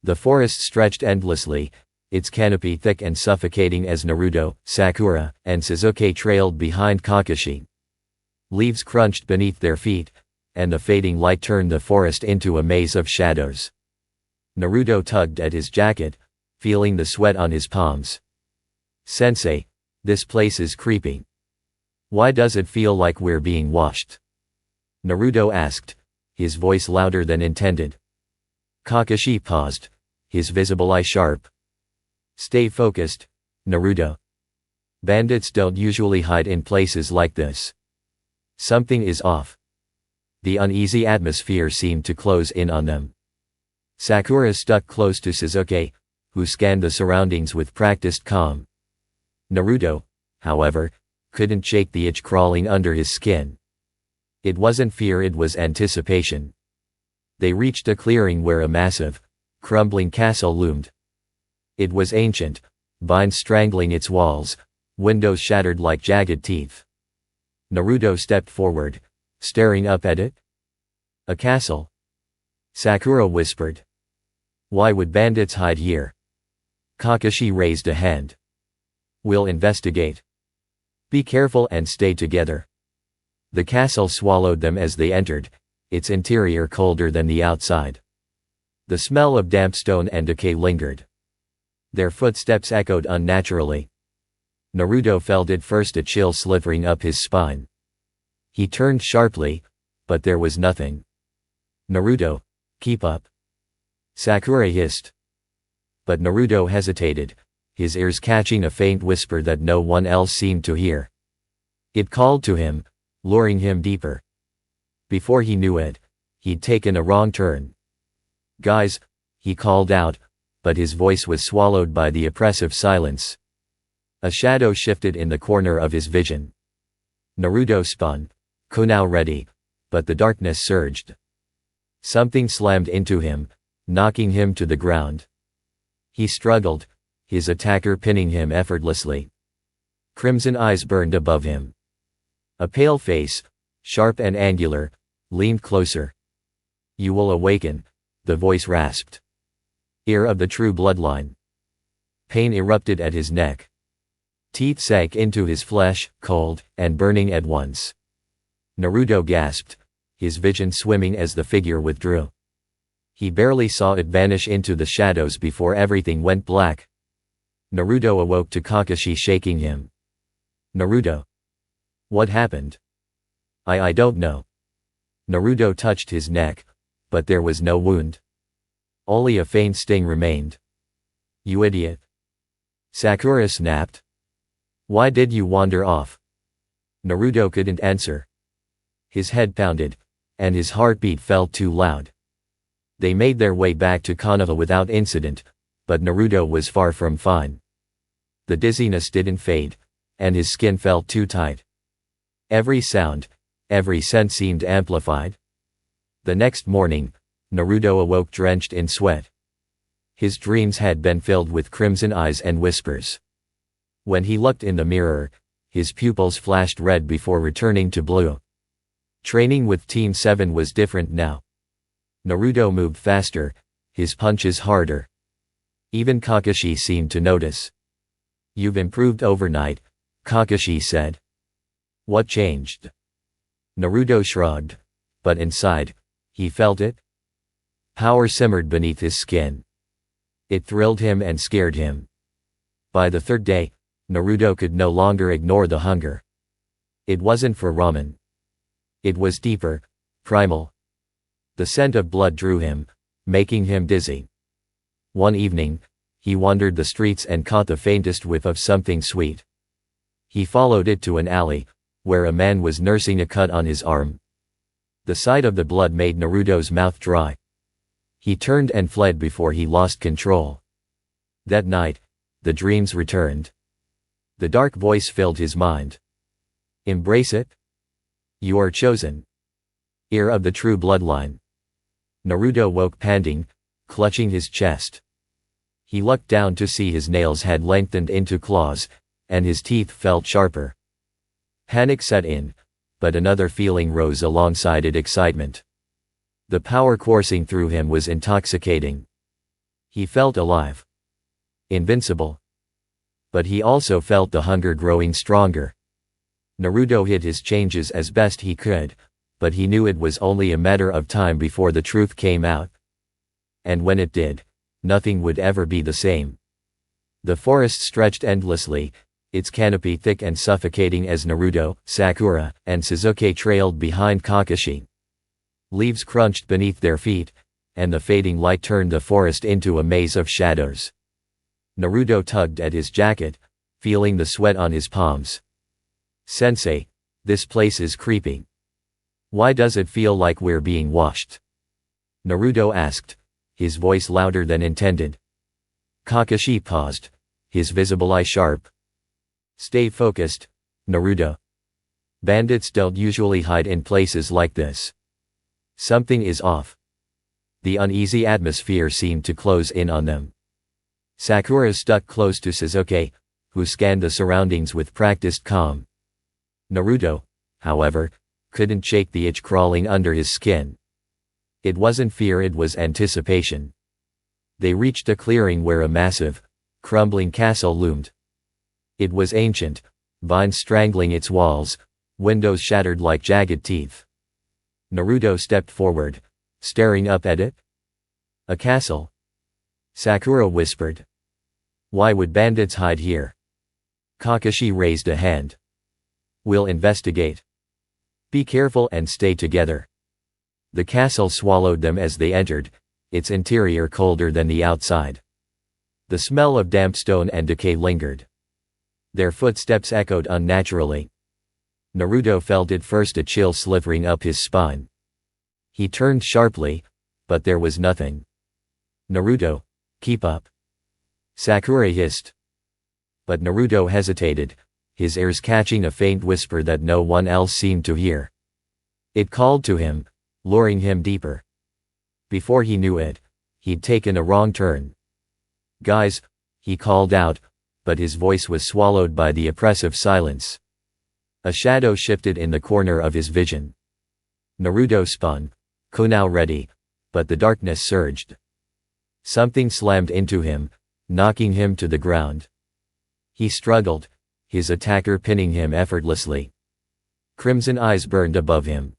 The forest stretched endlessly, its canopy thick and suffocating as Naruto, Sakura, and Sasuke trailed behind Kakashi. Leaves crunched beneath their feet, and the fading light turned the forest into a maze of shadows. Naruto tugged at his jacket, feeling the sweat on his palms. "Sensei, this place is creepy. Why does it feel like we're being watched?" Naruto asked, his voice louder than intended. Kakashi paused, his visible eye sharp. "Stay focused, Naruto. Bandits don't usually hide in places like this. Something is off." The uneasy atmosphere seemed to close in on them. Sakura stuck close to Sasuke, who scanned the surroundings with practiced calm. Naruto, however, couldn't shake the itch crawling under his skin. It wasn't fear, it was anticipation. They reached a clearing where a massive, crumbling castle loomed. It was ancient, vines strangling its walls, windows shattered like jagged teeth. Naruto stepped forward, staring up at it. "A castle?" Sakura whispered. "Why would bandits hide here?" Kakashi raised a hand. "We'll investigate. Be careful and stay together." The castle swallowed them as they entered, its interior colder than the outside. The smell of damp stone and decay lingered. Their footsteps echoed unnaturally. Naruto felt at first a chill slithering up his spine. He turned sharply, but there was nothing. "Naruto, keep up," Sakura hissed. But Naruto hesitated, his ears catching a faint whisper that no one else seemed to hear. It called to him, luring him deeper. Before he knew it, he'd taken a wrong turn. "Guys," he called out, but his voice was swallowed by the oppressive silence. A shadow shifted in the corner of his vision. Naruto spun, kunai ready, but the darkness surged. Something slammed into him, knocking him to the ground. He struggled, his attacker pinning him effortlessly. Crimson eyes burned above him. A pale face, sharp and angular, leaned closer. "You will awaken," the voice rasped. "Heir of the true bloodline." Pain erupted at his neck. Teeth sank into his flesh, cold and burning at once. Naruto gasped, his vision swimming as the figure withdrew. He barely saw it vanish into the shadows before everything went black. Naruto awoke to Kakashi shaking him. "Naruto. What happened?" I don't know." Naruto touched his neck, but there was no wound. Only a faint sting remained. "You idiot." Sakura snapped. "Why did you wander off?" Naruto couldn't answer. His head pounded, and his heartbeat felt too loud. They made their way back to Konoha without incident, but Naruto was far from fine. The dizziness didn't fade, and his skin felt too tight. Every sound, every scent seemed amplified. The next morning, Naruto awoke drenched in sweat. His dreams had been filled with crimson eyes and whispers. When he looked in the mirror, his pupils flashed red before returning to blue. Training with Team 7 was different now. Naruto moved faster, his punches harder. Even Kakashi seemed to notice. "You've improved overnight," Kakashi said. "What changed?" Naruto shrugged, but inside, he felt it. Power simmered beneath his skin. It thrilled him and scared him. By the third day, Naruto could no longer ignore the hunger. It wasn't for ramen. It was deeper, primal. The scent of blood drew him, making him dizzy. One evening, he wandered the streets and caught the faintest whiff of something sweet. He followed it to an alley, where a man was nursing a cut on his arm. The sight of the blood made Naruto's mouth dry. He turned and fled before he lost control. That night, the dreams returned. The dark voice filled his mind. "Embrace it. You are chosen. Heir of the true bloodline." Naruto woke panting, clutching his chest. He looked down to see his nails had lengthened into claws, and his teeth felt sharper. Panic set in, but another feeling rose alongside it: excitement. The power coursing through him was intoxicating. He felt alive. Invincible. But he also felt the hunger growing stronger. Naruto hid his changes as best he could, but he knew it was only a matter of time before the truth came out. And when it did, nothing would ever be the same. The forest stretched endlessly, its canopy thick and suffocating as Naruto, Sakura, and Sasuke trailed behind Kakashi. Leaves crunched beneath their feet, and the fading light turned the forest into a maze of shadows. Naruto tugged at his jacket, feeling the sweat on his palms. "Sensei, this place is creepy. Why does it feel like we're being watched?" Naruto asked, his voice louder than intended. Kakashi paused, his visible eye sharp. "Stay focused, Naruto. Bandits don't usually hide in places like this. Something is off." The uneasy atmosphere seemed to close in on them. Sakura stuck close to Sasuke, who scanned the surroundings with practiced calm. Naruto, however, couldn't shake the itch crawling under his skin. It wasn't fear, it was anticipation. They reached a clearing where a massive, crumbling castle loomed. It was ancient, vines strangling its walls, windows shattered like jagged teeth. Naruto stepped forward, staring up at it. "A castle?" Sakura whispered. "Why would bandits hide here?" Kakashi raised a hand. "We'll investigate. Be careful and stay together." The castle swallowed them as they entered, its interior colder than the outside. The smell of damp stone and decay lingered. Their footsteps echoed unnaturally. Naruto felt at first a chill slithering up his spine. He turned sharply, but there was nothing. "Naruto, keep up," Sakura hissed. But Naruto hesitated, his ears catching a faint whisper that no one else seemed to hear. It called to him, luring him deeper. Before he knew it, he'd taken a wrong turn. "Guys," he called out, but his voice was swallowed by the oppressive silence. A shadow shifted in the corner of his vision. Naruto spun, kunai ready, but the darkness surged. Something slammed into him, knocking him to the ground. He struggled, his attacker pinning him effortlessly. Crimson eyes burned above him.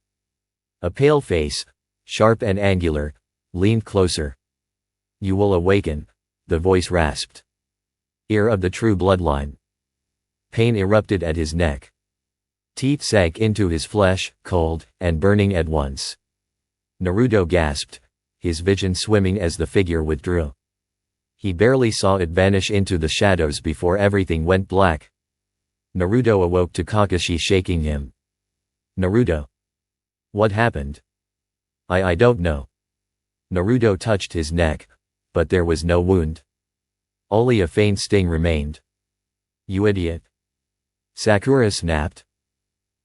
A pale face, sharp and angular, leaned closer. "You will awaken," the voice rasped. "Heir of the true bloodline." Pain erupted at his neck. Teeth sank into his flesh, cold and burning at once. Naruto gasped, his vision swimming as the figure withdrew. He barely saw it vanish into the shadows before everything went black. Naruto awoke to Kakashi shaking him. "Naruto. What happened?" I don't know." Naruto touched his neck, but there was no wound. Only a faint sting remained. "You idiot." Sakura snapped.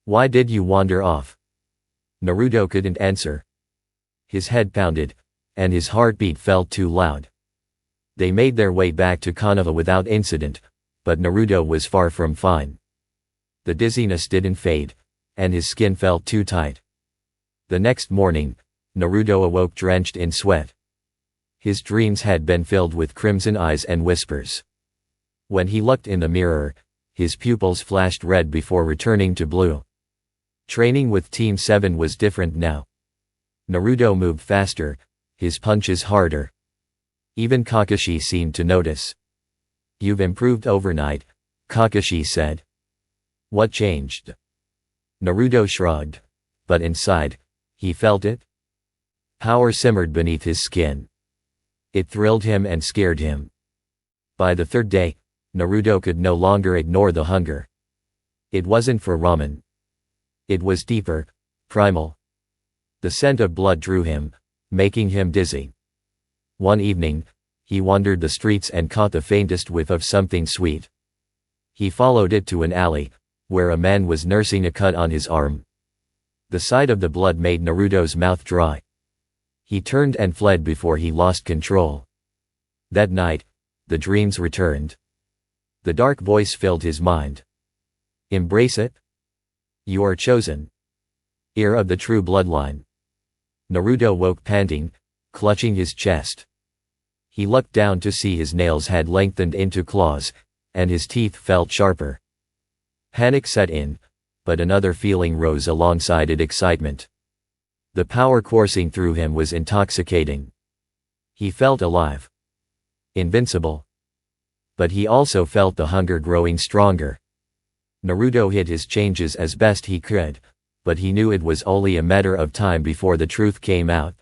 "Why did you wander off?" Naruto couldn't answer. His head pounded, and his heartbeat felt too loud. They made their way back to Konoha without incident, but Naruto was far from fine. The dizziness didn't fade, and his skin felt too tight. The next morning, Naruto awoke drenched in sweat. His dreams had been filled with crimson eyes and whispers. When he looked in the mirror, his pupils flashed red before returning to blue. Training with Team 7 was different now. Naruto moved faster, his punches harder. Even Kakashi seemed to notice. "You've improved overnight," Kakashi said. "What changed?" Naruto shrugged, but inside, he felt it. Power simmered beneath his skin. It thrilled him and scared him. By the third day, Naruto could no longer ignore the hunger. It wasn't for ramen. It was deeper, primal. The scent of blood drew him, making him dizzy. One evening, he wandered the streets and caught the faintest whiff of something sweet. He followed it to an alley, where a man was nursing a cut on his arm. The sight of the blood made Naruto's mouth dry. He turned and fled before he lost control. That night, the dreams returned. The dark voice filled his mind. "Embrace it. You are chosen. Heir of the true bloodline." Naruto woke panting, clutching his chest. He looked down to see his nails had lengthened into claws, and his teeth felt sharper. Panic set in, but another feeling rose alongside it: excitement. The power coursing through him was intoxicating. He felt alive. Invincible. But he also felt the hunger growing stronger. Naruto hid his changes as best he could, but he knew it was only a matter of time before the truth came out.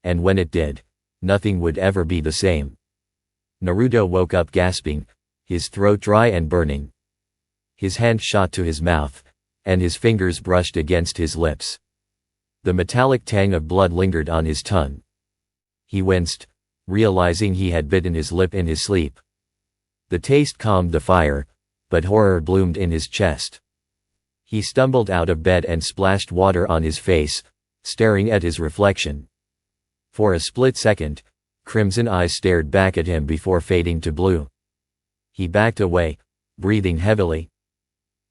And when it did, nothing would ever be the same. Naruto woke up gasping, his throat dry and burning. His hand shot to his mouth, and his fingers brushed against his lips. The metallic tang of blood lingered on his tongue. He winced, realizing he had bitten his lip in his sleep. The taste calmed the fire, but horror bloomed in his chest. He stumbled out of bed and splashed water on his face, staring at his reflection. For a split second, crimson eyes stared back at him before fading to blue. He backed away, breathing heavily.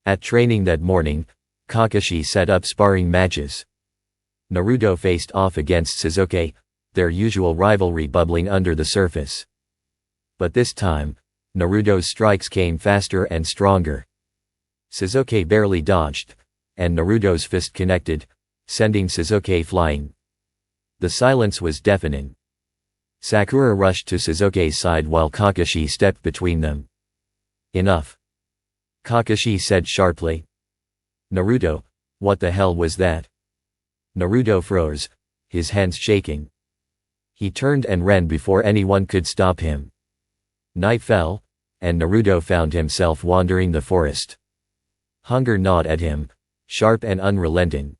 At training that morning, Kakashi set up sparring matches. Naruto faced off against Sasuke, their usual rivalry bubbling under the surface. But this time, Naruto's strikes came faster and stronger. Sasuke barely dodged, and Naruto's fist connected, sending Sasuke flying. The silence was deafening. Sakura rushed to Sasuke's side while Kakashi stepped between them. "Enough," Kakashi said sharply. "Naruto, what the hell was that?" Naruto froze, his hands shaking. He turned and ran before anyone could stop him. Night fell, and Naruto found himself wandering the forest. Hunger gnawed at him, sharp and unrelenting.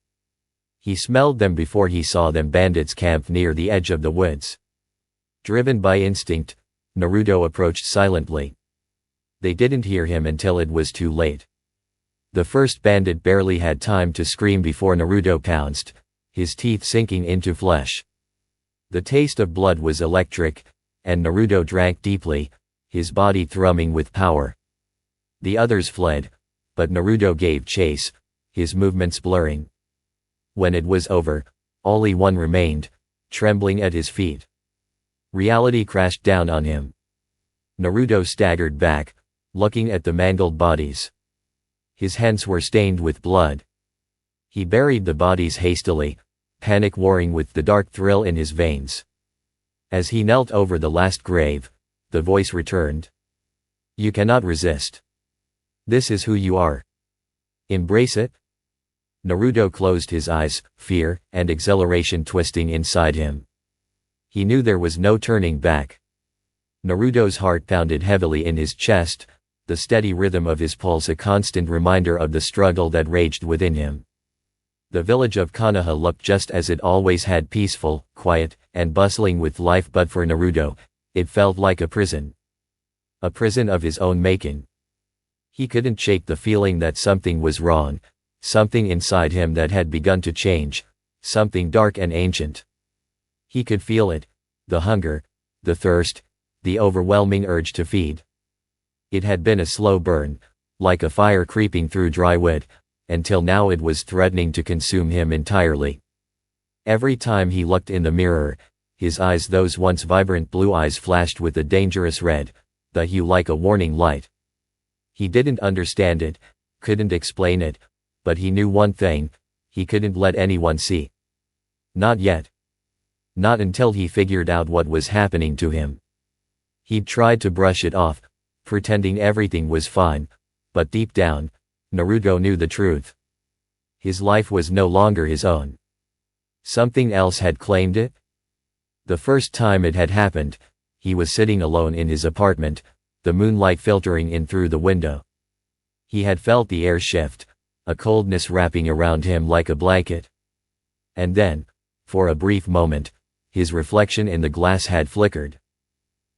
He smelled them before he saw them: bandits camped near the edge of the woods. Driven by instinct, Naruto approached silently. They didn't hear him until it was too late. The first bandit barely had time to scream before Naruto pounced, his teeth sinking into flesh. The taste of blood was electric, and Naruto drank deeply, his body thrumming with power. The others fled, but Naruto gave chase, his movements blurring. When it was over, only one remained, trembling at his feet. Reality crashed down on him. Naruto staggered back, looking at the mangled bodies. His hands were stained with blood. He buried the bodies hastily, panic warring with the dark thrill in his veins. As he knelt over the last grave, the voice returned. "You cannot resist. This is who you are. Embrace it." Naruto closed his eyes, fear and exhilaration twisting inside him. He knew there was no turning back. Naruto's heart pounded heavily in his chest, the steady rhythm of his pulse a constant reminder of the struggle that raged within him. The village of Konoha looked just as it always had: peaceful, quiet, and bustling with life, but for Naruto, it felt like a prison. A prison of his own making. He couldn't shake the feeling that something was wrong, something inside him that had begun to change, something dark and ancient. He could feel it, the hunger, the thirst, the overwhelming urge to feed. It had been a slow burn, like a fire creeping through dry wood, until now it was threatening to consume him entirely. Every time he looked in the mirror, his eyes, those once vibrant blue eyes, flashed with a dangerous red, the hue like a warning light. He didn't understand it, couldn't explain it, but he knew one thing: he couldn't let anyone see. Not yet. Not until he figured out what was happening to him. He'd tried to brush it off, pretending everything was fine, but deep down, Naruto knew the truth. His life was no longer his own. Something else had claimed it. The first time it had happened, he was sitting alone in his apartment, the moonlight filtering in through the window. He had felt the air shift, a coldness wrapping around him like a blanket. And then, for a brief moment, his reflection in the glass had flickered.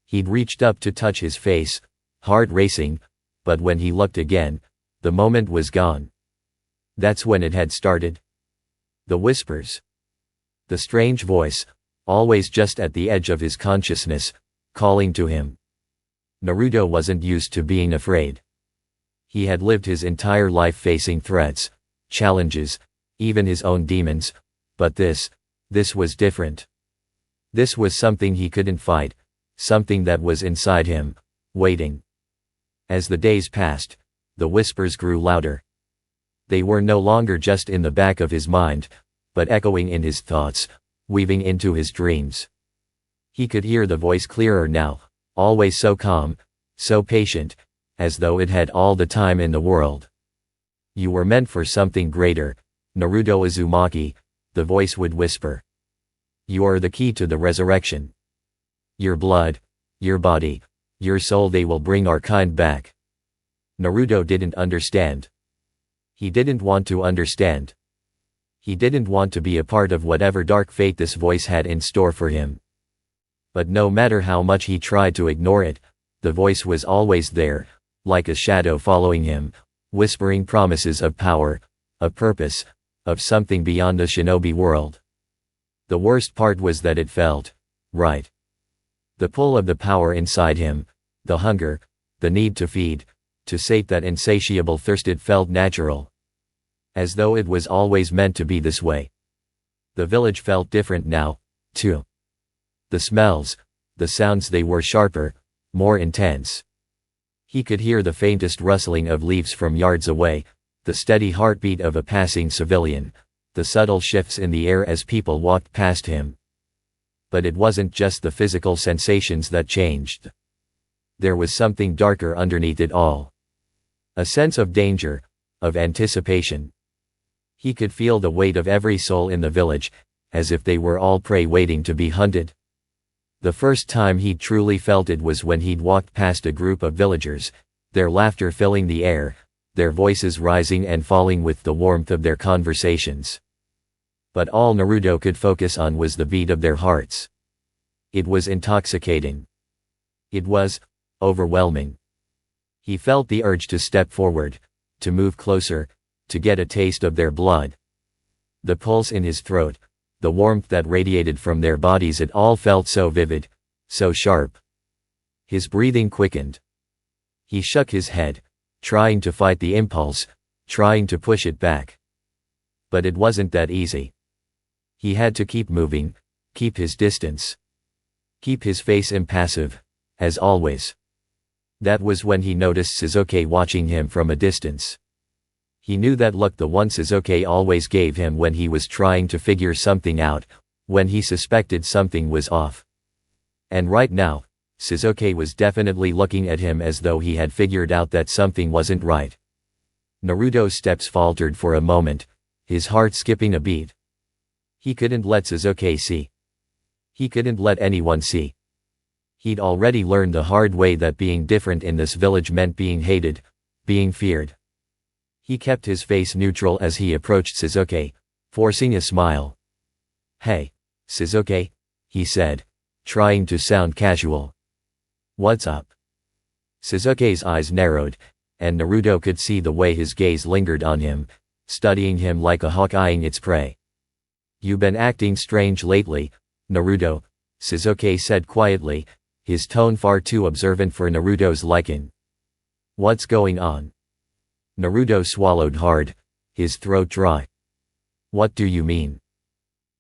He'd reached up to touch his face, heart racing, but when he looked again, the moment was gone. That's when it had started. The whispers. The strange voice, always just at the edge of his consciousness, calling to him. Naruto wasn't used to being afraid. He had lived his entire life facing threats, challenges, even his own demons, but this was different. This was something he couldn't fight, something that was inside him, waiting. As the days passed, the whispers grew louder. They were no longer just in the back of his mind, but echoing in his thoughts, weaving into his dreams. He could hear the voice clearer now, always so calm, so patient, as though it had all the time in the world. You were meant for something greater, Naruto Uzumaki, the voice would whisper. You are the key to the resurrection. Your blood, your body, your soul, they will bring our kind back. Naruto didn't understand. He didn't want to understand. He didn't want to be a part of whatever dark fate this voice had in store for him. But no matter how much he tried to ignore it, the voice was always there, like a shadow following him, whispering promises of power, of purpose, of something beyond the shinobi world. The worst part was that it felt right. The pull of the power inside him, the hunger, the need to feed, to sate that insatiable thirst, it felt natural. As though it was always meant to be this way. The village felt different now, too. The smells, the sounds, they were sharper, more intense. He could hear the faintest rustling of leaves from yards away, the steady heartbeat of a passing civilian, the subtle shifts in the air as people walked past him. But it wasn't just the physical sensations that changed. There was something darker underneath it all. A sense of danger, of anticipation. He could feel the weight of every soul in the village, as if they were all prey waiting to be hunted. The first time he'd truly felt it was when he'd walked past a group of villagers, their laughter filling the air, their voices rising and falling with the warmth of their conversations. But all Naruto could focus on was the beat of their hearts. It was intoxicating. It was overwhelming. He felt the urge to step forward, to move closer, to get a taste of their blood. The pulse in his throat, the warmth that radiated from their bodies, it all felt so vivid, so sharp. His breathing quickened. He shook his head, trying to fight the impulse, trying to push it back. But it wasn't that easy. He had to keep moving, keep his distance. Keep his face impassive, as always. That was when he noticed Sasuke watching him from a distance. He knew that look, the one Sasuke always gave him when he was trying to figure something out, when he suspected something was off. And right now, Sasuke was definitely looking at him as though he had figured out that something wasn't right. Naruto's steps faltered for a moment, his heart skipping a beat. He couldn't let Sasuke see. He couldn't let anyone see. He'd already learned the hard way that being different in this village meant being hated, being feared. He kept his face neutral as he approached Sasuke, forcing a smile. "Hey, Sasuke," he said, trying to sound casual. "What's up?" Sasuke's eyes narrowed, and Naruto could see the way his gaze lingered on him, studying him like a hawk eyeing its prey. "You've been acting strange lately, Naruto," Sasuke said quietly, his tone far too observant for Naruto's liking. "What's going on?" Naruto swallowed hard, his throat dry. "What do you mean?"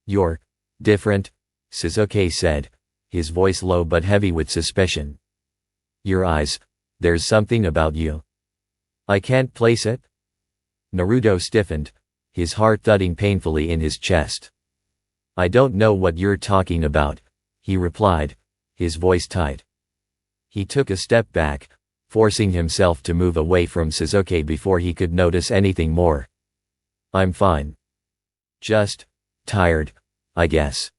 "You're different," Sasuke said, his voice low but heavy with suspicion. "Your eyes, there's something about you. I can't place it?" Naruto stiffened, his heart thudding painfully in his chest. "I don't know what you're talking about," he replied, his voice tight. He took a step back, forcing himself to move away from Sasuke before he could notice anything more. "I'm fine. Just tired, I guess."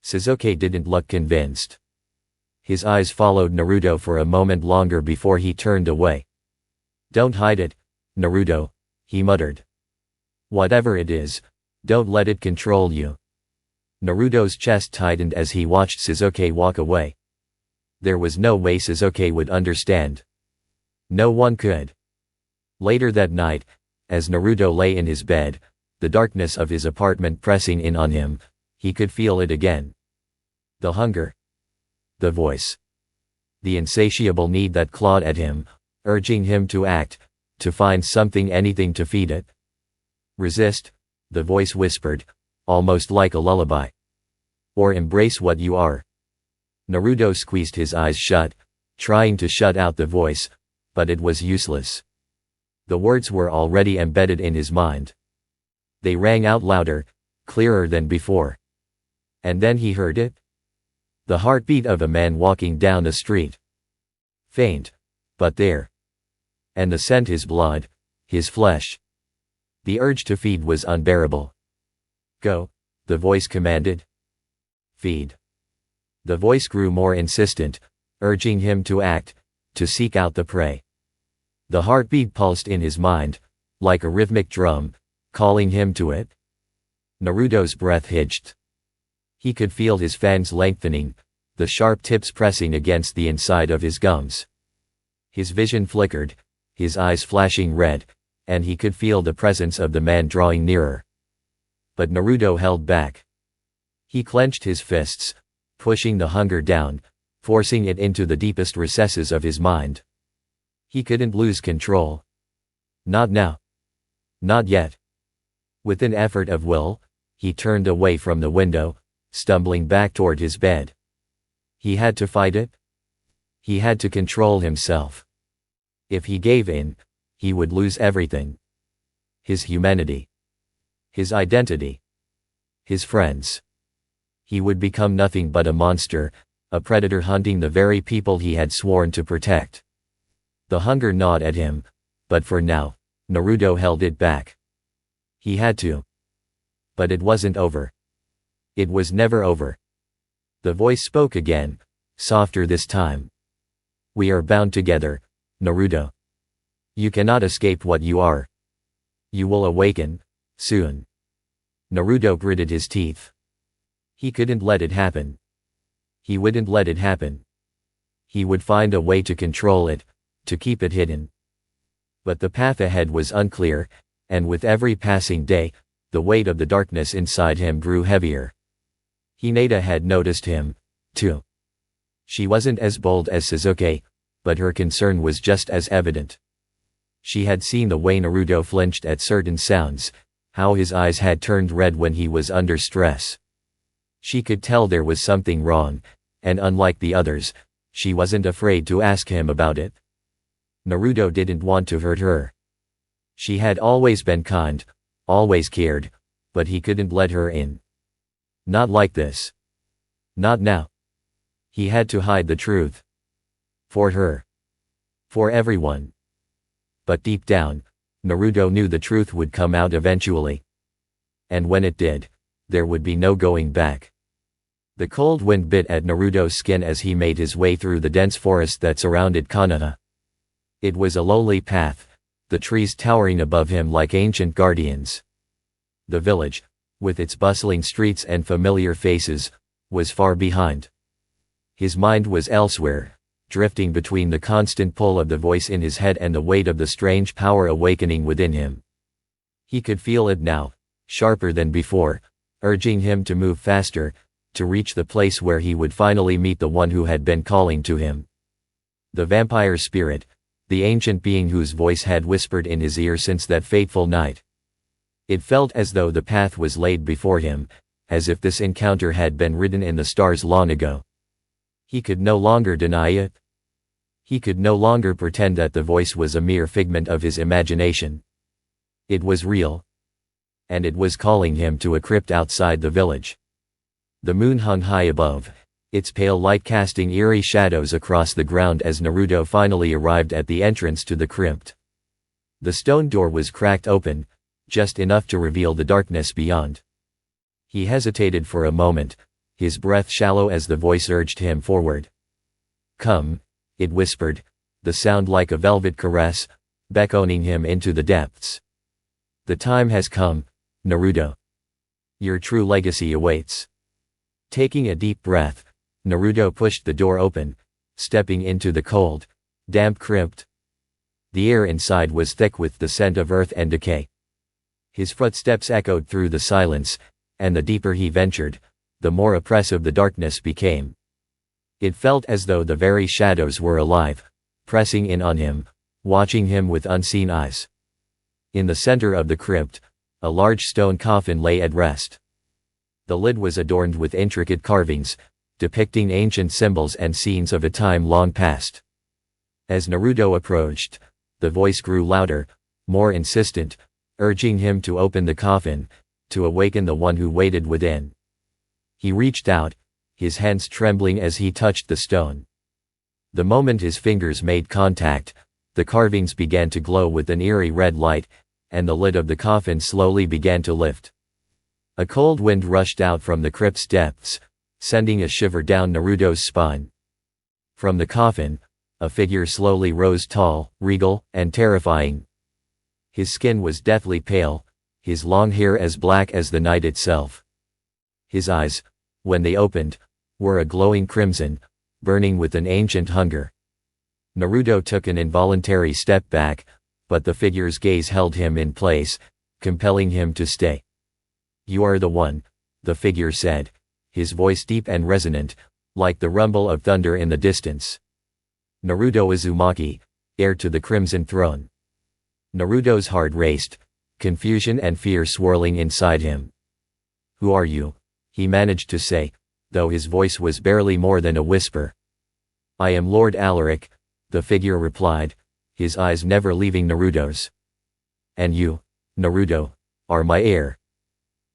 Sasuke didn't look convinced. His eyes followed Naruto for a moment longer before he turned away. "Don't hide it, Naruto," he muttered. "Whatever it is, don't let it control you." Naruto's chest tightened as he watched Sasuke walk away. There was no way Sasuke would understand. No one could. Later that night, as Naruto lay in his bed, the darkness of his apartment pressing in on him, he could feel it again. The hunger. The voice. The insatiable need that clawed at him, urging him to act, to find something, anything to feed it. "Resist," the voice whispered, almost like a lullaby. "Or embrace what you are." Naruto squeezed his eyes shut, trying to shut out the voice, but it was useless. The words were already embedded in his mind. They rang out louder, clearer than before. And then he heard it. The heartbeat of a man walking down the street. Faint, but there. And the scent his blood, his flesh. The urge to feed was unbearable. Go, the voice commanded. Feed. The voice grew more insistent, urging him to act, to seek out the prey. The heartbeat pulsed in his mind, like a rhythmic drum, calling him to it. Naruto's breath hitched. He could feel his fangs lengthening, the sharp tips pressing against the inside of his gums. His vision flickered, his eyes flashing red, and he could feel the presence of the man drawing nearer. But Naruto held back. He clenched his fists, pushing the hunger down, forcing it into the deepest recesses of his mind. He couldn't lose control. Not now. Not yet. With an effort of will, he turned away from the window, stumbling back toward his bed. He had to fight it. He had to control himself. If he gave in, he would lose everything. His humanity. His identity. His friends. He would become nothing but a monster, a predator hunting the very people he had sworn to protect. The hunger gnawed at him, but for now, Naruto held it back. He had to. But it wasn't over. It was never over. The voice spoke again, softer this time. We are bound together, Naruto. You cannot escape what you are. You will awaken, soon. Naruto gritted his teeth. He couldn't let it happen. He wouldn't let it happen. He would find a way to control it, to keep it hidden. But the path ahead was unclear, and with every passing day, the weight of the darkness inside him grew heavier. Hinata had noticed him, too. She wasn't as bold as Sasuke, but her concern was just as evident. She had seen the way Naruto flinched at certain sounds, how his eyes had turned red when he was under stress. She could tell there was something wrong, and unlike the others, she wasn't afraid to ask him about it. Naruto didn't want to hurt her. She had always been kind, always cared, but he couldn't let her in. Not like this. Not now. He had to hide the truth. For her. For everyone. But deep down, Naruto knew the truth would come out eventually. And when it did, there would be no going back. The cold wind bit at Naruto's skin as he made his way through the dense forest that surrounded Konoha. It was a lonely path, the trees towering above him like ancient guardians. The village, with its bustling streets and familiar faces, was far behind. His mind was elsewhere, drifting between the constant pull of the voice in his head and the weight of the strange power awakening within him. He could feel it now, sharper than before, urging him to move faster, to reach the place where he would finally meet the one who had been calling to him. The vampire spirit, the ancient being whose voice had whispered in his ear since that fateful night. It felt as though the path was laid before him, as if this encounter had been written in the stars long ago. He could no longer deny it. He could no longer pretend that the voice was a mere figment of his imagination. It was real. And it was calling him to a crypt outside the village. The moon hung high above, its pale light casting eerie shadows across the ground as Naruto finally arrived at the entrance to the crypt. The stone door was cracked open, just enough to reveal the darkness beyond. He hesitated for a moment, his breath shallow as the voice urged him forward. Come, it whispered, the sound like a velvet caress, beckoning him into the depths. The time has come, Naruto. Your true legacy awaits. Taking a deep breath, Naruto pushed the door open, stepping into the cold, damp crypt. The air inside was thick with the scent of earth and decay. His footsteps echoed through the silence, and the deeper he ventured, the more oppressive the darkness became. It felt as though the very shadows were alive, pressing in on him, watching him with unseen eyes. In the center of the crypt, a large stone coffin lay at rest. The lid was adorned with intricate carvings, depicting ancient symbols and scenes of a time long past. As Naruto approached, the voice grew louder, more insistent, urging him to open the coffin, to awaken the one who waited within. He reached out, his hands trembling as he touched the stone. The moment his fingers made contact, the carvings began to glow with an eerie red light, and the lid of the coffin slowly began to lift. A cold wind rushed out from the crypt's depths, sending a shiver down Naruto's spine. From the coffin, a figure slowly rose, tall, regal, and terrifying. His skin was deathly pale, his long hair as black as the night itself. His eyes, when they opened, were a glowing crimson, burning with an ancient hunger. Naruto took an involuntary step back, but the figure's gaze held him in place, compelling him to stay. "You are the one," the figure said, his voice deep and resonant, like the rumble of thunder in the distance. "Naruto Uzumaki, heir to the Crimson Throne." Naruto's heart raced, confusion and fear swirling inside him. "Who are you?" he managed to say, though his voice was barely more than a whisper. "I am Lord Alaric," the figure replied, his eyes never leaving Naruto's. "And you, Naruto, are my heir.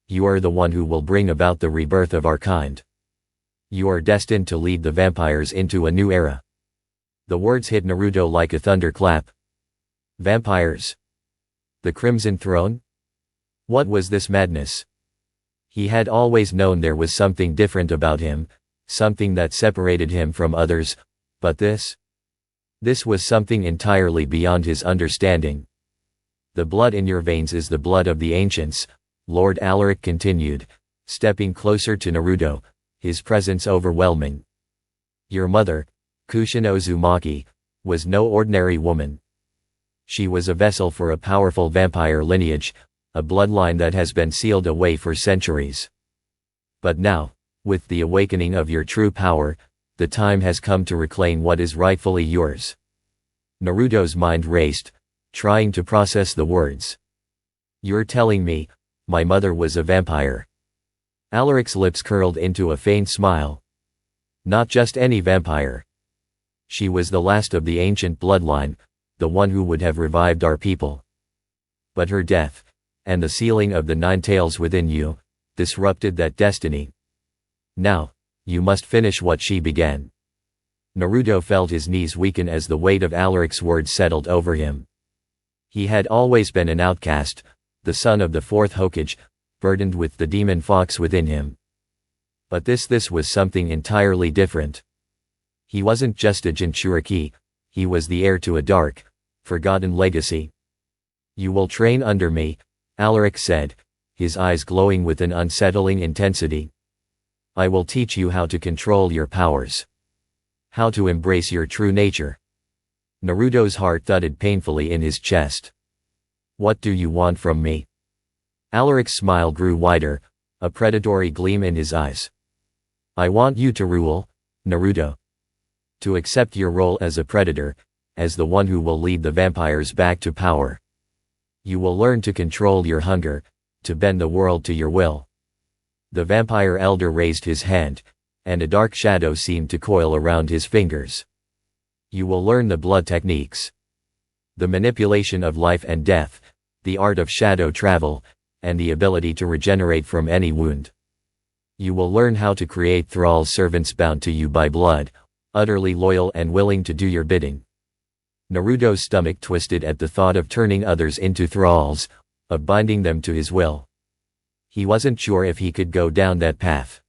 You are the one who will bring about the rebirth of our kind. You are destined to lead the vampires into a new era." The words hit Naruto like a thunderclap. Vampires? The Crimson Throne? What was this madness? He had always known there was something different about him, something that separated him from others, but this was something entirely beyond his understanding. "The blood in your veins is the blood of the ancients," Lord Alaric continued, stepping closer to Naruto, his presence overwhelming. "Your mother, Kushina Uzumaki, was no ordinary woman. She was a vessel for a powerful vampire lineage, a bloodline that has been sealed away for centuries. But now, with the awakening of your true power, the time has come to reclaim what is rightfully yours." Naruto's mind raced, trying to process the words. "You're telling me, my mother was a vampire?" Alaric's lips curled into a faint smile. "Not just any vampire. She was the last of the ancient bloodline, the one who would have revived our people. But her death, and the sealing of the 9 tails within you, disrupted that destiny. Now, you must finish what she began." Naruto felt his knees weaken as the weight of Alaric's words settled over him. He had always been an outcast, the son of the 4th Hokage, burdened with the demon fox within him. But this was something entirely different. He wasn't just a Jinchuriki, he was the heir to a dark, forgotten legacy. "You will train under me," Alaric said, his eyes glowing with an unsettling intensity. "I will teach you how to control your powers. How to embrace your true nature." Naruto's heart thudded painfully in his chest. "What do you want from me?" Alaric's smile grew wider, a predatory gleam in his eyes. "I want you to rule, Naruto. To accept your role as a predator, as the one who will lead the vampires back to power. You will learn to control your hunger, to bend the world to your will." The vampire elder raised his hand, and a dark shadow seemed to coil around his fingers. "You will learn the blood techniques. The manipulation of life and death, the art of shadow travel, and the ability to regenerate from any wound. You will learn how to create thralls, servants bound to you by blood, utterly loyal and willing to do your bidding." Naruto's stomach twisted at the thought of turning others into thralls, of binding them to his will. He wasn't sure if he could go down that path.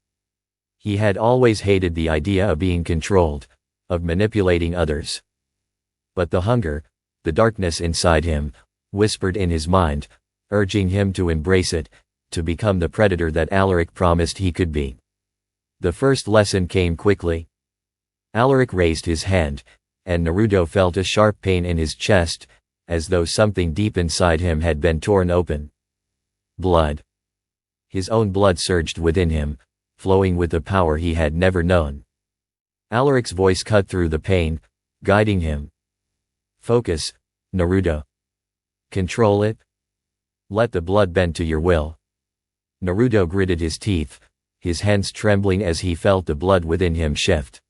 He had always hated the idea of being controlled, of manipulating others. But the hunger, the darkness inside him, whispered in his mind, urging him to embrace it, to become the predator that Alaric promised he could be. The first lesson came quickly. Alaric raised his hand, and Naruto felt a sharp pain in his chest, as though something deep inside him had been torn open. Blood. His own blood surged within him, flowing with a power he had never known. Alaric's voice cut through the pain, guiding him. "Focus, Naruto. Control it. Let the blood bend to your will." Naruto gritted his teeth, his hands trembling as he felt the blood within him shift.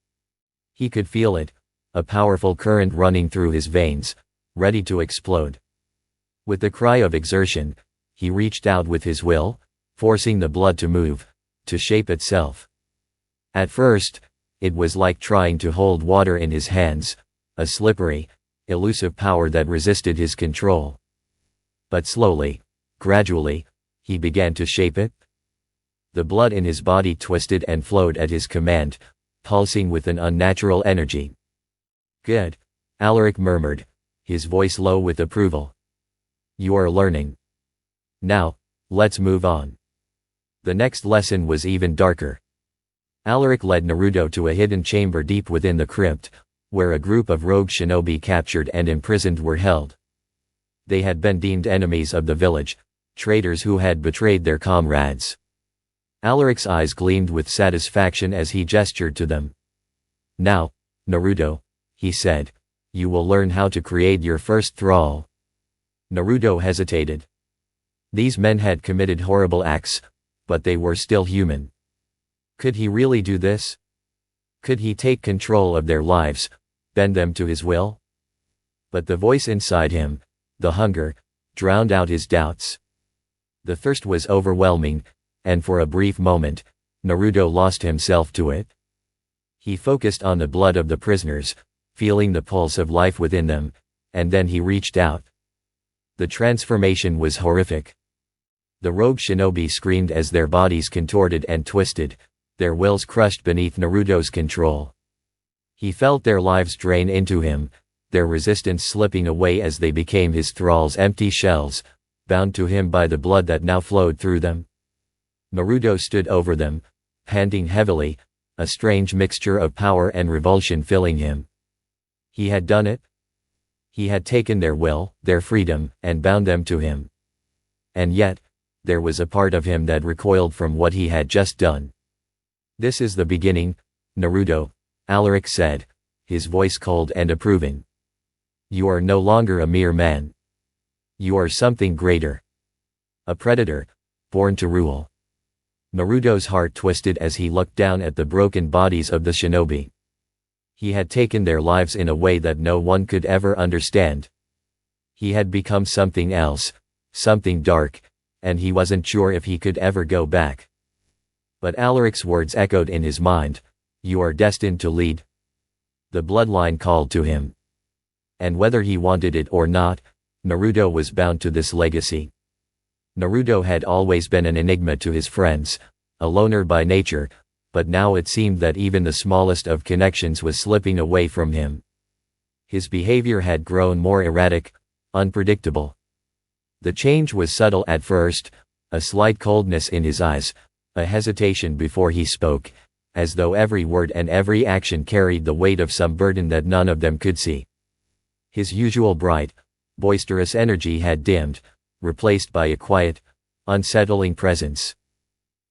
He could feel it, a powerful current running through his veins, ready to explode. With a cry of exertion, he reached out with his will, forcing the blood to move, to shape itself. At first, it was like trying to hold water in his hands, a slippery, elusive power that resisted his control. But slowly, gradually, he began to shape it. The blood in his body twisted and flowed at his command, pulsing with an unnatural energy. "Good," Alaric murmured, his voice low with approval. "You are learning. Now, let's move on." The next lesson was even darker. Alaric led Naruto to a hidden chamber deep within the crypt, where a group of rogue shinobi captured and imprisoned were held. They had been deemed enemies of the village, traitors who had betrayed their comrades. Alaric's eyes gleamed with satisfaction as he gestured to them. "Now, Naruto," he said, "you will learn how to create your first thrall." Naruto hesitated. These men had committed horrible acts, but they were still human. Could he really do this? Could he take control of their lives, bend them to his will? But the voice inside him, the hunger, drowned out his doubts. The thirst was overwhelming, and for a brief moment, Naruto lost himself to it. He focused on the blood of the prisoners, feeling the pulse of life within them, and then he reached out. The transformation was horrific. The rogue shinobi screamed as their bodies contorted and twisted, their wills crushed beneath Naruto's control. He felt their lives drain into him, their resistance slipping away as they became his thralls, empty shells, bound to him by the blood that now flowed through them. Naruto stood over them, panting heavily, a strange mixture of power and revulsion filling him. He had done it. He had taken their will, their freedom, and bound them to him. And yet, there was a part of him that recoiled from what he had just done. "This is the beginning, Naruto," Alaric said, his voice cold and approving. "You are no longer a mere man. You are something greater. A predator, born to rule." Naruto's heart twisted as he looked down at the broken bodies of the shinobi. He had taken their lives in a way that no one could ever understand. He had become something else, something dark, and he wasn't sure if he could ever go back. But Alaric's words echoed in his mind, "You are destined to lead." The bloodline called to him. And whether he wanted it or not, Naruto was bound to this legacy. Naruto had always been an enigma to his friends, a loner by nature, but now it seemed that even the smallest of connections was slipping away from him. His behavior had grown more erratic, unpredictable. The change was subtle at first, a slight coldness in his eyes, a hesitation before he spoke, as though every word and every action carried the weight of some burden that none of them could see. His usual bright, boisterous energy had dimmed, replaced by a quiet, unsettling presence.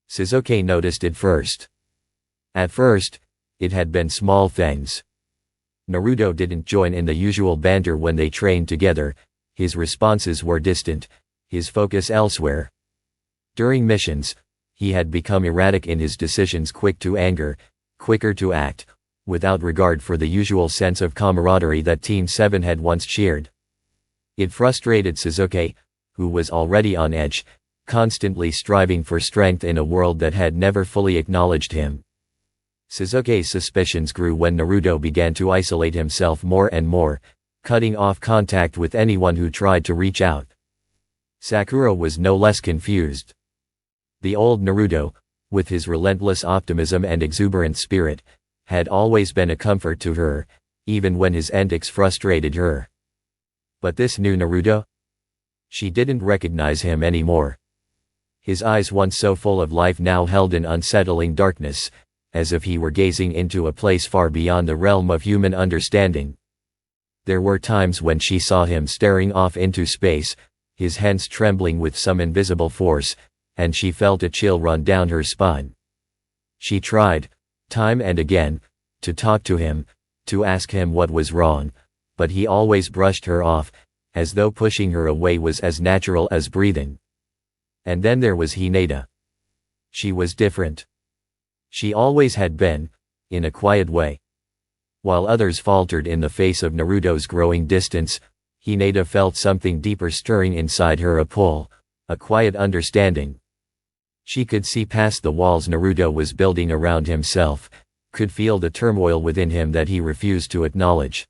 Sasuke noticed it first. At first, it had been small things. Naruto didn't join in the usual banter when they trained together, his responses were distant, his focus elsewhere. During missions, he had become erratic in his decisions, quick to anger, quicker to act, without regard for the usual sense of camaraderie that Team 7 had once cheered. It frustrated Sasuke, who was already on edge, constantly striving for strength in a world that had never fully acknowledged him. Sasuke's suspicions grew when Naruto began to isolate himself more and more, cutting off contact with anyone who tried to reach out. Sakura was no less confused. The old Naruto, with his relentless optimism and exuberant spirit, had always been a comfort to her, even when his antics frustrated her. But this new Naruto? She didn't recognize him anymore. His eyes, once so full of life, now held an unsettling darkness, as if he were gazing into a place far beyond the realm of human understanding. There were times when she saw him staring off into space, his hands trembling with some invisible force, and she felt a chill run down her spine. She tried, time and again, to talk to him, to ask him what was wrong, but he always brushed her off, as though pushing her away was as natural as breathing. And then there was Hinata. She was different. She always had been, in a quiet way. While others faltered in the face of Naruto's growing distance, Hinata felt something deeper stirring inside her, a pull, a quiet understanding. She could see past the walls Naruto was building around himself, could feel the turmoil within him that he refused to acknowledge.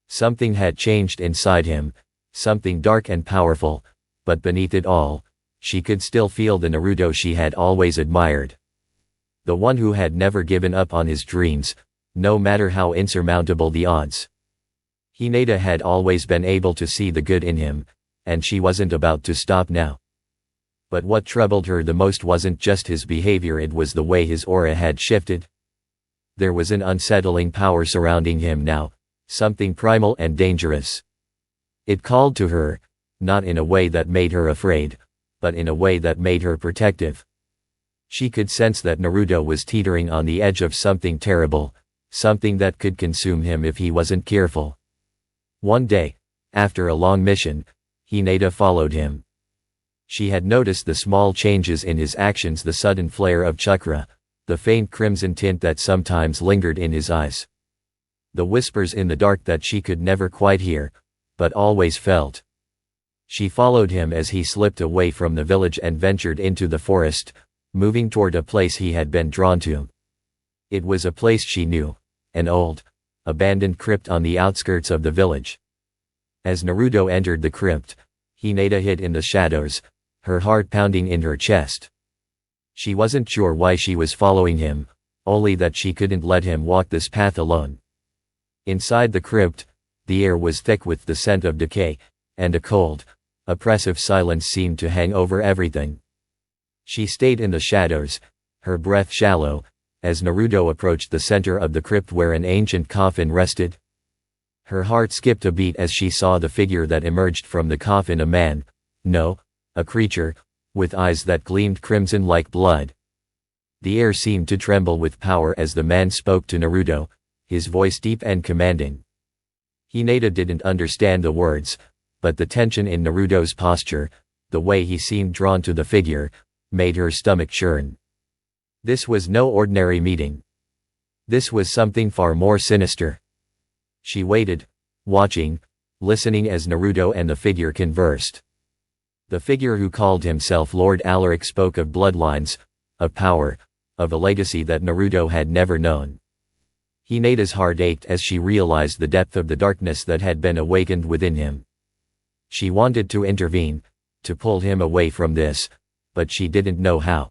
Something had changed inside him, something dark and powerful, but beneath it all, she could still feel the Naruto she had always admired. The one who had never given up on his dreams, no matter how insurmountable the odds. Hinata had always been able to see the good in him, and she wasn't about to stop now. But what troubled her the most wasn't just his behavior, it was the way his aura had shifted. There was an unsettling power surrounding him now, something primal and dangerous. It called to her, not in a way that made her afraid, but in a way that made her protective. She could sense that Naruto was teetering on the edge of something terrible, something that could consume him if he wasn't careful. One day, after a long mission, Hinata followed him. She had noticed the small changes in his actions, the sudden flare of chakra, the faint crimson tint that sometimes lingered in his eyes. The whispers in the dark that she could never quite hear, but always felt. She followed him as he slipped away from the village and ventured into the forest, moving toward a place he had been drawn to. It was a place she knew, an old, abandoned crypt on the outskirts of the village. As Naruto entered the crypt, Hinata hid in the shadows, her heart pounding in her chest. She wasn't sure why she was following him, only that she couldn't let him walk this path alone. Inside the crypt, the air was thick with the scent of decay, and a cold, oppressive silence seemed to hang over everything. She stayed in the shadows, her breath shallow, as Naruto approached the center of the crypt where an ancient coffin rested. Her heart skipped a beat as she saw the figure that emerged from the coffin, a man, no, a creature, with eyes that gleamed crimson like blood. The air seemed to tremble with power as the man spoke to Naruto, his voice deep and commanding. Hinata didn't understand the words, but the tension in Naruto's posture, the way he seemed drawn to the figure, made her stomach churn. This was no ordinary meeting. This was something far more sinister. She waited, watching, listening as Naruto and the figure conversed. The figure, who called himself Lord Alaric, spoke of bloodlines, of power, of a legacy that Naruto had never known. Hinata's heart ached as she realized the depth of the darkness that had been awakened within him. She wanted to intervene, to pull him away from this, but she didn't know how.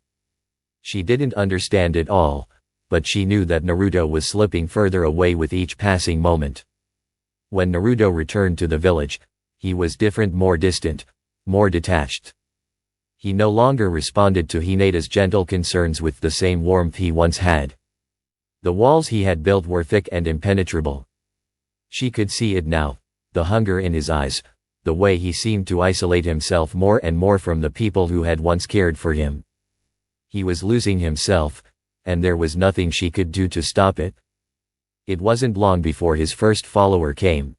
She didn't understand it all, but she knew that Naruto was slipping further away with each passing moment. When Naruto returned to the village, he was different, more distant, more detached. He no longer responded to Hinata's gentle concerns with the same warmth he once had. The walls he had built were thick and impenetrable. She could see it now, the hunger in his eyes, the way he seemed to isolate himself more and more from the people who had once cared for him. He was losing himself, and there was nothing she could do to stop it. It wasn't long before his first follower came.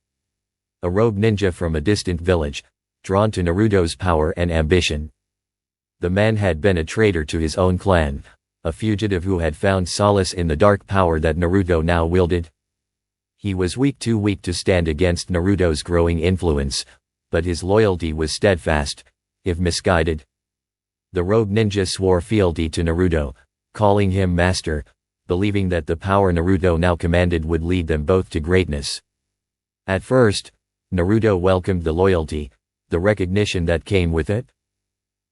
A rogue ninja from a distant village, drawn to Naruto's power and ambition. The man had been a traitor to his own clan, a fugitive who had found solace in the dark power that Naruto now wielded. He was weak, too weak to stand against Naruto's growing influence, but his loyalty was steadfast, if misguided. The rogue ninja swore fealty to Naruto, calling him master, believing that the power Naruto now commanded would lead them both to greatness. At first, Naruto welcomed the loyalty, the recognition that came with it.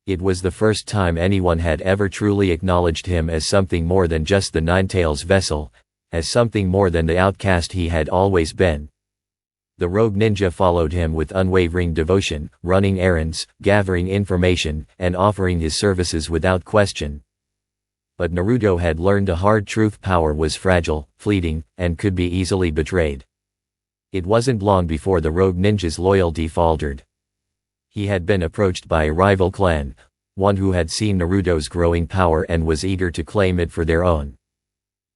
It was the first time anyone had ever truly acknowledged him as something more than just the Nine-Tails vessel, as something more than the outcast he had always been. The rogue ninja followed him with unwavering devotion, running errands, gathering information, and offering his services without question. But Naruto had learned a hard truth: power was fragile, fleeting, and could be easily betrayed. It wasn't long before the rogue ninja's loyalty faltered. He had been approached by a rival clan, one who had seen Naruto's growing power and was eager to claim it for their own.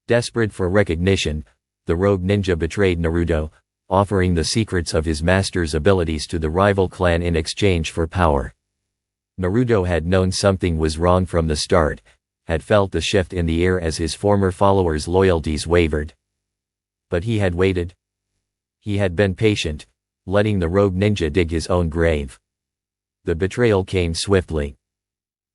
Desperate for recognition, the rogue ninja betrayed Naruto, offering the secrets of his master's abilities to the rival clan in exchange for power. Naruto had known something was wrong from the start. had felt the shift in the air as his former followers' loyalties wavered. But he had waited. He had been patient, letting the rogue ninja dig his own grave. The betrayal came swiftly.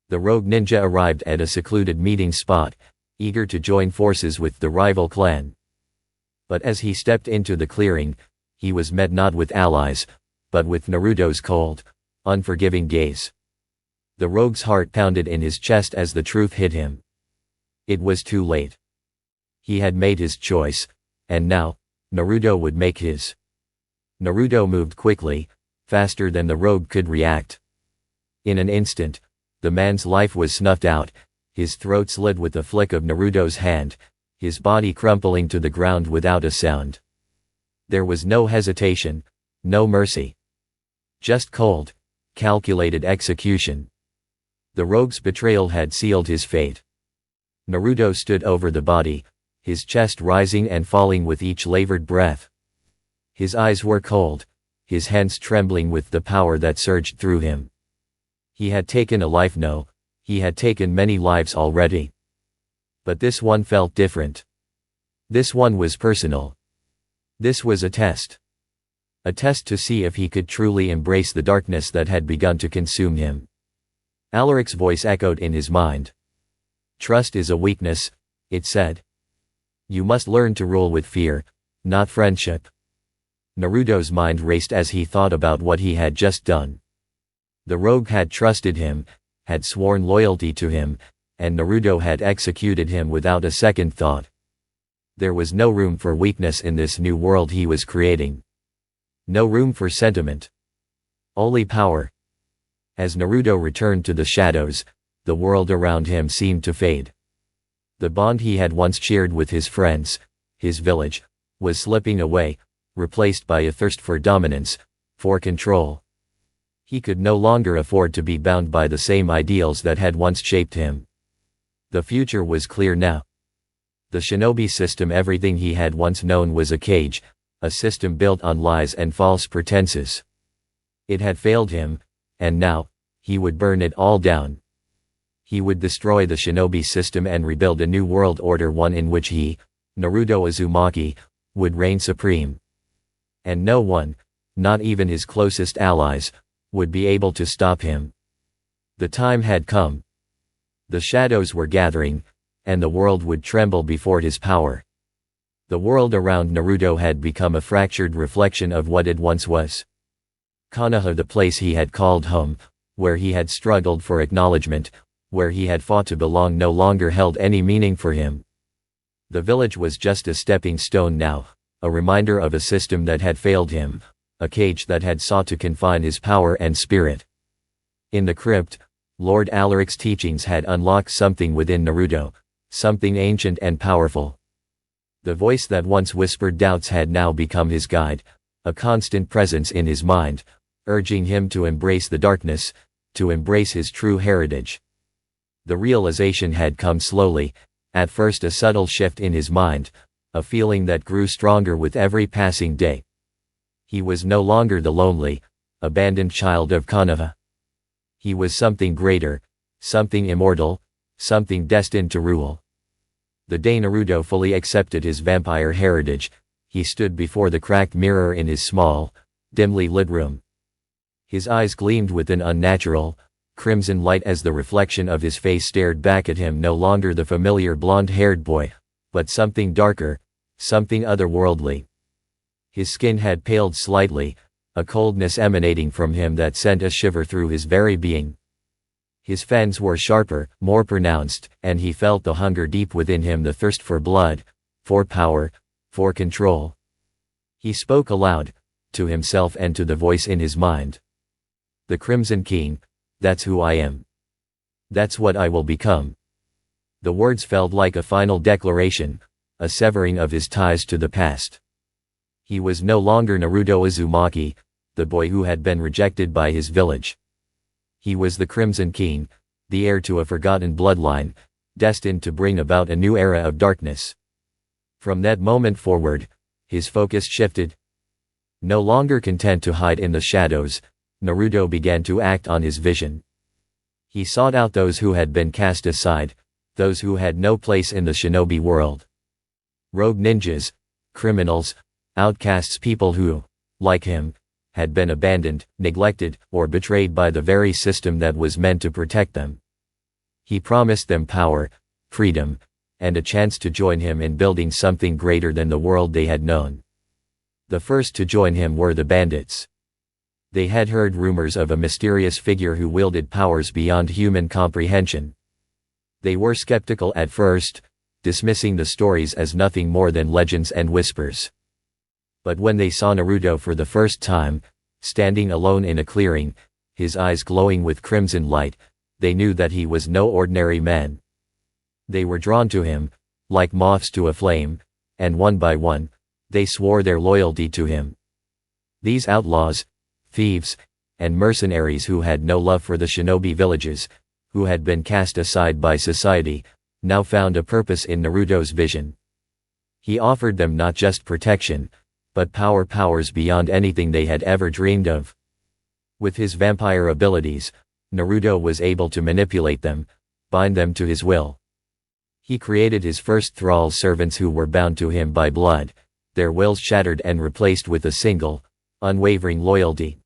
The rogue ninja arrived at a secluded meeting spot, eager to join forces with the rival clan. But as he stepped into the clearing, he was met not with allies, but with Naruto's cold, unforgiving gaze. The rogue's heart pounded in his chest as the truth hit him. It was too late. He had made his choice, and now, Naruto would make his. Naruto moved quickly, faster than the rogue could react. In an instant, the man's life was snuffed out, his throat slit with a flick of Naruto's hand, his body crumpling to the ground without a sound. There was no hesitation, no mercy. Just cold, calculated execution. The rogue's betrayal had sealed his fate. Naruto stood over the body, his chest rising and falling with each labored breath. His eyes were cold, his hands trembling with the power that surged through him. He had taken a life, no, he had taken many lives already. But this one felt different. This one was personal. This was a test. A test to see if he could truly embrace the darkness that had begun to consume him. Alaric's voice echoed in his mind. Trust is a weakness, it said. You must learn to rule with fear, not friendship. Naruto's mind raced as he thought about what he had just done. The rogue had trusted him, had sworn loyalty to him, and Naruto had executed him without a second thought. There was no room for weakness in this new world he was creating. No room for sentiment. Only power. As Naruto returned to the shadows, the world around him seemed to fade. The bond he had once shared with his friends, his village, was slipping away, replaced by a thirst for dominance, for control. He could no longer afford to be bound by the same ideals that had once shaped him. The future was clear now. The shinobi system, everything he had once known, was a cage, a system built on lies and false pretenses. It had failed him, and now, he would burn it all down. He would destroy the shinobi system and rebuild a new world order, one in which he, Naruto Uzumaki, would reign supreme. And no one, not even his closest allies, would be able to stop him. The time had come. The shadows were gathering, and the world would tremble before his power. The world around Naruto had become a fractured reflection of what it once was. Konoha, the place he had called home, where he had struggled for acknowledgement, where he had fought to belong, no longer held any meaning for him. The village was just a stepping stone now, a reminder of a system that had failed him, a cage that had sought to confine his power and spirit. In the crypt, Lord Alaric's teachings had unlocked something within Naruto, something ancient and powerful. The voice that once whispered doubts had now become his guide, a constant presence in his mind, urging him to embrace the darkness, to embrace his true heritage. The realization had come slowly, at first a subtle shift in his mind, a feeling that grew stronger with every passing day. He was no longer the lonely, abandoned child of Konoha. He was something greater, something immortal, something destined to rule. The day Naruto fully accepted his vampire heritage, he stood before the cracked mirror in his small, dimly lit room. His eyes gleamed with an unnatural, crimson light as the reflection of his face stared back at him, no longer the familiar blonde-haired boy, but something darker, something otherworldly. His skin had paled slightly, a coldness emanating from him that sent a shiver through his very being. His fangs were sharper, more pronounced, and he felt the hunger deep within him, the thirst for blood, for power, for control. He spoke aloud, to himself and to the voice in his mind. The Crimson King, that's who I am. That's what I will become. The words felt like a final declaration, a severing of his ties to the past. He was no longer Naruto Uzumaki, the boy who had been rejected by his village. He was the Crimson King, the heir to a forgotten bloodline, destined to bring about a new era of darkness. From that moment forward, his focus shifted. No longer content to hide in the shadows, Naruto began to act on his vision. He sought out those who had been cast aside, those who had no place in the shinobi world. Rogue ninjas, criminals, outcasts, people who, like him, had been abandoned, neglected, or betrayed by the very system that was meant to protect them. He promised them power, freedom, and a chance to join him in building something greater than the world they had known. The first to join him were the bandits. They had heard rumors of a mysterious figure who wielded powers beyond human comprehension. They were skeptical at first, dismissing the stories as nothing more than legends and whispers. But when they saw Naruto for the first time, standing alone in a clearing, his eyes glowing with crimson light, they knew that he was no ordinary man. They were drawn to him, like moths to a flame, and one by one, they swore their loyalty to him. These outlaws, thieves, and mercenaries who had no love for the shinobi villages, who had been cast aside by society, now found a purpose in Naruto's vision. He offered them not just protection, but powers beyond anything they had ever dreamed of. With his vampire abilities, Naruto was able to manipulate them, bind them to his will. He created his first thralls, servants who were bound to him by blood, their wills shattered and replaced with a single, unwavering loyalty.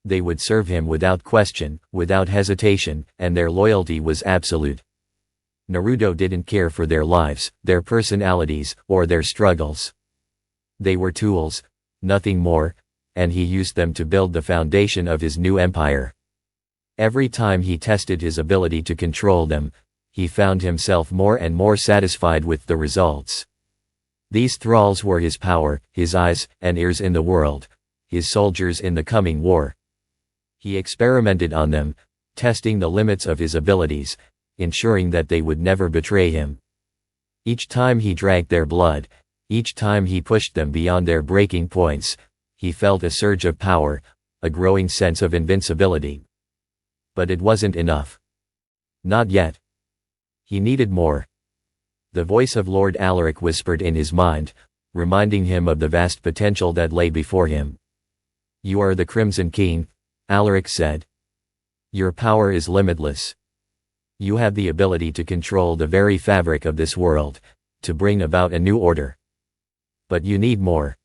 They would serve him without question, without hesitation, and their loyalty was absolute. Naruto didn't care for their lives, their personalities, or their struggles. They were tools, nothing more, and he used them to build the foundation of his new empire. Every time he tested his ability to control them, he found himself more and more satisfied with the results. These thralls were his power, his eyes and ears in the world, his soldiers in the coming war. He experimented on them, testing the limits of his abilities, ensuring that they would never betray him. Each time he drank their blood, each time he pushed them beyond their breaking points, he felt a surge of power, a growing sense of invincibility. But it wasn't enough. Not yet. He needed more. The voice of Lord Alaric whispered in his mind, reminding him of the vast potential that lay before him. "You are the Crimson King," Alaric said. "Your power is limitless. You have the ability to control the very fabric of this world, to bring about a new order. But you need more.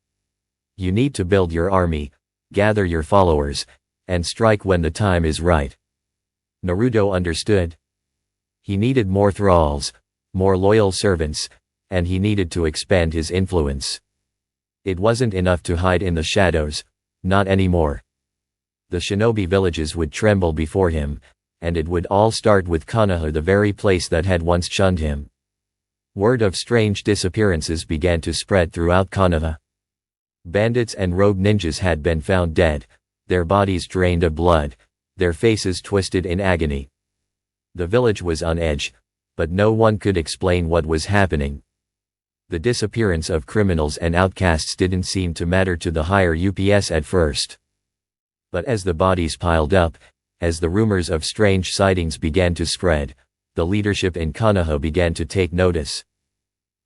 You need to build your army, gather your followers, and strike when the time is right." Naruto understood. He needed more thralls, more loyal servants, and he needed to expand his influence. It wasn't enough to hide in the shadows, not anymore. The shinobi villages would tremble before him, and it would all start with Konoha, the very place that had once shunned him. Word of strange disappearances began to spread throughout Konoha. Bandits and rogue ninjas had been found dead, their bodies drained of blood, their faces twisted in agony. The village was on edge, but no one could explain what was happening. The disappearance of criminals and outcasts didn't seem to matter to the higher ups at first. But as the bodies piled up, as the rumors of strange sightings began to spread, the leadership in Konoha began to take notice.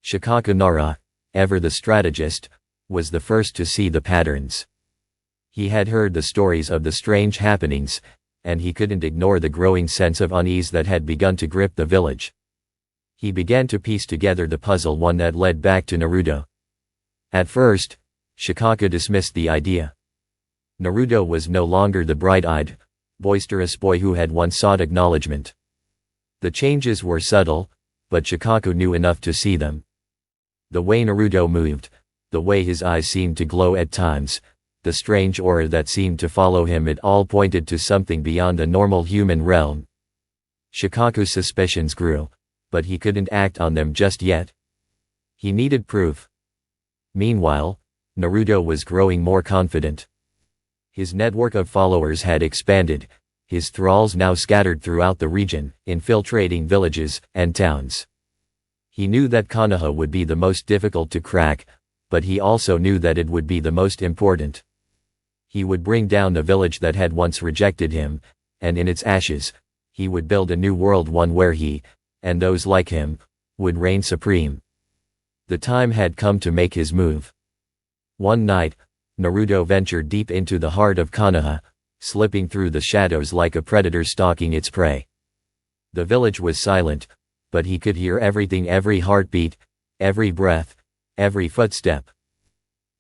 Shikaku Nara, ever the strategist, was the first to see the patterns. He had heard the stories of the strange happenings, and he couldn't ignore the growing sense of unease that had begun to grip the village. He began to piece together the puzzle, one that led back to Naruto. At first, Shikaku dismissed the idea. Naruto was no longer the bright-eyed, boisterous boy who had once sought acknowledgement. The changes were subtle, but Shikaku knew enough to see them. The way Naruto moved, the way his eyes seemed to glow at times, the strange aura that seemed to follow him, it all pointed to something beyond the normal human realm. Shikaku's suspicions grew, but he couldn't act on them just yet. He needed proof. Meanwhile, Naruto was growing more confident. His network of followers had expanded, his thralls now scattered throughout the region, infiltrating villages and towns. He knew that Konoha would be the most difficult to crack, but he also knew that it would be the most important. He would bring down the village that had once rejected him, and in its ashes, he would build a new world, one where he, and those like him, would reign supreme. The time had come to make his move. One night, Naruto ventured deep into the heart of Konoha, slipping through the shadows like a predator stalking its prey. The village was silent, but he could hear everything, every heartbeat, every breath, every footstep.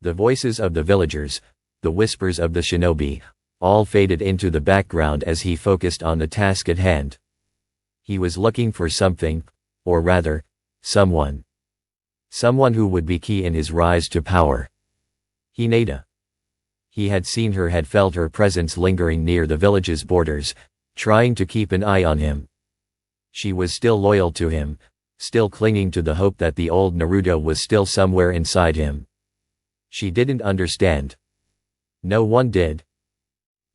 The voices of the villagers, the whispers of the shinobi, all faded into the background as he focused on the task at hand. He was looking for something, or rather, someone. Someone who would be key in his rise to power. Hinata. He had seen her, had felt her presence lingering near the village's borders, trying to keep an eye on him. She was still loyal to him, still clinging to the hope that the old Naruto was still somewhere inside him. She didn't understand. No one did.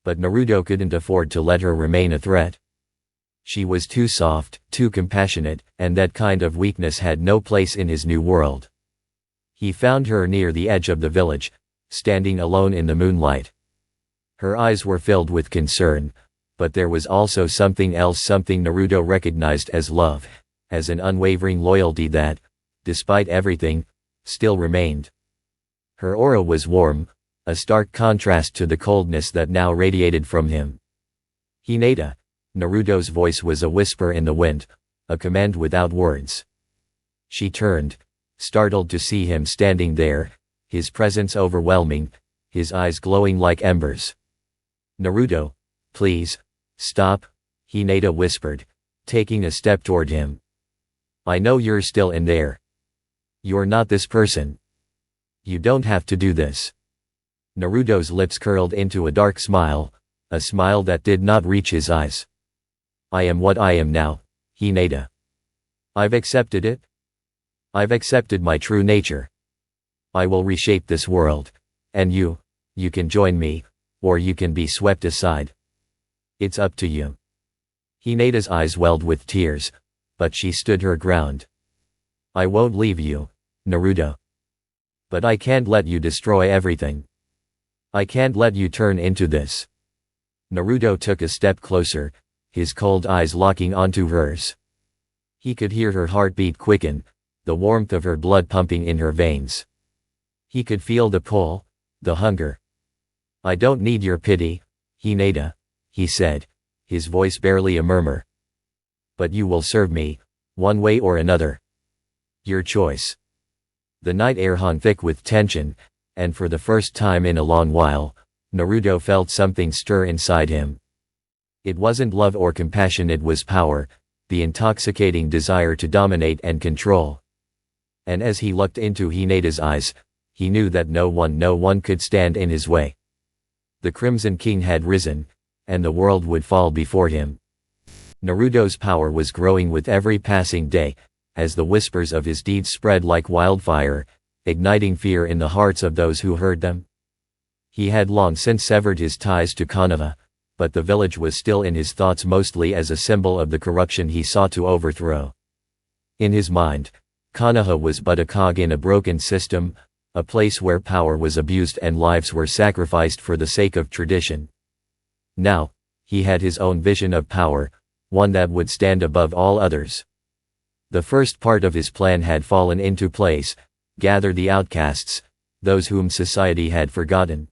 But Naruto couldn't afford to let her remain a threat. She was too soft, too compassionate, and that kind of weakness had no place in his new world. He found her near the edge of the village, standing alone in the moonlight. Her eyes were filled with concern, but there was also something else, something Naruto recognized as love, as an unwavering loyalty that, despite everything, still remained. Her aura was warm, a stark contrast to the coldness that now radiated from him. Hinata. Naruto's voice was a whisper in the wind, a command without words. She turned, startled to see him standing there, his presence overwhelming, his eyes glowing like embers. "Naruto, please, stop," Hinata whispered, taking a step toward him. "I know you're still in there. You're not this person. You don't have to do this." Naruto's lips curled into a dark smile, a smile that did not reach his eyes. "I am what I am now, Hinata. I've accepted it. I've accepted my true nature. I will reshape this world, and you can join me, or you can be swept aside. It's up to you." Hinata's eyes welled with tears, but she stood her ground. "I won't leave you, Naruto. But I can't let you destroy everything. I can't let you turn into this." Naruto took a step closer, his cold eyes locking onto hers. He could hear her heartbeat quicken, the warmth of her blood pumping in her veins. He could feel the pull, the hunger. "I don't need your pity, Hinata," he said, his voice barely a murmur. "But you will serve me, one way or another. Your choice." The night air hung thick with tension, and for the first time in a long while, Naruto felt something stir inside him. It wasn't love or compassion, it was power, the intoxicating desire to dominate and control. And as he looked into Hinata's eyes, he knew that no one could stand in his way. The Crimson King had risen, and the world would fall before him. Naruto's power was growing with every passing day, as the whispers of his deeds spread like wildfire, igniting fear in the hearts of those who heard them. He had long since severed his ties to Konoha, but the village was still in his thoughts, mostly as a symbol of the corruption he sought to overthrow. In his mind, Konoha was but a cog in a broken system, a place where power was abused and lives were sacrificed for the sake of tradition. Now, he had his own vision of power, one that would stand above all others. The first part of his plan had fallen into place: gather the outcasts, those whom society had forgotten.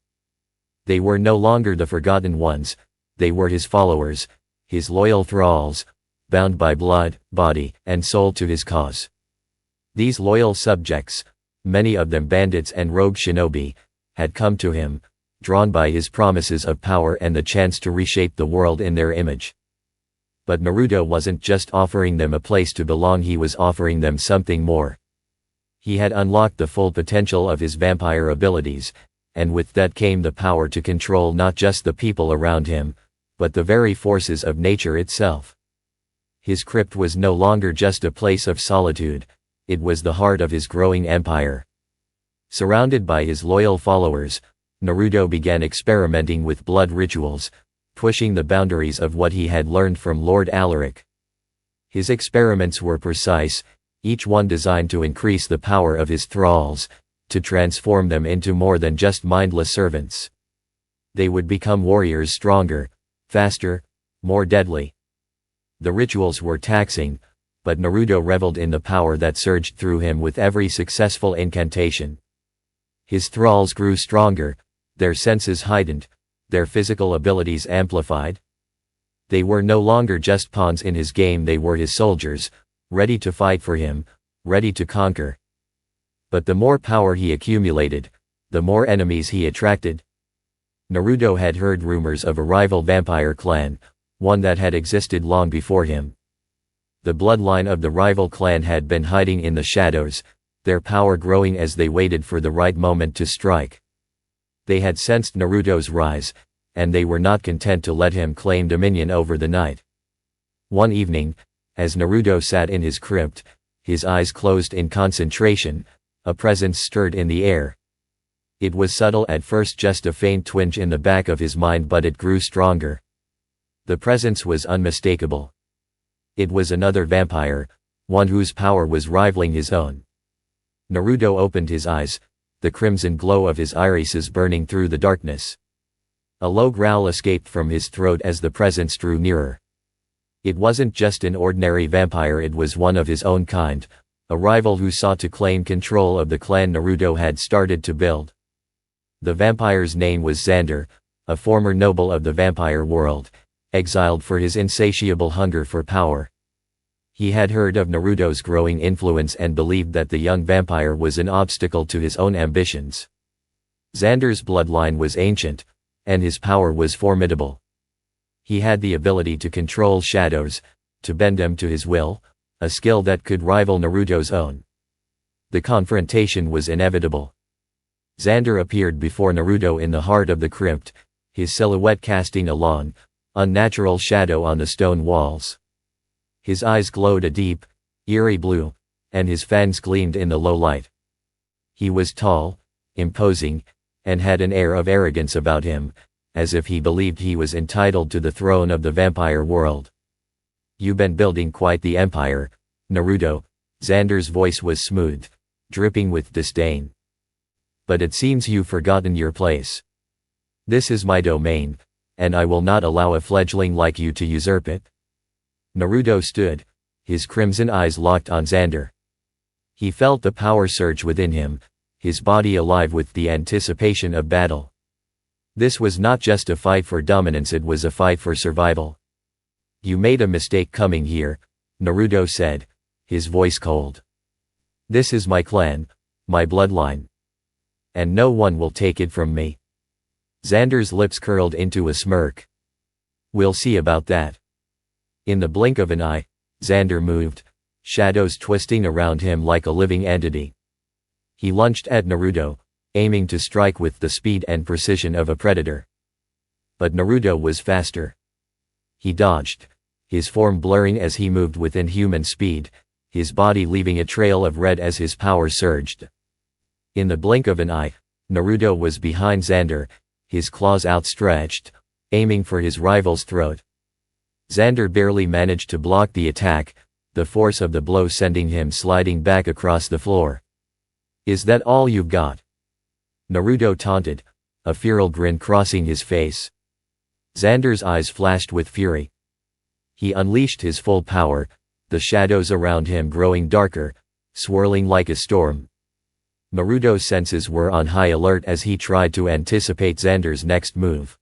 They were no longer the forgotten ones, they were his followers, his loyal thralls, bound by blood, body, and soul to his cause. These loyal subjects, many of them bandits and rogue shinobi, had come to him, drawn by his promises of power and the chance to reshape the world in their image. But Naruto wasn't just offering them a place to belong, he was offering them something more. He had unlocked the full potential of his vampire abilities, and with that came the power to control not just the people around him, but the very forces of nature itself. His crypt was no longer just a place of solitude, it was the heart of his growing empire. Surrounded by his loyal followers, Naruto began experimenting with blood rituals, pushing the boundaries of what he had learned from Lord Alaric. His experiments were precise, each one designed to increase the power of his thralls, to transform them into more than just mindless servants. They would become warriors, stronger, faster, more deadly. The rituals were taxing, but Naruto reveled in the power that surged through him with every successful incantation. His thralls grew stronger, their senses heightened, their physical abilities amplified. They were no longer just pawns in his game, they were his soldiers, ready to fight for him, ready to conquer. But the more power he accumulated, the more enemies he attracted. Naruto had heard rumors of a rival vampire clan, one that had existed long before him. The bloodline of the rival clan had been hiding in the shadows, their power growing as they waited for the right moment to strike. They had sensed Naruto's rise, and they were not content to let him claim dominion over the night. One evening, as Naruto sat in his crypt, his eyes closed in concentration, a presence stirred in the air. It was subtle at first, just a faint twinge in the back of his mind, but it grew stronger. The presence was unmistakable. It was another vampire, one whose power was rivaling his own. Naruto opened his eyes, the crimson glow of his irises burning through the darkness. A low growl escaped from his throat as the presence drew nearer. It wasn't just an ordinary vampire, it was one of his own kind, a rival who sought to claim control of the clan Naruto had started to build. The vampire's name was Xander, a former noble of the vampire world, exiled for his insatiable hunger for power. He had heard of Naruto's growing influence and believed that the young vampire was an obstacle to his own ambitions. Xander's bloodline was ancient, and his power was formidable. He had the ability to control shadows, to bend them to his will, a skill that could rival Naruto's own. The confrontation was inevitable. Xander appeared before Naruto in the heart of the crypt, his silhouette casting a long, unnatural shadow on the stone walls. His eyes glowed a deep, eerie blue, and his fangs gleamed in the low light. He was tall, imposing, and had an air of arrogance about him, as if he believed he was entitled to the throne of the vampire world. "You've been building quite the empire, Naruto." Xander's voice was smooth, dripping with disdain. "But it seems you've forgotten your place. This is my domain, and I will not allow a fledgling like you to usurp it." Naruto stood, his crimson eyes locked on Xander. He felt the power surge within him, his body alive with the anticipation of battle. This was not just a fight for dominance, it was a fight for survival. "You made a mistake coming here," Naruto said, his voice cold. "This is my clan, my bloodline. And no one will take it from me." Xander's lips curled into a smirk. "We'll see about that." In the blink of an eye, Xander moved, shadows twisting around him like a living entity. He lunged at Naruto, aiming to strike with the speed and precision of a predator. But Naruto was faster. He dodged, his form blurring as he moved with inhuman speed, his body leaving a trail of red as his power surged. In the blink of an eye, Naruto was behind Xander, his claws outstretched, aiming for his rival's throat. Xander barely managed to block the attack, the force of the blow sending him sliding back across the floor. "Is that all you've got?" Naruto taunted, a feral grin crossing his face. Xander's eyes flashed with fury. He unleashed his full power, the shadows around him growing darker, swirling like a storm. Naruto's senses were on high alert as he tried to anticipate Xander's next move.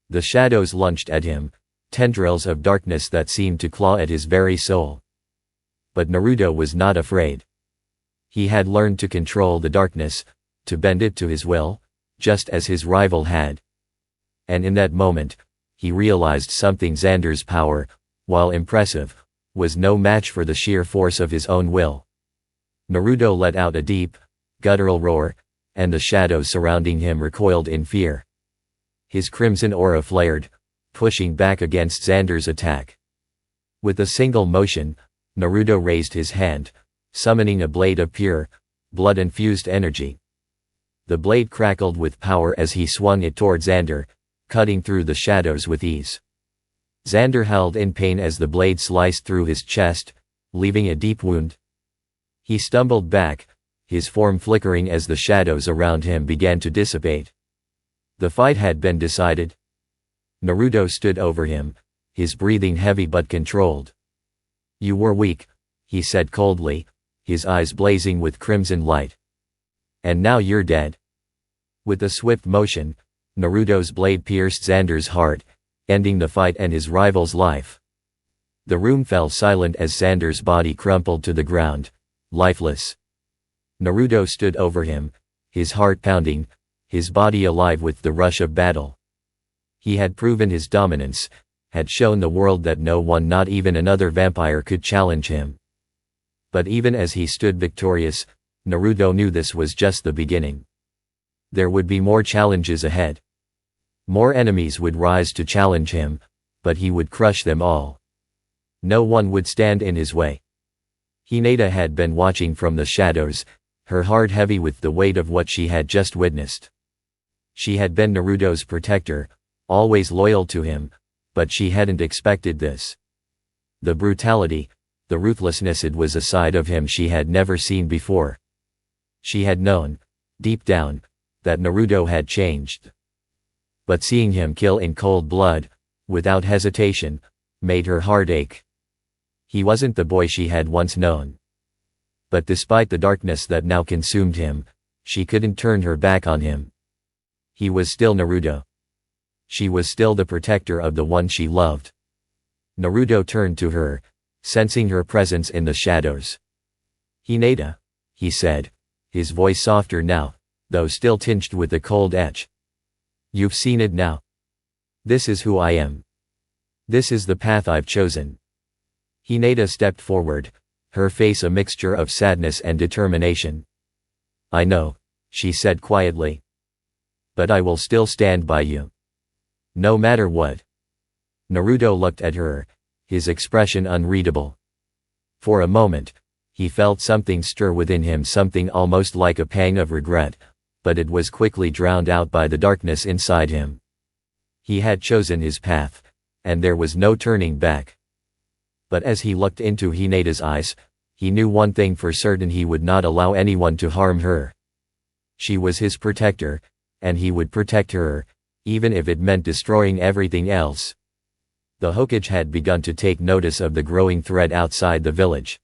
The shadows lunged at him, tendrils of darkness that seemed to claw at his very soul. But Naruto was not afraid. He had learned to control the darkness, to bend it to his will, just as his rival had. And in that moment, he realized something: Xander's power, while impressive, was no match for the sheer force of his own will. Naruto let out a deep, guttural roar, and the shadows surrounding him recoiled in fear. His crimson aura flared, pushing back against Xander's attack. With a single motion, Naruto raised his hand, summoning a blade of pure, blood-infused energy. The blade crackled with power as he swung it toward Xander, cutting through the shadows with ease. Xander howled in pain as the blade sliced through his chest, leaving a deep wound. He stumbled back, his form flickering as the shadows around him began to dissipate. The fight had been decided. Naruto stood over him, his breathing heavy but controlled. "You were weak," he said coldly, his eyes blazing with crimson light. "And now you're dead." With a swift motion, Naruto's blade pierced Xander's heart, ending the fight and his rival's life. The room fell silent as Xander's body crumpled to the ground, lifeless. Naruto stood over him, his heart pounding, his body alive with the rush of battle. He had proven his dominance, had shown the world that no one, not even another vampire, could challenge him. But even as he stood victorious, Naruto knew this was just the beginning. There would be more challenges ahead. More enemies would rise to challenge him, but he would crush them all. No one would stand in his way. Hinata had been watching from the shadows, her heart heavy with the weight of what she had just witnessed. She had been Naruto's protector, always loyal to him, but she hadn't expected this. The brutality, the ruthlessness, it was a side of him she had never seen before. She had known, deep down, that Naruto had changed. But seeing him kill in cold blood, without hesitation, made her heart ache. He wasn't the boy she had once known. But despite the darkness that now consumed him, she couldn't turn her back on him. He was still Naruto. She was still the protector of the one she loved. Naruto turned to her, sensing her presence in the shadows. "Hinata," he said, his voice softer now, though still tinged with a cold edge. "You've seen it now. This is who I am. This is the path I've chosen." Hinata stepped forward, her face a mixture of sadness and determination. "I know," she said quietly. "But I will still stand by you. No matter what." Naruto looked at her, his expression unreadable. For a moment, he felt something stir within him, something almost like a pang of regret, but it was quickly drowned out by the darkness inside him. He had chosen his path, and there was no turning back. But as he looked into Hinata's eyes, he knew one thing for certain: he would not allow anyone to harm her. She was his protector, and he would protect her, even if it meant destroying everything else. The Hokage had begun to take notice of the growing threat outside the village.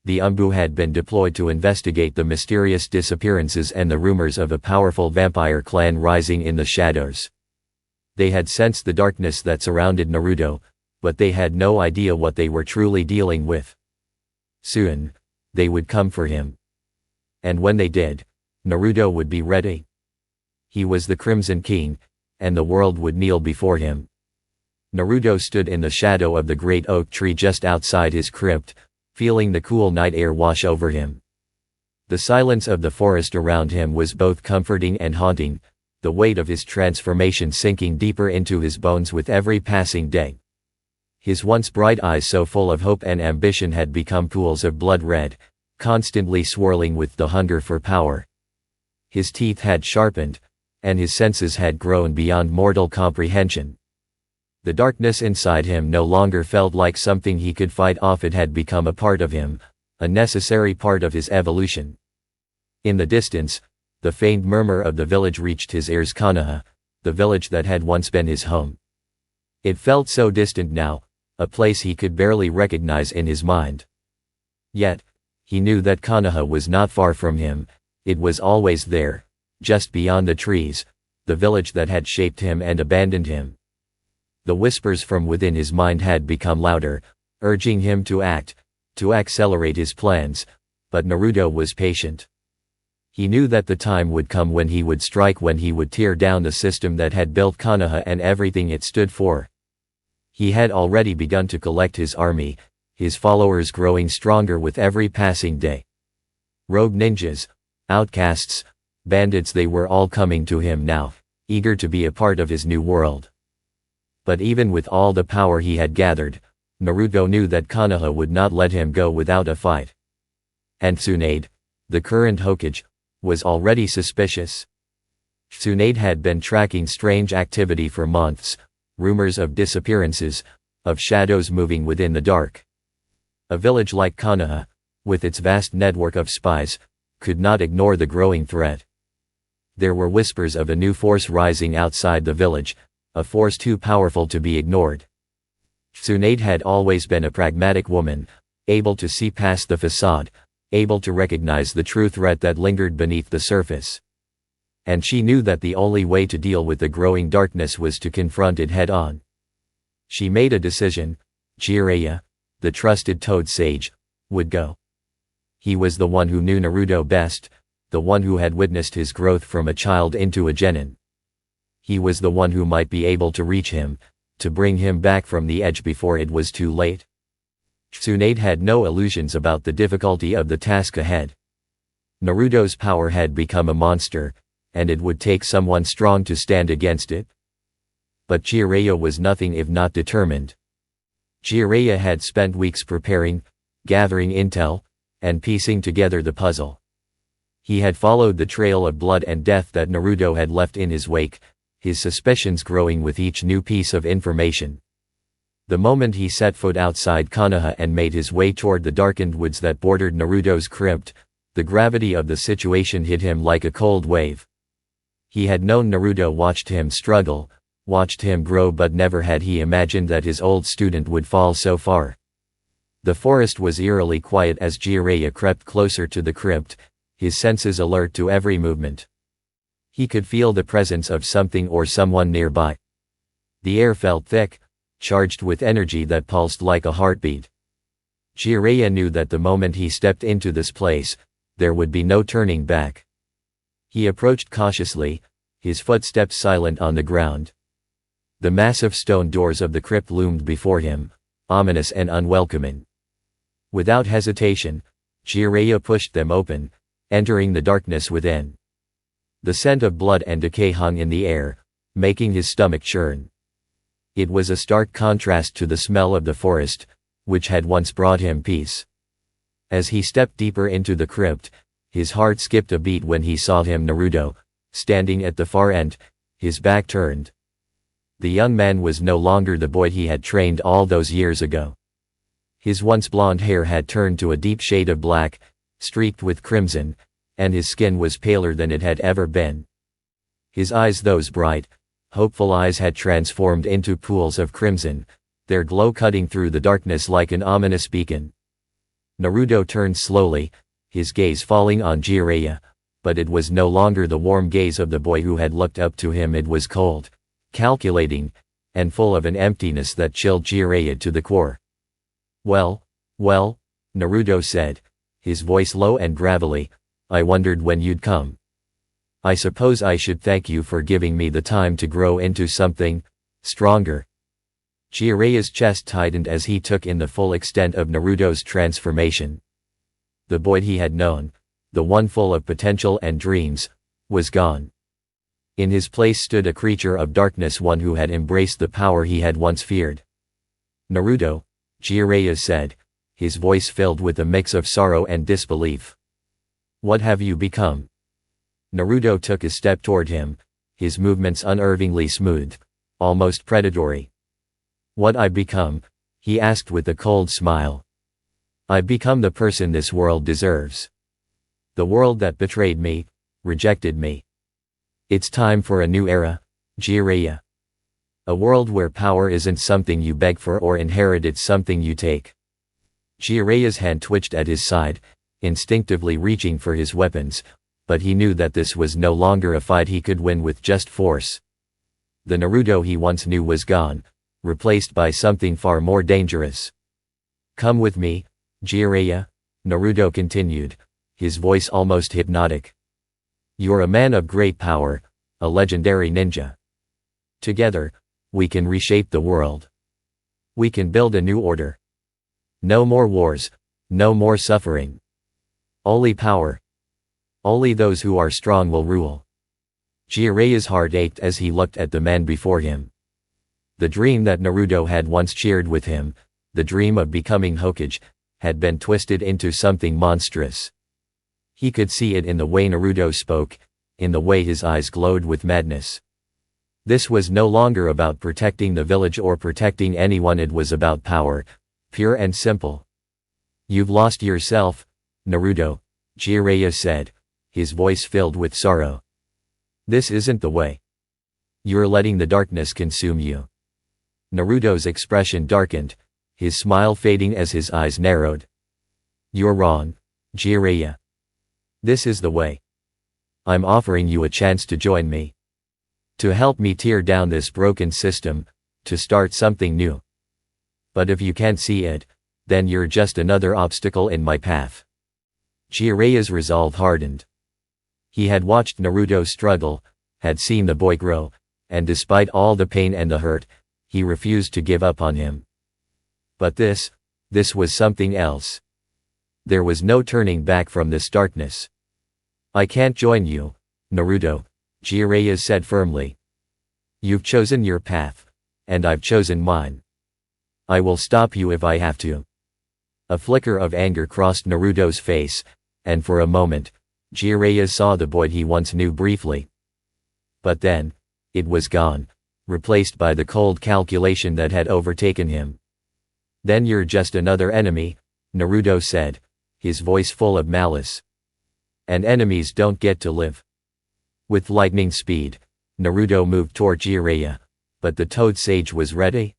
The Umbu had been deployed to investigate the mysterious disappearances and the rumors of a powerful vampire clan rising in the shadows. They had sensed the darkness that surrounded Naruto, but they had no idea what they were truly dealing with. Soon, they would come for him. And when they did, Naruto would be ready. He was the Crimson King, and the world would kneel before him. Naruto stood in the shadow of the great oak tree just outside his crypt, feeling the cool night air wash over him. The silence of the forest around him was both comforting and haunting, the weight of his transformation sinking deeper into his bones with every passing day. His once bright eyes, so full of hope and ambition, had become pools of blood red, constantly swirling with the hunger for power. His teeth had sharpened, and his senses had grown beyond mortal comprehension. The darkness inside him no longer felt like something he could fight off. It had become a part of him, a necessary part of his evolution. In the distance, the faint murmur of the village reached his ears. Konoha, the village that had once been his home. It felt so distant now, a place he could barely recognize in his mind. Yet, he knew that Konoha was not far from him. It was always there, just beyond the trees, the village that had shaped him and abandoned him. The whispers from within his mind had become louder, urging him to act, to accelerate his plans, but Naruto was patient. He knew that the time would come when he would strike, when he would tear down the system that had built Konoha and everything it stood for. He had already begun to collect his army, his followers growing stronger with every passing day. Rogue ninjas, outcasts, bandits, they were all coming to him now, eager to be a part of his new world. But even with all the power he had gathered, Naruto knew that Konoha would not let him go without a fight. And Tsunade, the current Hokage, was already suspicious. Tsunade had been tracking strange activity for months, rumors of disappearances, of shadows moving within the dark. A village like Konoha, with its vast network of spies, could not ignore the growing threat. There were whispers of a new force rising outside the village, a force too powerful to be ignored. Tsunade had always been a pragmatic woman, able to see past the facade, able to recognize the true threat that lingered beneath the surface. And she knew that the only way to deal with the growing darkness was to confront it head-on. She made a decision, Jiraiya, the trusted Toad Sage, would go. He was the one who knew Naruto best, the one who had witnessed his growth from a child into a genin. He was the one who might be able to reach him, to bring him back from the edge before it was too late. Tsunade had no illusions about the difficulty of the task ahead. Naruto's power had become a monster, and it would take someone strong to stand against it. But Jiraiya was nothing if not determined. Jiraiya had spent weeks preparing, gathering intel, and piecing together the puzzle. He had followed the trail of blood and death that Naruto had left in his wake, his suspicions growing with each new piece of information. The moment he set foot outside Konoha and made his way toward the darkened woods that bordered Naruto's crypt, the gravity of the situation hit him like a cold wave. He had known Naruto, watched him struggle, watched him grow, but never had he imagined that his old student would fall so far. The forest was eerily quiet as Jiraiya crept closer to the crypt, his senses alert to every movement. He could feel the presence of something or someone nearby. The air felt thick, charged with energy that pulsed like a heartbeat. Jiraiya knew that the moment he stepped into this place, there would be no turning back. He approached cautiously, his footsteps silent on the ground. The massive stone doors of the crypt loomed before him, ominous and unwelcoming. Without hesitation, Jiraiya pushed them open, entering the darkness within. The scent of blood and decay hung in the air, making his stomach churn. It was a stark contrast to the smell of the forest, which had once brought him peace. As he stepped deeper into the crypt, his heart skipped a beat when he saw him, Naruto, standing at the far end, his back turned. The young man was no longer the boy he had trained all those years ago. His once blonde hair had turned to a deep shade of black, streaked with crimson, and his skin was paler than it had ever been. His eyes, those bright, hopeful eyes, had transformed into pools of crimson, their glow cutting through the darkness like an ominous beacon. Naruto turned slowly, his gaze falling on Jiraiya, but it was no longer the warm gaze of the boy who had looked up to him. It was cold, calculating, and full of an emptiness that chilled Jiraiya to the core. Well, Naruto said, his voice low and gravelly, I wondered when you'd come. I suppose I should thank you for giving me the time to grow into something stronger. Jiraiya's chest tightened as he took in the full extent of Naruto's transformation. The boy he had known, the one full of potential and dreams, was gone. In his place stood a creature of darkness, one who had embraced the power he had once feared. Naruto, Jiraiya said, his voice filled with a mix of sorrow and disbelief. What have you become? Naruto took a step toward him, his movements unnervingly smooth, almost predatory. What I become? He asked with a cold smile. I become the person this world deserves. The world that betrayed me, rejected me. It's time for a new era, Jiraiya. A world where power isn't something you beg for or inherit, it's something you take. Jiraiya's hand twitched at his side, instinctively reaching for his weapons, but he knew that this was no longer a fight he could win with just force. The Naruto he once knew was gone, replaced by something far more dangerous. Come with me, Jiraiya, Naruto continued, his voice almost hypnotic. You're a man of great power, a legendary ninja. Together, we can reshape the world. We can build a new order. No more wars, no more suffering. Only power. Only those who are strong will rule. Jiraiya's heart ached as he looked at the man before him. The dream that Naruto had once shared with him, the dream of becoming Hokage, had been twisted into something monstrous. He could see it in the way Naruto spoke, in the way his eyes glowed with madness. This was no longer about protecting the village or protecting anyone, it was about power, pure and simple. You've lost yourself, Naruto, Jiraiya said, his voice filled with sorrow. This isn't the way. You're letting the darkness consume you. Naruto's expression darkened, his smile fading as his eyes narrowed. You're wrong, Jiraiya. This is the way. I'm offering you a chance to join me. To help me tear down this broken system, to start something new. But if you can't see it, then you're just another obstacle in my path. Jireya's resolve hardened. He had watched Naruto struggle, had seen the boy grow, and despite all the pain and the hurt, he refused to give up on him. But this was something else. There was no turning back from this darkness. I can't join you, Naruto, Jiraiya said firmly. You've chosen your path, and I've chosen mine. I will stop you if I have to. A flicker of anger crossed Naruto's face, and for a moment, Jiraiya saw the boy he once knew briefly. But then, it was gone, replaced by the cold calculation that had overtaken him. Then you're just another enemy, Naruto said, his voice full of malice. And enemies don't get to live. With lightning speed, Naruto moved toward Jiraiya, but the Toad Sage was ready.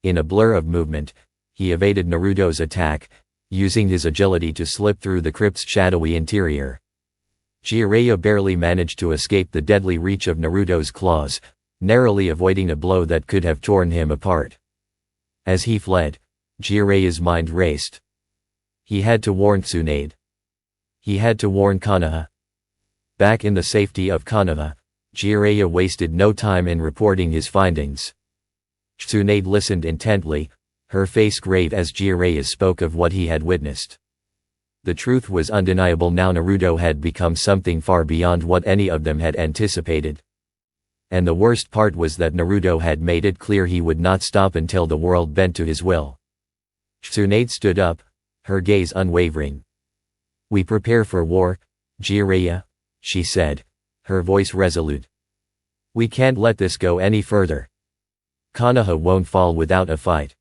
In a blur of movement, he evaded Naruto's attack, using his agility to slip through the crypt's shadowy interior. Jiraiya barely managed to escape the deadly reach of Naruto's claws, narrowly avoiding a blow that could have torn him apart. As he fled, Jiraiya's mind raced. He had to warn Tsunade. He had to warn Konoha. Back in the safety of Konoha, Jiraiya wasted no time in reporting his findings. Tsunade listened intently, her face grave as Jiraiya spoke of what he had witnessed. The truth was undeniable now. Naruto had become something far beyond what any of them had anticipated. And the worst part was that Naruto had made it clear he would not stop until the world bent to his will. Tsunade stood up, her gaze unwavering. We prepare for war, Jiraiya, she said, her voice resolute. We can't let this go any further. Konoha won't fall without a fight.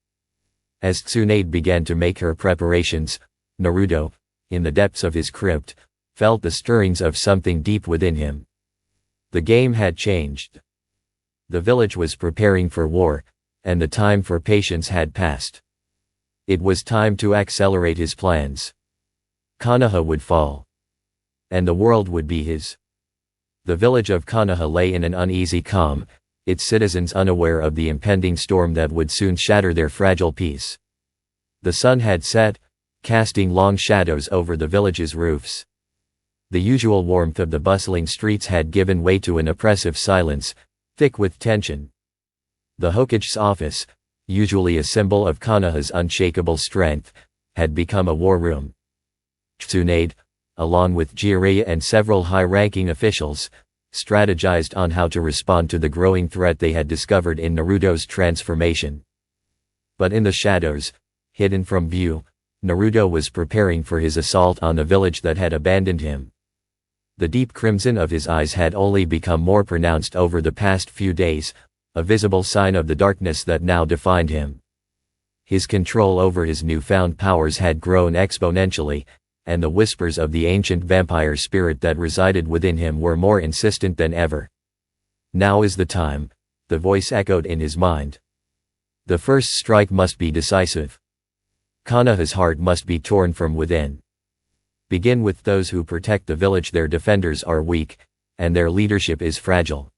As Tsunade began to make her preparations, Naruto, in the depths of his crypt, felt the stirrings of something deep within him. The game had changed. The village was preparing for war, and the time for patience had passed. It was time to accelerate his plans. Konoha would fall. And the world would be his. The village of Konoha lay in an uneasy calm, its citizens unaware of the impending storm that would soon shatter their fragile peace. The sun had set, casting long shadows over the village's roofs. The usual warmth of the bustling streets had given way to an oppressive silence, thick with tension. The Hokage's office, usually a symbol of Konoha's unshakable strength, had become a war room. Tsunade, along with Jiraiya and several high-ranking officials, strategized on how to respond to the growing threat they had discovered in Naruto's transformation. But in the shadows, hidden from view, Naruto was preparing for his assault on the village that had abandoned him. The deep crimson of his eyes had only become more pronounced over the past few days, a visible sign of the darkness that now defined him. His control over his newfound powers had grown exponentially, and the whispers of the ancient vampire spirit that resided within him were more insistent than ever. Now is the time, the voice echoed in his mind. The first strike must be decisive. Konoha's heart must be torn from within. Begin with those who protect the village. Their defenders are weak, and their leadership is fragile.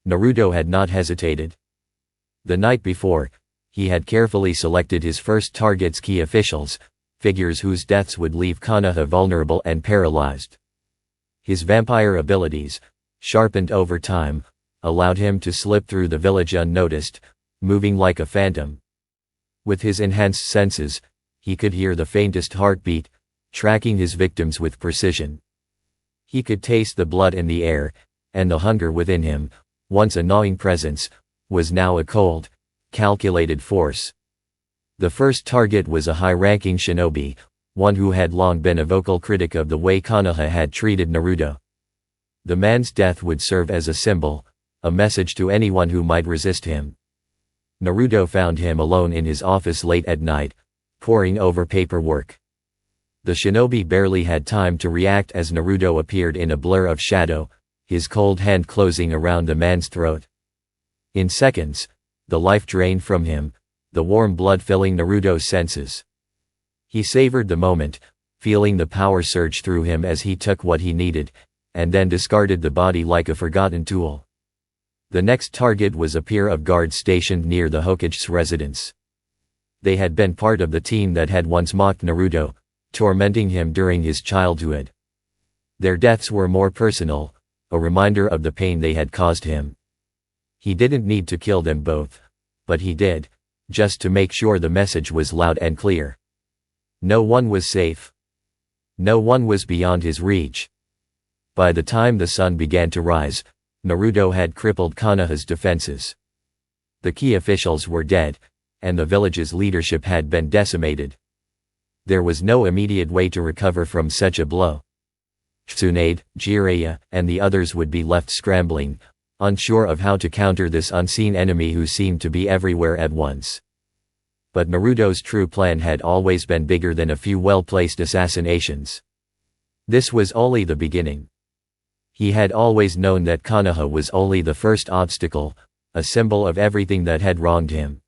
Naruto had not hesitated. The night before, he had carefully selected his first targets, key officials, figures whose deaths would leave Konoha vulnerable and paralyzed. His vampire abilities, sharpened over time, allowed him to slip through the village unnoticed, moving like a phantom. With his enhanced senses, he could hear the faintest heartbeat, tracking his victims with precision. He could taste the blood in the air, and the hunger within him, once a gnawing presence, was now a cold, calculated force. The first target was a high-ranking shinobi, one who had long been a vocal critic of the way Konoha had treated Naruto. The man's death would serve as a symbol, a message to anyone who might resist him. Naruto found him alone in his office late at night, poring over paperwork. The shinobi barely had time to react as Naruto appeared in a blur of shadow, his cold hand closing around the man's throat. In seconds, the life drained from him, the warm blood filling Naruto's senses. He savored the moment, feeling the power surge through him as he took what he needed, and then discarded the body like a forgotten tool. The next target was a pair of guards stationed near the Hokage's residence. They had been part of the team that had once mocked Naruto, tormenting him during his childhood. Their deaths were more personal, a reminder of the pain they had caused him. He didn't need to kill them both, but he did, just to make sure the message was loud and clear. No one was safe. No one was beyond his reach. By the time the sun began to rise, Naruto had crippled Konoha's defenses. The key officials were dead, and the village's leadership had been decimated. There was no immediate way to recover from such a blow. Tsunade, Jiraiya, and the others would be left scrambling, unsure of how to counter this unseen enemy who seemed to be everywhere at once. But Naruto's true plan had always been bigger than a few well-placed assassinations. This was only the beginning. He had always known that Konoha was only the first obstacle, a symbol of everything that had wronged him.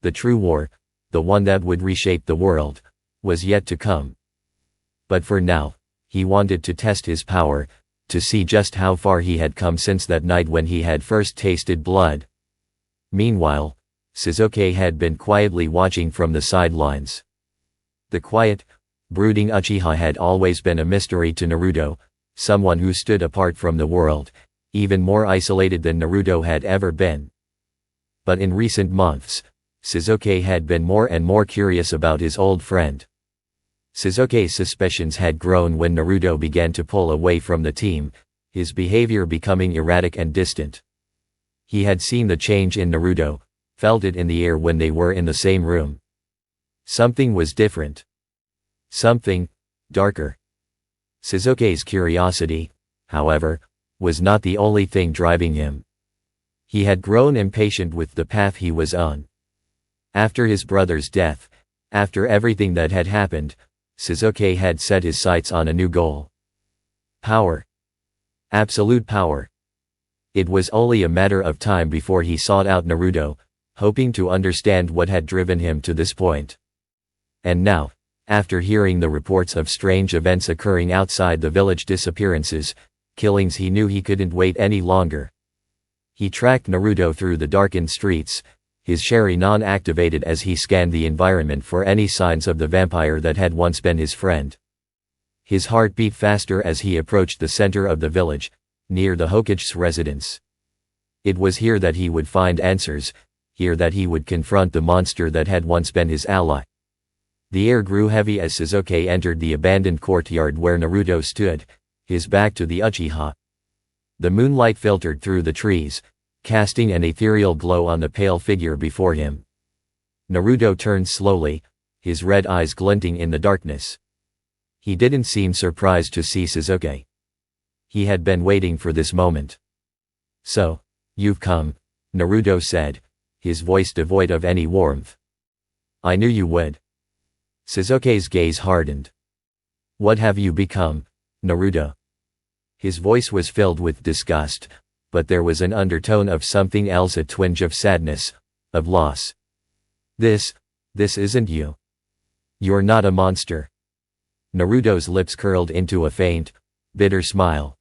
The true war, the one that would reshape the world, was yet to come. But for now, he wanted to test his power, to see just how far he had come since that night when he had first tasted blood. Meanwhile, Sasuke had been quietly watching from the sidelines. The quiet, brooding Uchiha had always been a mystery to Naruto, someone who stood apart from the world, even more isolated than Naruto had ever been. But in recent months, Sasuke had been more and more curious about his old friend. Sasuke's suspicions had grown when Naruto began to pull away from the team, his behavior becoming erratic and distant. He had seen the change in Naruto, felt it in the air when they were in the same room. Something was different. Something darker. Sasuke's curiosity, however, was not the only thing driving him. He had grown impatient with the path he was on. After his brother's death, after everything that had happened, Sasuke had set his sights on a new goal. Power. Absolute power. It was only a matter of time before he sought out Naruto, hoping to understand what had driven him to this point. And now, after hearing the reports of strange events occurring outside the village, disappearances, killings, he knew he couldn't wait any longer. He tracked Naruto through the darkened streets, his Sharingan activated as he scanned the environment for any signs of the vampire that had once been his friend. His heart beat faster as he approached the center of the village, near the Hokage's residence. It was here that he would find answers, here that he would confront the monster that had once been his ally. The air grew heavy as Sasuke entered the abandoned courtyard where Naruto stood, his back to the Uchiha. The moonlight filtered through the trees, casting an ethereal glow on the pale figure before him. Naruto turned slowly, his red eyes glinting in the darkness. He didn't seem surprised to see Sasuke. He had been waiting for this moment. "So, you've come," Naruto said, his voice devoid of any warmth. "I knew you would." Sasuke's gaze hardened. "What have you become, Naruto?" His voice was filled with disgust, but there was an undertone of something else, a twinge of sadness, of loss. This isn't you. You're not a monster." Naruto's lips curled into a faint, bitter smile.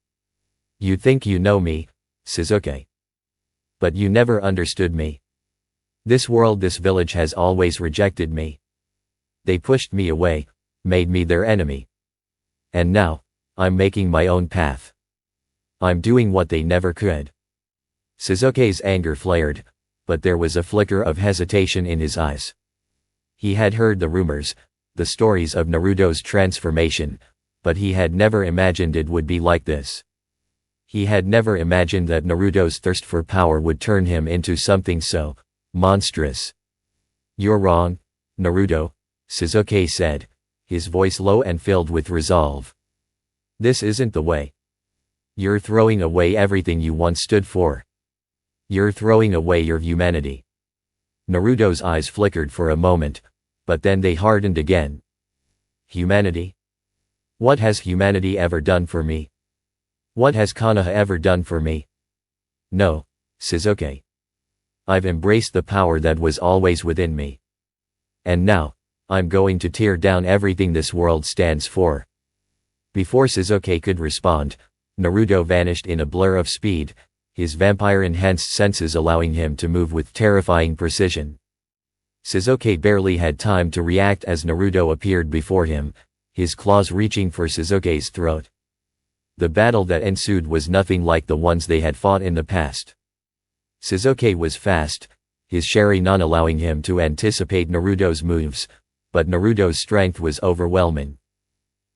"You think you know me, Sasuke. But you never understood me. This world, this village has always rejected me. They pushed me away, made me their enemy. And now, I'm making my own path. I'm doing what they never could." Sasuke's anger flared, but there was a flicker of hesitation in his eyes. He had heard the rumors, the stories of Naruto's transformation, but he had never imagined it would be like this. He had never imagined that Naruto's thirst for power would turn him into something so monstrous. "You're wrong, Naruto," Sasuke said, his voice low and filled with resolve. "This isn't the way. You're throwing away everything you once stood for. You're throwing away your humanity." Naruto's eyes flickered for a moment, but then they hardened again. "Humanity? What has humanity ever done for me? What has Konoha ever done for me? No, Sasuke. I've embraced the power that was always within me. And now, I'm going to tear down everything this world stands for." Before Sasuke could respond, Naruto vanished in a blur of speed, his vampire-enhanced senses allowing him to move with terrifying precision. Sasuke barely had time to react as Naruto appeared before him, his claws reaching for Sasuke's throat. The battle that ensued was nothing like the ones they had fought in the past. Sasuke was fast, his Sharingan allowing him to anticipate Naruto's moves, but Naruto's strength was overwhelming.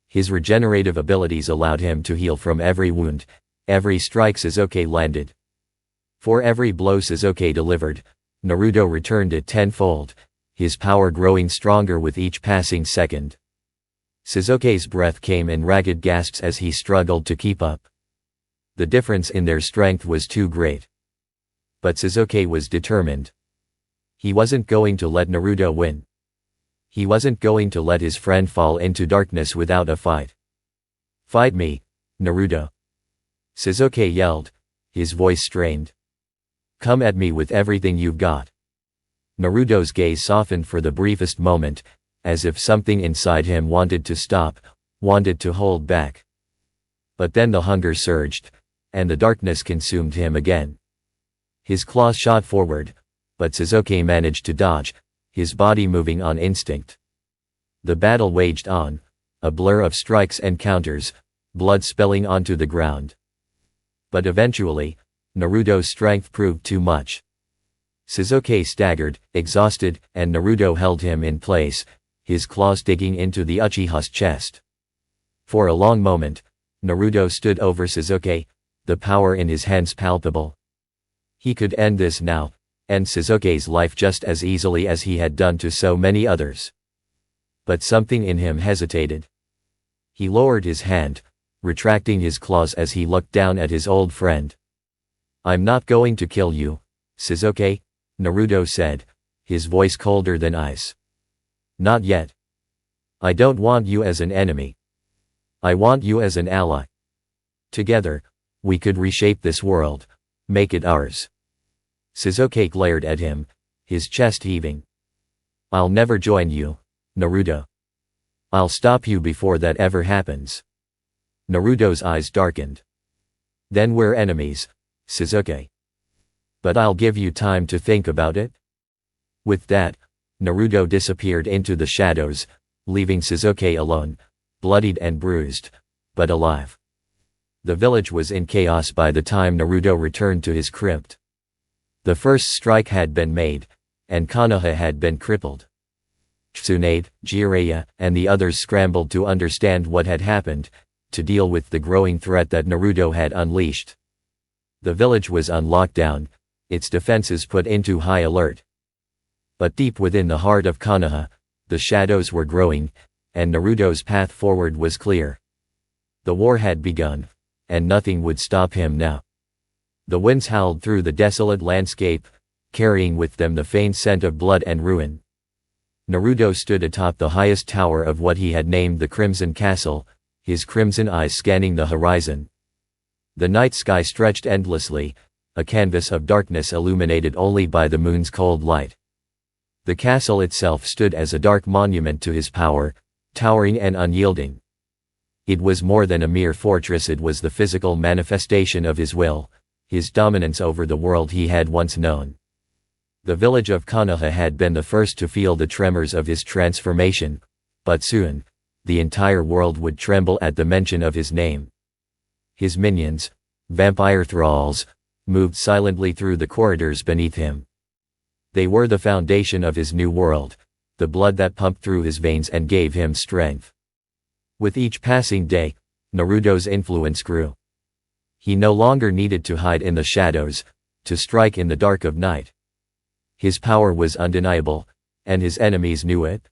His regenerative abilities allowed him to heal from every wound, every strike Sasuke landed. For every blow Sasuke delivered, Naruto returned it tenfold, his power growing stronger with each passing second. Sasuke's breath came in ragged gasps as he struggled to keep up. The difference in their strength was too great. But Sasuke was determined. He wasn't going to let Naruto win. He wasn't going to let his friend fall into darkness without a fight. "Fight me, Naruto," Sasuke yelled, his voice strained. "Come at me with everything you've got." Naruto's gaze softened for the briefest moment, as if something inside him wanted to stop, wanted to hold back. But then the hunger surged, and the darkness consumed him again. His claws shot forward, but Sasuke managed to dodge, his body moving on instinct. The battle waged on, a blur of strikes and counters, blood spilling onto the ground. But eventually, Naruto's strength proved too much. Sasuke staggered, exhausted, and Naruto held him in place, his claws digging into the Uchiha's chest. For a long moment, Naruto stood over Sasuke, the power in his hands palpable. He could end this now, end Sasuke's life just as easily as he had done to so many others. But something in him hesitated. He lowered his hand, retracting his claws as he looked down at his old friend. "I'm not going to kill you, Sasuke," Naruto said, his voice colder than ice. "Not yet. I don't want you as an enemy. I want you as an ally. Together, we could reshape this world, make it ours." Sasuke glared at him, his chest heaving. "I'll never join you, Naruto. I'll stop you before that ever happens." Naruto's eyes darkened. "Then we're enemies, Sasuke. But I'll give you time to think about it." With that, Naruto disappeared into the shadows, leaving Sasuke alone, bloodied and bruised, but alive. The village was in chaos by the time Naruto returned to his crypt. The first strike had been made, and Konoha had been crippled. Tsunade, Jiraiya, and the others scrambled to understand what had happened, to deal with the growing threat that Naruto had unleashed. The village was on lockdown, its defenses put into high alert. But deep within the heart of Konoha, the shadows were growing, and Naruto's path forward was clear. The war had begun, and nothing would stop him now. The winds howled through the desolate landscape, carrying with them the faint scent of blood and ruin. Naruto stood atop the highest tower of what he had named the Crimson Castle, his crimson eyes scanning the horizon. The night sky stretched endlessly, a canvas of darkness illuminated only by the moon's cold light. The castle itself stood as a dark monument to his power, towering and unyielding. It was more than a mere fortress, it was the physical manifestation of his will, his dominance over the world he had once known. The village of Konoha had been the first to feel the tremors of his transformation, but soon, the entire world would tremble at the mention of his name. His minions, vampire thralls, moved silently through the corridors beneath him. They were the foundation of his new world, the blood that pumped through his veins and gave him strength. With each passing day, Naruto's influence grew. He no longer needed to hide in the shadows, to strike in the dark of night. His power was undeniable, and his enemies knew it.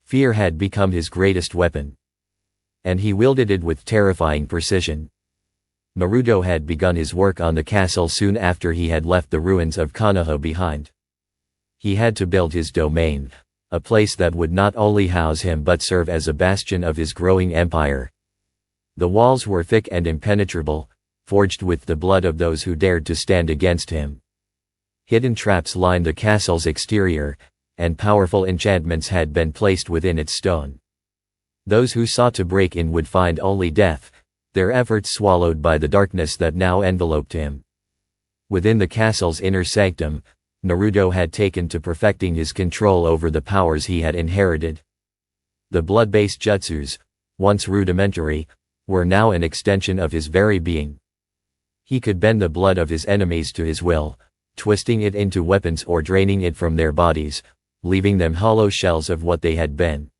Fear had become his greatest weapon. And he wielded it with terrifying precision. Naruto had begun his work on the castle soon after he had left the ruins of Konoha behind. He had to build his domain, a place that would not only house him but serve as a bastion of his growing empire. The walls were thick and impenetrable, forged with the blood of those who dared to stand against him. Hidden traps lined the castle's exterior, and powerful enchantments had been placed within its stone. Those who sought to break in would find only death, their efforts swallowed by the darkness that now enveloped him. Within the castle's inner sanctum, Naruto had taken to perfecting his control over the powers he had inherited. The blood-based jutsus, once rudimentary, were now an extension of his very being. He could bend the blood of his enemies to his will, twisting it into weapons or draining it from their bodies, leaving them hollow shells of what they had been.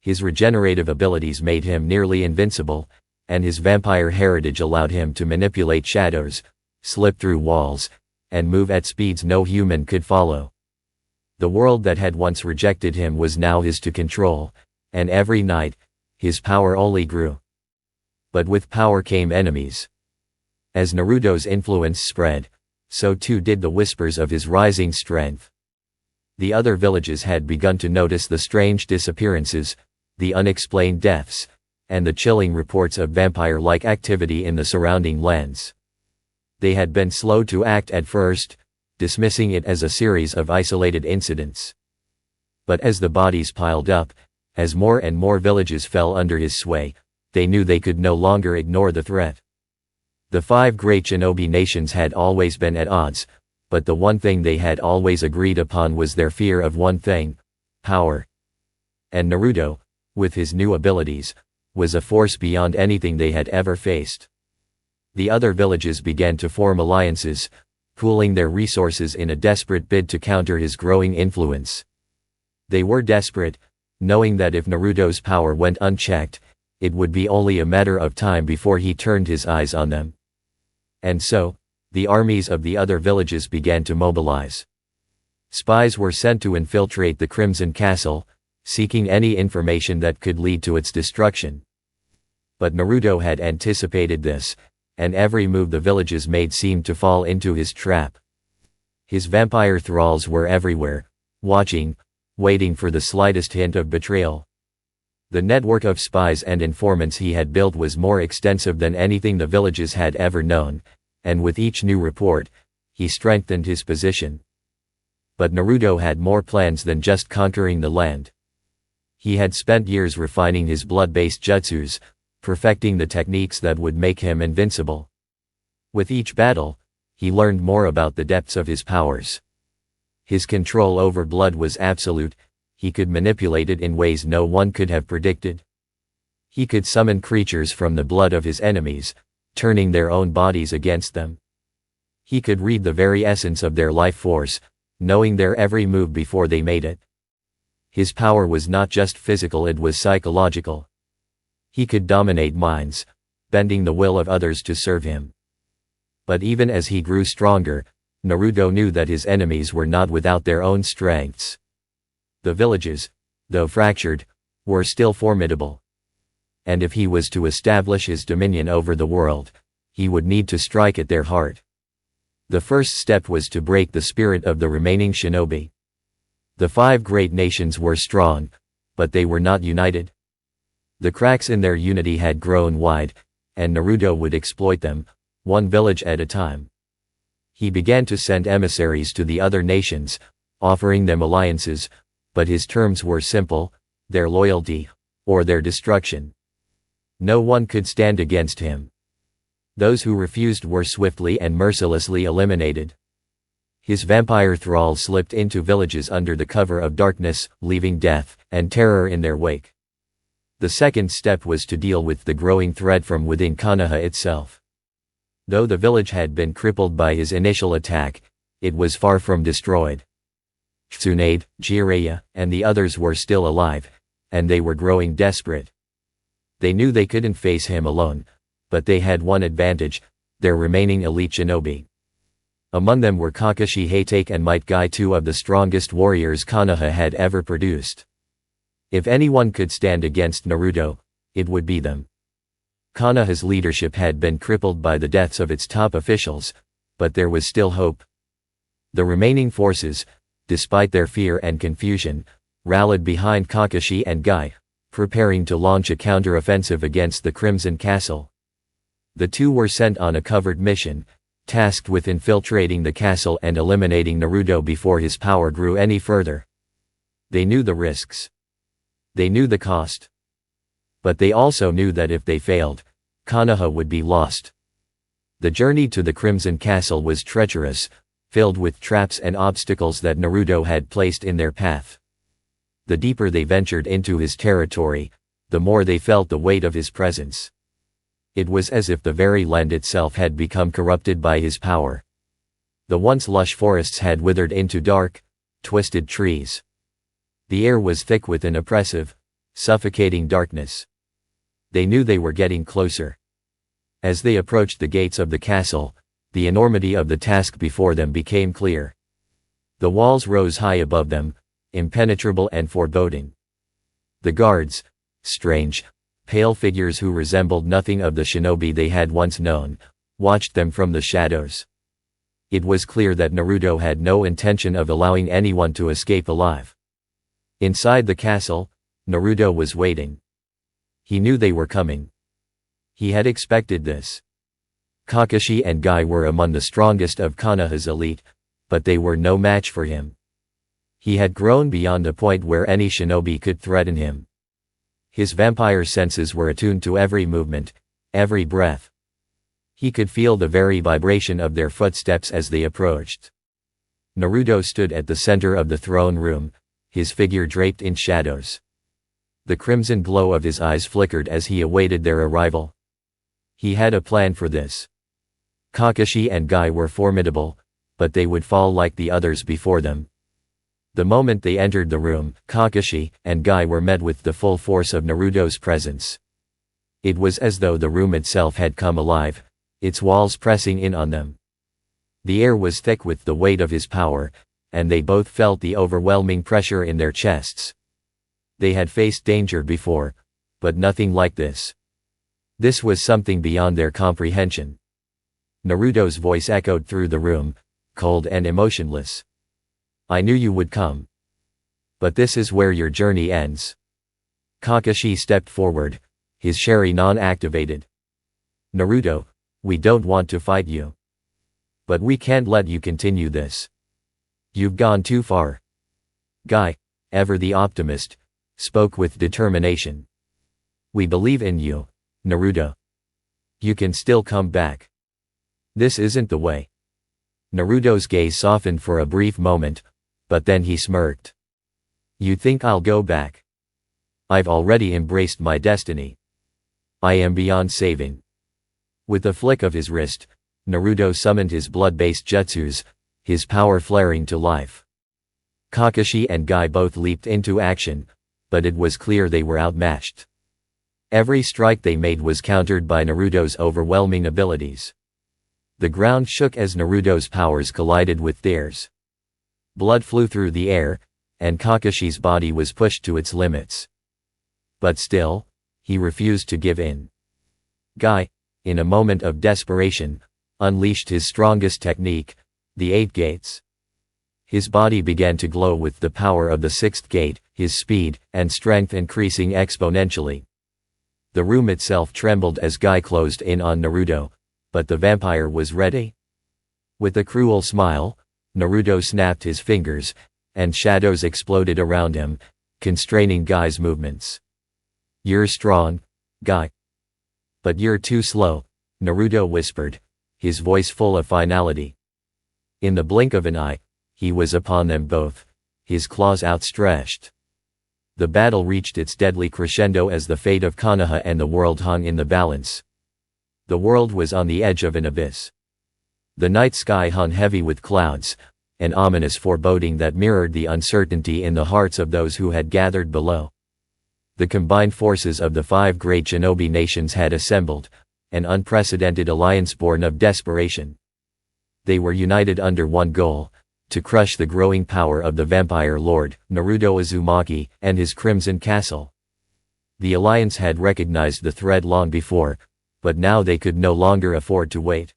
His regenerative abilities made him nearly invincible, and his vampire heritage allowed him to manipulate shadows, slip through walls, and move at speeds no human could follow. The world that had once rejected him was now his to control, and every night, his power only grew. But with power came enemies. As Naruto's influence spread, so too did the whispers of his rising strength. The other villages had begun to notice the strange disappearances, the unexplained deaths, and the chilling reports of vampire-like activity in the surrounding lands. They had been slow to act at first, dismissing it as a series of isolated incidents. But as the bodies piled up, as more and more villages fell under his sway, they knew they could no longer ignore the threat. The 5 great shinobi nations had always been at odds, but the one thing they had always agreed upon was their fear of one thing: power. And Naruto, with his new abilities, was a force beyond anything they had ever faced. The other villages began to form alliances, pooling their resources in a desperate bid to counter his growing influence. They were desperate, knowing that if Naruto's power went unchecked, it would be only a matter of time before he turned his eyes on them. And so, the armies of the other villages began to mobilize. Spies were sent to infiltrate the Crimson Castle, seeking any information that could lead to its destruction. But Naruto had anticipated this, and every move the villages made seemed to fall into his trap. His vampire thralls were everywhere, watching, waiting for the slightest hint of betrayal. The network of spies and informants he had built was more extensive than anything the villages had ever known, and with each new report, he strengthened his position. But Naruto had more plans than just conquering the land. He had spent years refining his blood-based jutsus, perfecting the techniques that would make him invincible. With each battle, he learned more about the depths of his powers. His control over blood was absolute. He could manipulate it in ways no one could have predicted. He could summon creatures from the blood of his enemies, turning their own bodies against them. He could read the very essence of their life force, knowing their every move before they made it. His power was not just physical, it was psychological. He could dominate minds, bending the will of others to serve him. But even as he grew stronger, Naruto knew that his enemies were not without their own strengths. The villages, though fractured, were still formidable. And if he was to establish his dominion over the world, he would need to strike at their heart. The first step was to break the spirit of the remaining shinobi. The 5 great nations were strong, but they were not united. The cracks in their unity had grown wide, and Naruto would exploit them, one village at a time. He began to send emissaries to the other nations, offering them alliances, but his terms were simple: their loyalty, or their destruction. No one could stand against him. Those who refused were swiftly and mercilessly eliminated. His vampire thralls slipped into villages under the cover of darkness, leaving death and terror in their wake. The second step was to deal with the growing threat from within Konoha itself. Though the village had been crippled by his initial attack, it was far from destroyed. Tsunade, Jiraiya, and the others were still alive, and they were growing desperate. They knew they couldn't face him alone, but they had one advantage: their remaining elite shinobi. Among them were Kakashi, Hatake, and Might Guy, 2 of the strongest warriors Konoha had ever produced. If anyone could stand against Naruto, it would be them. Konoha's leadership had been crippled by the deaths of its top officials, but there was still hope. The remaining forces, despite their fear and confusion, rallied behind Kakashi and Guy, preparing to launch a counter-offensive against the Crimson Castle. The 2 were sent on a covert mission, tasked with infiltrating the castle and eliminating Naruto before his power grew any further. They knew the risks. They knew the cost. But they also knew that if they failed, Konoha would be lost. The journey to the Crimson Castle was treacherous, filled with traps and obstacles that Naruto had placed in their path. The deeper they ventured into his territory, the more they felt the weight of his presence. It was as if the very land itself had become corrupted by his power. The once lush forests had withered into dark, twisted trees. The air was thick with an oppressive, suffocating darkness. They knew they were getting closer. As they approached the gates of the castle, the enormity of the task before them became clear. The walls rose high above them, impenetrable and foreboding. The guards, strange, pale figures who resembled nothing of the shinobi they had once known, watched them from the shadows. It was clear that Naruto had no intention of allowing anyone to escape alive. Inside the castle, Naruto was waiting. He knew they were coming. He had expected this. Kakashi and Guy were among the strongest of Konoha's elite, but they were no match for him. He had grown beyond a point where any shinobi could threaten him. His vampire senses were attuned to every movement, every breath. He could feel the very vibration of their footsteps as they approached. Naruto stood at the center of the throne room, his figure draped in shadows. The crimson glow of his eyes flickered as he awaited their arrival. He had a plan for this. Kakashi and Guy were formidable, but they would fall like the others before them. The moment they entered the room, Kakashi and Guy were met with the full force of Naruto's presence. It was as though the room itself had come alive, its walls pressing in on them. The air was thick with the weight of his power, and they both felt the overwhelming pressure in their chests. They had faced danger before, but nothing like this. This was something beyond their comprehension. Naruto's voice echoed through the room, cold and emotionless. I knew you would come. But this is where your journey ends. Kakashi stepped forward, his Sharingan activated. Naruto, we don't want to fight you. But we can't let you continue this. You've gone too far. Guy, ever the optimist, spoke with determination. We believe in you, Naruto. You can still come back. This isn't the way. Naruto's gaze softened for a brief moment, but then he smirked. You think I'll go back? I've already embraced my destiny. I am beyond saving. With a flick of his wrist, Naruto summoned his blood-based jutsus, his power flaring to life. Kakashi and Guy both leaped into action, but it was clear they were outmatched. Every strike they made was countered by Naruto's overwhelming abilities. The ground shook as Naruto's powers collided with theirs. Blood flew through the air, and Kakashi's body was pushed to its limits. But still, he refused to give in. Guy, in a moment of desperation, unleashed his strongest technique, the 8 gates. His body began to glow with the power of the 6th gate, his speed and strength increasing exponentially. The room itself trembled as Guy closed in on Naruto, but the vampire was ready. With a cruel smile, Naruto snapped his fingers, and shadows exploded around him, constraining Guy's movements. You're strong, Guy. But you're too slow, Naruto whispered, his voice full of finality. In the blink of an eye, he was upon them both, his claws outstretched. The battle reached its deadly crescendo as the fate of Konoha and the world hung in the balance. The world was on the edge of an abyss. The night sky hung heavy with clouds, an ominous foreboding that mirrored the uncertainty in the hearts of those who had gathered below. The combined forces of the 5 great shinobi nations had assembled, an unprecedented alliance born of desperation. They were united under one goal, to crush the growing power of the vampire lord, Naruto Uzumaki, and his Crimson Castle. The alliance had recognized the threat long before, but now they could no longer afford to wait.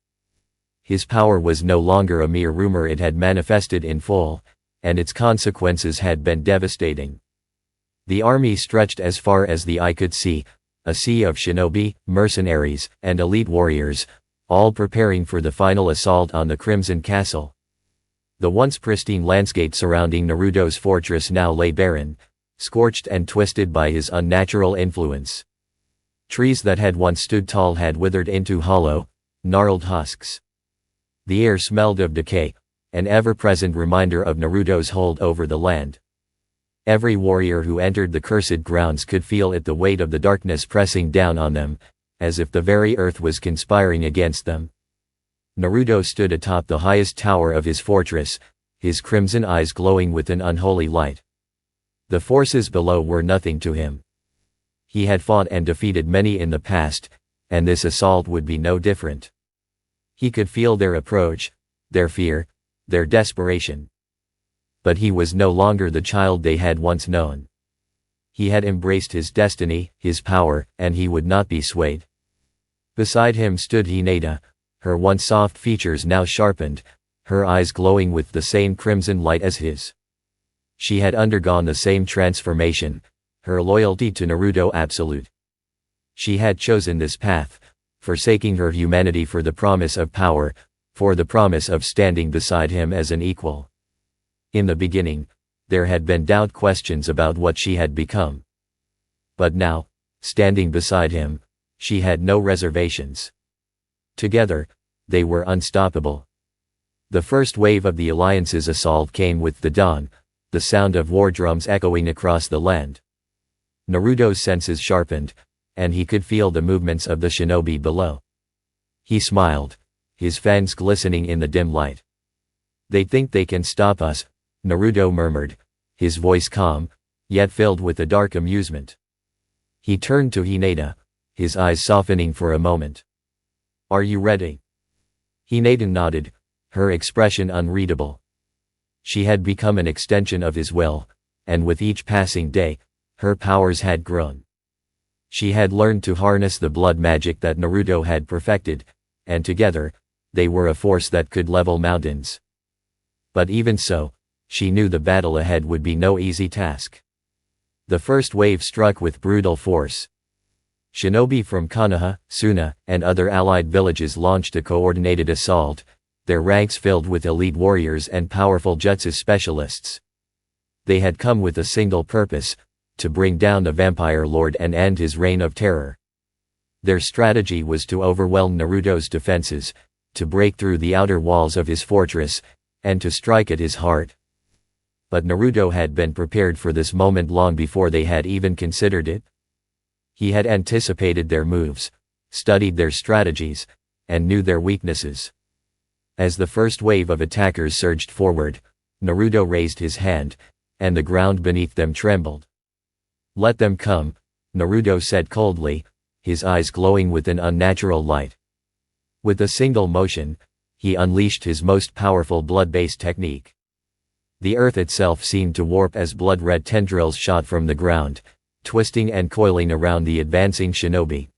His power was no longer a mere rumor, it had manifested in full, and its consequences had been devastating. The army stretched as far as the eye could see, a sea of shinobi, mercenaries, and elite warriors, all preparing for the final assault on the Crimson Castle. The once pristine landscape surrounding Naruto's fortress now lay barren, scorched and twisted by his unnatural influence. Trees that had once stood tall had withered into hollow, gnarled husks. The air smelled of decay, an ever-present reminder of Naruto's hold over the land. Every warrior who entered the cursed grounds could feel it, the weight of the darkness pressing down on them, as if the very earth was conspiring against them. Naruto stood atop the highest tower of his fortress, his crimson eyes glowing with an unholy light. The forces below were nothing to him. He had fought and defeated many in the past, and this assault would be no different. He could feel their approach, their fear, their desperation. But he was no longer the child they had once known. He had embraced his destiny, his power, and he would not be swayed. Beside him stood Hinata, her once soft features now sharpened, her eyes glowing with the same crimson light as his. She had undergone the same transformation, her loyalty to Naruto absolute. She had chosen this path, forsaking her humanity for the promise of power, for the promise of standing beside him as an equal. In the beginning, there had been doubt, questions about what she had become. But now, standing beside him, she had no reservations. Together, they were unstoppable. The first wave of the Alliance's assault came with the dawn, the sound of war drums echoing across the land. Naruto's senses sharpened, and he could feel the movements of the shinobi below. He smiled, his fangs glistening in the dim light. "They think they can stop us," Naruto murmured, his voice calm, yet filled with a dark amusement. He turned to Hinata, his eyes softening for a moment. "Are you ready?" Hinata nodded, her expression unreadable. She had become an extension of his will, and with each passing day, her powers had grown. She had learned to harness the blood magic that Naruto had perfected, and together, they were a force that could level mountains. But even so, she knew the battle ahead would be no easy task. The first wave struck with brutal force. Shinobi from Konoha, Suna, and other allied villages launched a coordinated assault, their ranks filled with elite warriors and powerful jutsu specialists. They had come with a single purpose, to bring down the vampire lord and end his reign of terror. Their strategy was to overwhelm Naruto's defenses, to break through the outer walls of his fortress, and to strike at his heart. But Naruto had been prepared for this moment long before they had even considered it. He had anticipated their moves, studied their strategies, and knew their weaknesses. As the first wave of attackers surged forward, Naruto raised his hand, and the ground beneath them trembled. "Let them come," Naruto said coldly, his eyes glowing with an unnatural light. With a single motion, he unleashed his most powerful blood-based technique. The earth itself seemed to warp as blood-red tendrils shot from the ground, twisting and coiling around the advancing shinobi.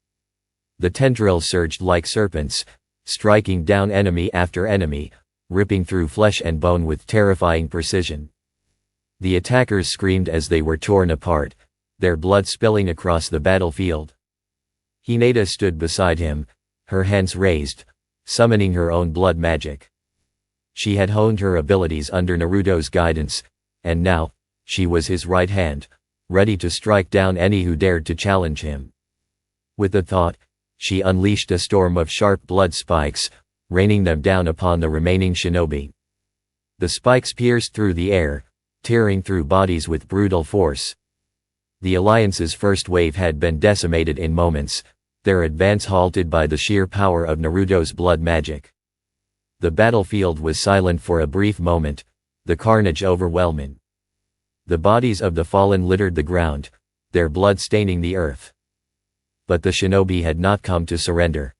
The tendrils surged like serpents, striking down enemy after enemy, ripping through flesh and bone with terrifying precision. The attackers screamed as they were torn apart, their blood spilling across the battlefield. Hinata stood beside him, her hands raised, summoning her own blood magic. She had honed her abilities under Naruto's guidance, and now, she was his right hand, ready to strike down any who dared to challenge him. With a thought, she unleashed a storm of sharp blood spikes, raining them down upon the remaining shinobi. The spikes pierced through the air, tearing through bodies with brutal force. The Alliance's first wave had been decimated in moments, their advance halted by the sheer power of Naruto's blood magic. The battlefield was silent for a brief moment, the carnage overwhelming. The bodies of the fallen littered the ground, their blood staining the earth. But the shinobi had not come to surrender.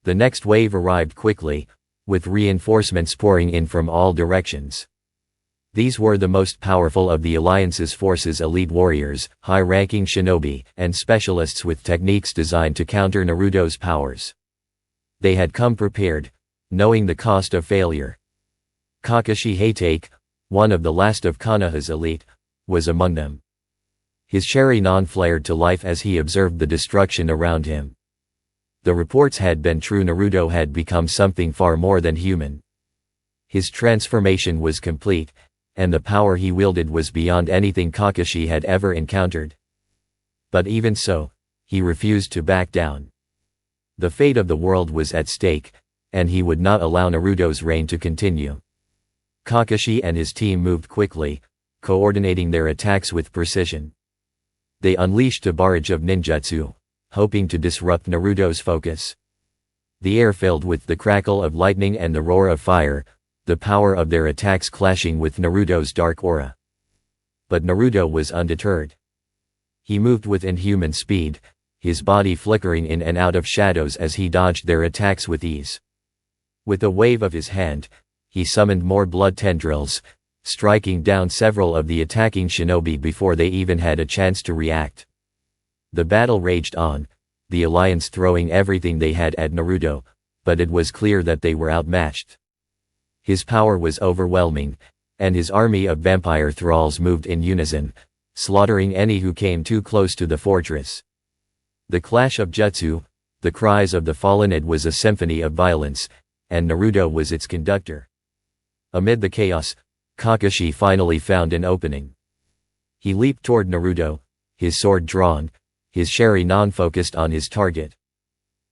The next wave arrived quickly, with reinforcements pouring in from all directions. These were the most powerful of the Alliance's forces: elite warriors, high-ranking shinobi, and specialists with techniques designed to counter Naruto's powers. They had come prepared, knowing the cost of failure. Kakashi Hatake, one of the last of Konoha's elite, was among them. His Sharingan flared to life as he observed the destruction around him. The reports had been true: Naruto had become something far more than human. His transformation was complete, and the power he wielded was beyond anything Kakashi had ever encountered. But even so, he refused to back down. The fate of the world was at stake, and he would not allow Naruto's reign to continue. Kakashi and his team moved quickly, coordinating their attacks with precision. They unleashed a barrage of ninjutsu, hoping to disrupt Naruto's focus. The air filled with the crackle of lightning and the roar of fire, the power of their attacks clashing with Naruto's dark aura. But Naruto was undeterred. He moved with inhuman speed, his body flickering in and out of shadows as he dodged their attacks with ease. With a wave of his hand, he summoned more blood tendrils, striking down several of the attacking shinobi before they even had a chance to react. The battle raged on, the alliance throwing everything they had at Naruto, but it was clear that they were outmatched. His power was overwhelming, and his army of vampire thralls moved in unison, slaughtering any who came too close to the fortress. The clash of jutsu, the cries of the fallen, it was a symphony of violence, and Naruto was its conductor. Amid the chaos, Kakashi finally found an opening. He leaped toward Naruto, his sword drawn, his Sharingan focused on his target.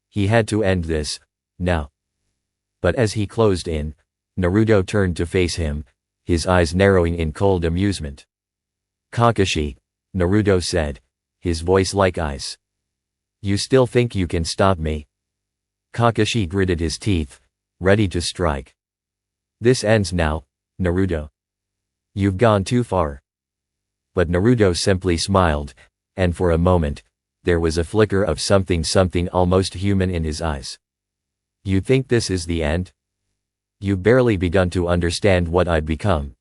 He had to end this, now. But as he closed in, Naruto turned to face him, his eyes narrowing in cold amusement. "Kakashi," Naruto said, his voice like ice. "You still think you can stop me?" Kakashi gritted his teeth, ready to strike. "This ends now, Naruto. You've gone too far." But Naruto simply smiled, and for a moment, there was a flicker of something almost human in his eyes. "You think this is the end? You've barely begun to understand what I've become."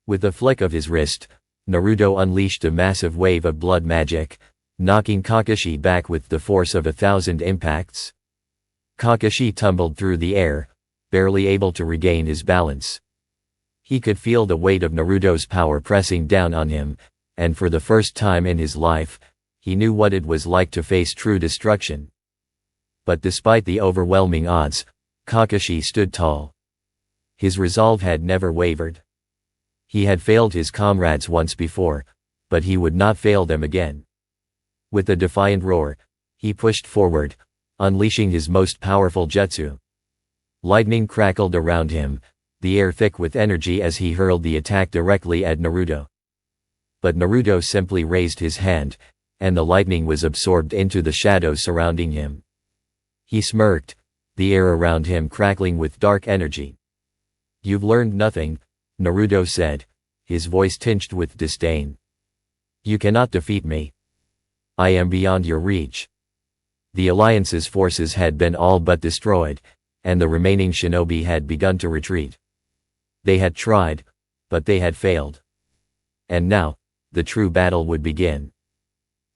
With a flick of his wrist, Naruto unleashed a massive wave of blood magic, knocking Kakashi back with the force of 1,000 impacts. Kakashi tumbled through the air, barely able to regain his balance. He could feel the weight of Naruto's power pressing down on him, and for the first time in his life, he knew what it was like to face true destruction. But despite the overwhelming odds, Kakashi stood tall. His resolve had never wavered. He had failed his comrades once before, but he would not fail them again. With a defiant roar, he pushed forward, unleashing his most powerful jutsu. Lightning crackled around him, the air thick with energy as he hurled the attack directly at Naruto. But Naruto simply raised his hand, and the lightning was absorbed into the shadows surrounding him. He smirked, the air around him crackling with dark energy. "You've learned nothing," Naruto said, his voice tinged with disdain. "You cannot defeat me. I am beyond your reach." The Alliance's forces had been all but destroyed, and the remaining shinobi had begun to retreat. They had tried, but they had failed. And now, the true battle would begin.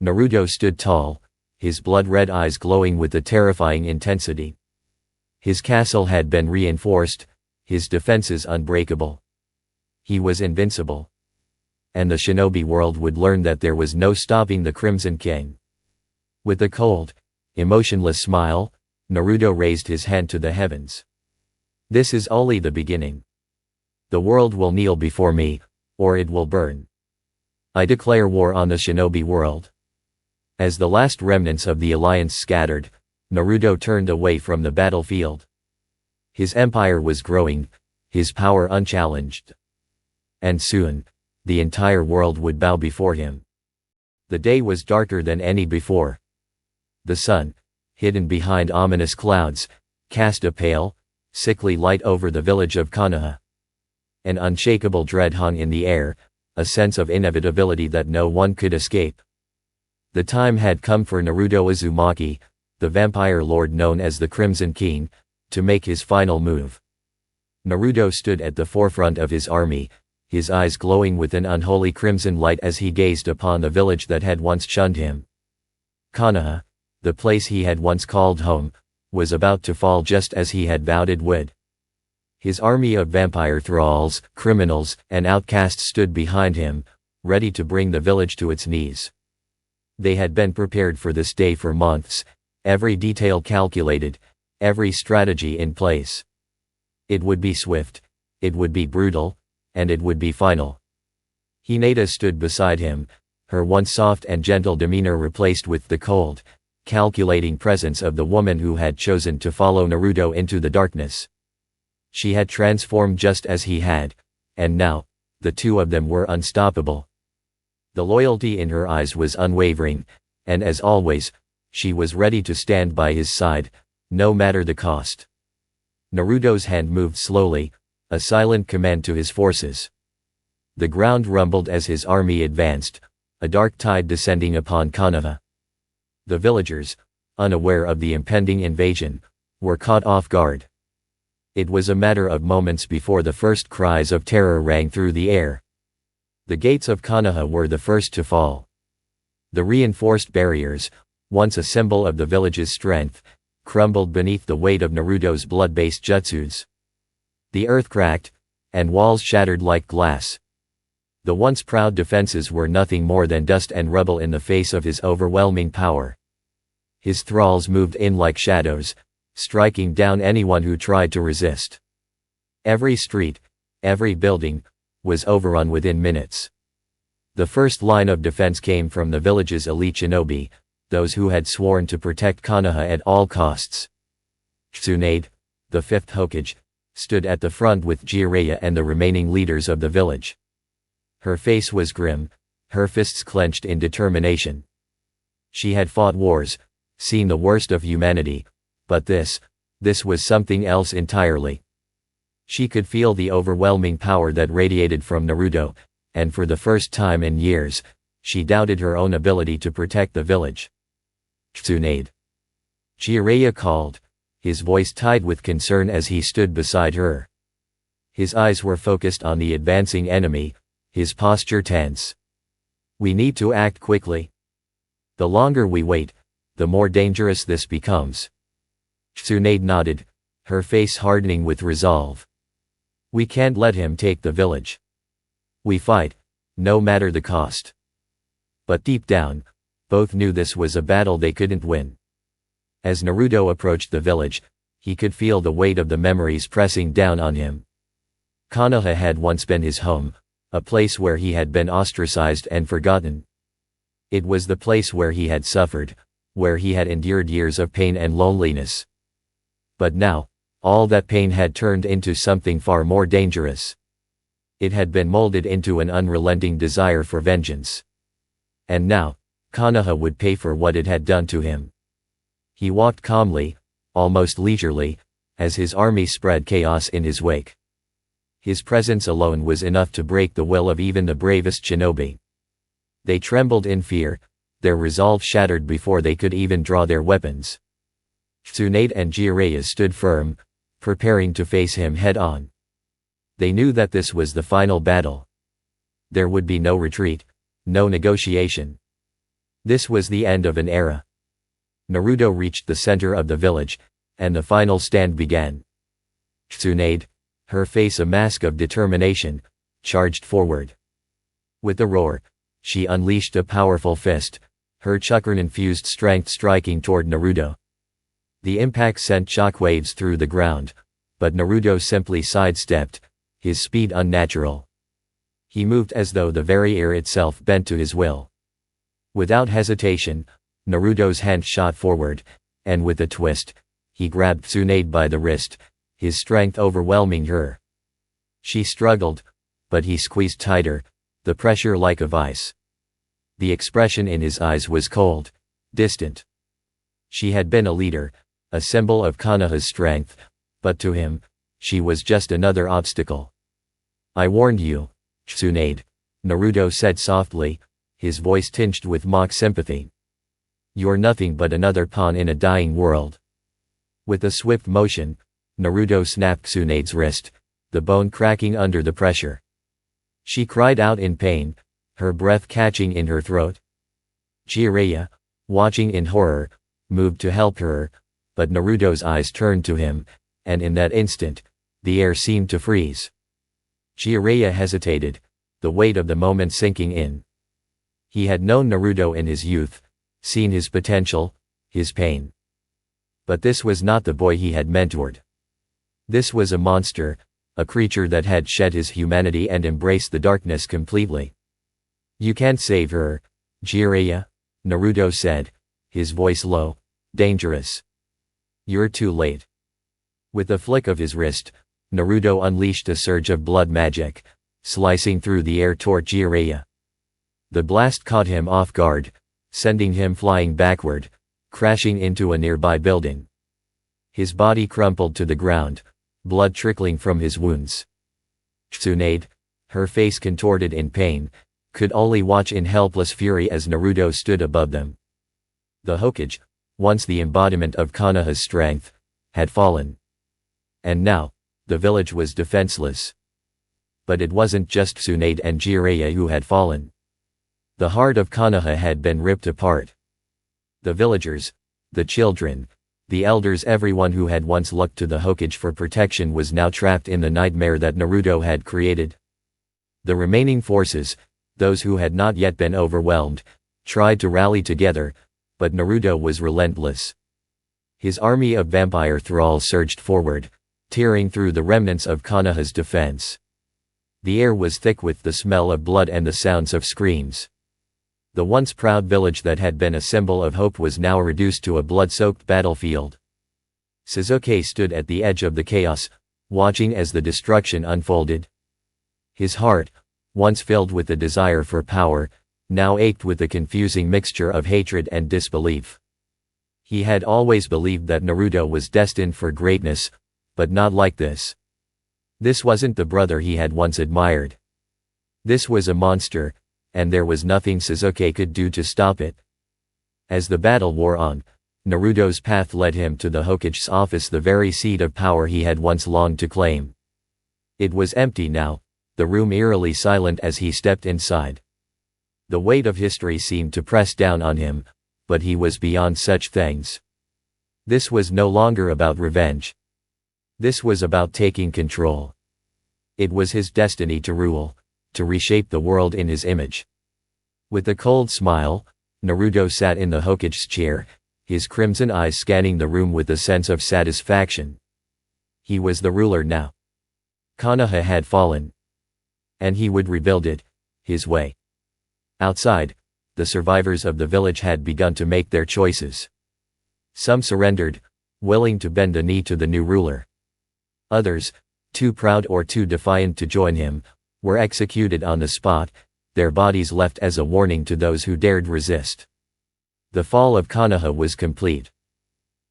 Naruto stood tall, his blood-red eyes glowing with a terrifying intensity. His castle had been reinforced, his defenses unbreakable. He was invincible. And the shinobi world would learn that there was no stopping the Crimson King. With a cold, emotionless smile, Naruto raised his hand to the heavens. "This is only the beginning. The world will kneel before me, or it will burn. I declare war on the shinobi world." As the last remnants of the alliance scattered, Naruto turned away from the battlefield. His empire was growing, his power unchallenged. And soon, the entire world would bow before him. The day was darker than any before. The sun, hidden behind ominous clouds, cast a pale, sickly light over the village of Konoha. An unshakable dread hung in the air, a sense of inevitability that no one could escape. The time had come for Naruto Uzumaki, the vampire lord known as the Crimson King, to make his final move. Naruto stood at the forefront of his army, his eyes glowing with an unholy crimson light as he gazed upon the village that had once shunned him. Konoha, the place he had once called home, was about to fall just as he had vowed it would. His army of vampire thralls, criminals, and outcasts stood behind him, ready to bring the village to its knees. They had been prepared for this day for months, every detail calculated, every strategy in place. It would be swift, it would be brutal, and it would be final. Hinata stood beside him, her once soft and gentle demeanor replaced with the cold, calculating presence of the woman who had chosen to follow Naruto into the darkness. She had transformed just as he had, and now, the two of them were unstoppable. The loyalty in her eyes was unwavering, and as always, she was ready to stand by his side, no matter the cost. Naruto's hand moved slowly, a silent command to his forces. The ground rumbled as his army advanced, a dark tide descending upon Konoha. The villagers, unaware of the impending invasion, were caught off guard. It was a matter of moments before the first cries of terror rang through the air. The gates of Konoha were the first to fall. The reinforced barriers, once a symbol of the village's strength, crumbled beneath the weight of Naruto's blood-based jutsus. The earth cracked, and walls shattered like glass. The once proud defenses were nothing more than dust and rubble in the face of his overwhelming power. His thralls moved in like shadows, striking down anyone who tried to resist. Every street, every building, was overrun within minutes. The first line of defense came from the village's elite shinobi, those who had sworn to protect Konoha at all costs. Tsunade, the fifth Hokage, stood at the front with Jiraiya and the remaining leaders of the village. Her face was grim, her fists clenched in determination. She had fought wars, seen the worst of humanity, but this was something else entirely. She could feel the overwhelming power that radiated from Naruto, and for the first time in years, she doubted her own ability to protect the village. Tsunade. Jiraiya called, his voice tied with concern as he stood beside her. His eyes were focused on the advancing enemy, his posture tense. We need to act quickly. The longer we wait, the more dangerous this becomes. Tsunade nodded, her face hardening with resolve. We can't let him take the village. We fight, no matter the cost. But deep down, both knew this was a battle they couldn't win. As Naruto approached the village, he could feel the weight of the memories pressing down on him. Konoha had once been his home, a place where he had been ostracized and forgotten. It was the place where he had suffered, where he had endured years of pain and loneliness. But now, all that pain had turned into something far more dangerous. It had been molded into an unrelenting desire for vengeance. And now, Konoha would pay for what it had done to him. He walked calmly, almost leisurely, as his army spread chaos in his wake. His presence alone was enough to break the will of even the bravest shinobi. They trembled in fear, their resolve shattered before they could even draw their weapons. Tsunade and Jiraiya stood firm, preparing to face him head-on. They knew that this was the final battle. There would be no retreat, no negotiation. This was the end of an era. Naruto reached the center of the village, and the final stand began. Tsunade, her face a mask of determination, charged forward. With a roar, she unleashed a powerful fist, her chakra-infused strength striking toward Naruto. The impact sent shockwaves through the ground, but Naruto simply sidestepped, his speed unnatural. He moved as though the very air itself bent to his will. Without hesitation, Naruto's hand shot forward, and with a twist, he grabbed Tsunade by the wrist, his strength overwhelming her. She struggled, but he squeezed tighter, the pressure like of ice. The expression in his eyes was cold, distant. She had been a leader, a symbol of Konoha's strength, but to him, she was just another obstacle. I warned you, Tsunade, Naruto said softly, his voice tinged with mock sympathy. You're nothing but another pawn in a dying world. With a swift motion, Naruto snapped Tsunade's wrist, the bone cracking under the pressure. She cried out in pain, her breath catching in her throat. Jiraiya, watching in horror, moved to help her, but Naruto's eyes turned to him, and in that instant, the air seemed to freeze. Jiraiya hesitated, the weight of the moment sinking in. He had known Naruto in his youth, seen his potential, his pain. But this was not the boy he had mentored. This was a monster, a creature that had shed his humanity and embraced the darkness completely. You can't save her, Jiraiya, Naruto said, his voice low, dangerous. You're too late. With a flick of his wrist, Naruto unleashed a surge of blood magic, slicing through the air toward Jiraiya. The blast caught him off guard, sending him flying backward, crashing into a nearby building. His body crumpled to the ground, blood trickling from his wounds. Tsunade, her face contorted in pain, could only watch in helpless fury as Naruto stood above them. The Hokage, once the embodiment of Konoha's strength, had fallen. And now, the village was defenseless. But it wasn't just Tsunade and Jiraiya who had fallen. The heart of Konoha had been ripped apart. The villagers, the children, the elders, everyone who had once looked to the Hokage for protection was now trapped in the nightmare that Naruto had created. The remaining forces, those who had not yet been overwhelmed, tried to rally together, but Naruto was relentless. His army of vampire thralls surged forward, tearing through the remnants of Konoha's defense. The air was thick with the smell of blood and the sounds of screams. The once proud village that had been a symbol of hope was now reduced to a blood-soaked battlefield. Sasuke stood at the edge of the chaos, watching as the destruction unfolded. His heart, once filled with the desire for power, now ached with a confusing mixture of hatred and disbelief. He had always believed that Naruto was destined for greatness, but not like this. This wasn't the brother he had once admired. This was a monster, and there was nothing Sasuke could do to stop it. As the battle wore on, Naruto's path led him to the Hokage's office, the very seat of power he had once longed to claim. It was empty now, the room eerily silent as he stepped inside. The weight of history seemed to press down on him, but he was beyond such things. This was no longer about revenge. This was about taking control. It was his destiny to rule, to reshape the world in his image. With a cold smile, Naruto sat in the Hokage's chair, his crimson eyes scanning the room with a sense of satisfaction. He was the ruler now. Konoha had fallen. And he would rebuild it, his way. Outside, the survivors of the village had begun to make their choices. Some surrendered, willing to bend a knee to the new ruler. Others, too proud or too defiant to join him, were executed on the spot, their bodies left as a warning to those who dared resist. The fall of Konoha was complete.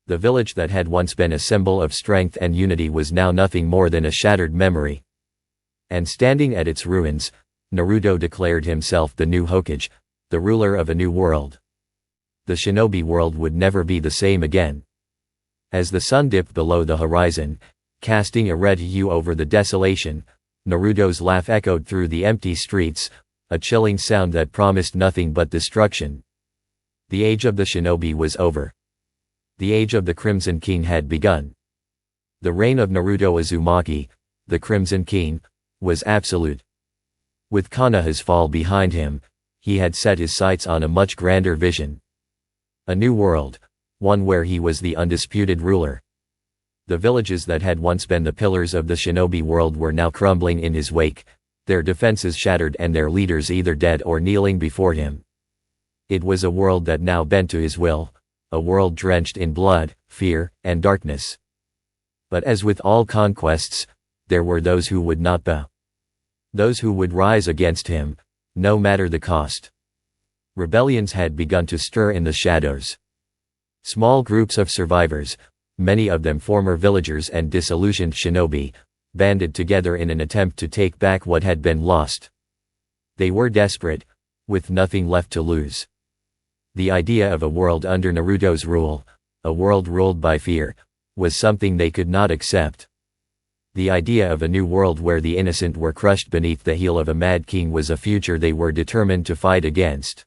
The village that had once been a symbol of strength and unity was now nothing more than a shattered memory. And standing at its ruins, Naruto declared himself the new Hokage, the ruler of a new world. The shinobi world would never be the same again. As the sun dipped below the horizon, casting a red hue over the desolation, Naruto's laugh echoed through the empty streets, a chilling sound that promised nothing but destruction. The age of the shinobi was over. The age of the Crimson King had begun. The reign of Naruto Uzumaki, the Crimson King, was absolute. With Konoha's fall behind him, he had set his sights on a much grander vision. A new world, one where he was the undisputed ruler. The villages that had once been the pillars of the shinobi world were now crumbling in his wake, their defenses shattered and their leaders either dead or kneeling before him. It was a world that now bent to his will, a world drenched in blood, fear, and darkness. But as with all conquests, there were those who would not bow. Those who would rise against him, no matter the cost. Rebellions had begun to stir in the shadows. Small groups of survivors, many of them former villagers and disillusioned shinobi, banded together in an attempt to take back what had been lost. They were desperate, with nothing left to lose. The idea of a world under Naruto's rule, a world ruled by fear, was something they could not accept. The idea of a new world where the innocent were crushed beneath the heel of a mad king was a future they were determined to fight against.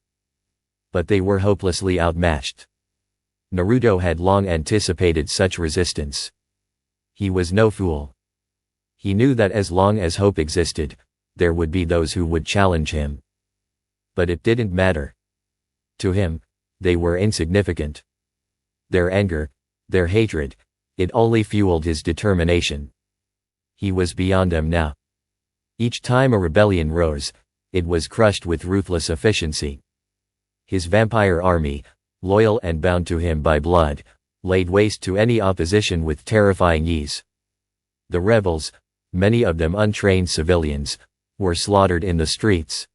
But they were hopelessly outmatched. Naruto had long anticipated such resistance. He was no fool. He knew that as long as hope existed, there would be those who would challenge him. But it didn't matter. To him, they were insignificant. Their anger, their hatred, it only fueled his determination. He was beyond them now. Each time a rebellion rose, it was crushed with ruthless efficiency. His vampire army, loyal and bound to him by blood, laid waste to any opposition with terrifying ease. The rebels, many of them untrained civilians, were slaughtered in the streets.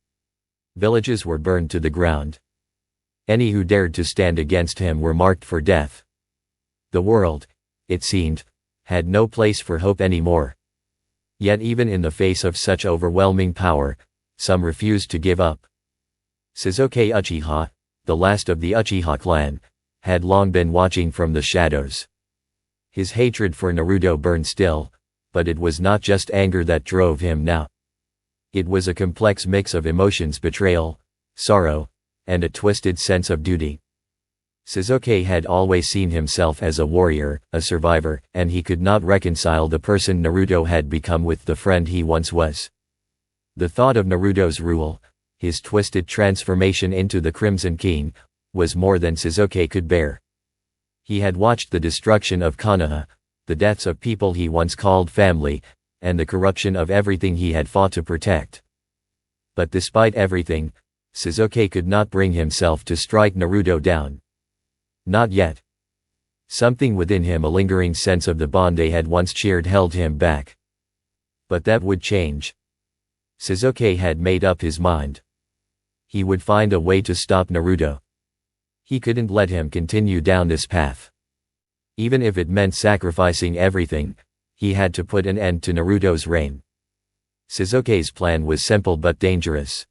Villages were burned to the ground. Any who dared to stand against him were marked for death. The world, it seemed, had no place for hope anymore. Yet even in the face of such overwhelming power, some refused to give up. Sasuke Uchiha, the last of the Uchiha clan, had long been watching from the shadows. His hatred for Naruto burned still, but it was not just anger that drove him now. It was a complex mix of emotions: betrayal, sorrow, and a twisted sense of duty. Sasuke had always seen himself as a warrior, a survivor, and he could not reconcile the person Naruto had become with the friend he once was. The thought of Naruto's rule, his twisted transformation into the Crimson King, was more than Sasuke could bear. He had watched the destruction of Konoha, the deaths of people he once called family, and the corruption of everything he had fought to protect. But despite everything, Sasuke could not bring himself to strike Naruto down. Not yet. Something within him, a lingering sense of the bond they had once shared, held him back. But that would change. Sasuke had made up his mind. He would find a way to stop Naruto. He couldn't let him continue down this path. Even if it meant sacrificing everything, he had to put an end to Naruto's reign. Sasuke's plan was simple but dangerous.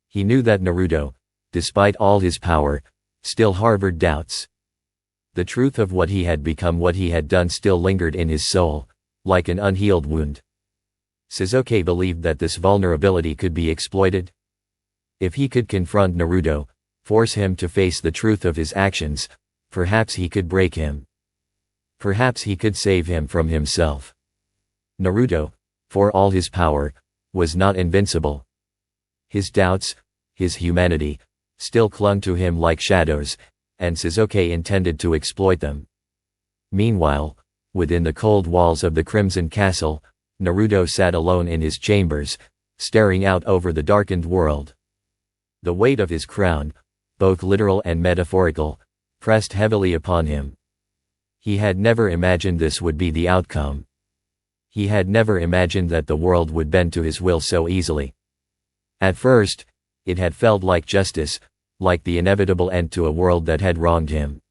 He knew that Naruto, despite all his power, still harbored doubts. The truth of what he had become, what he had done, still lingered in his soul, like an unhealed wound. Sasuke believed that this vulnerability could be exploited. If he could confront Naruto, force him to face the truth of his actions, perhaps he could break him. Perhaps he could save him from himself. Naruto, for all his power, was not invincible. His doubts, his humanity, still clung to him like shadows, and Sasuke intended to exploit them. Meanwhile, within the cold walls of the Crimson Castle, Naruto sat alone in his chambers, staring out over the darkened world. The weight of his crown, both literal and metaphorical, pressed heavily upon him. He had never imagined this would be the outcome. He had never imagined that the world would bend to his will so easily. At first, it had felt like justice, like the inevitable end to a world that had wronged him.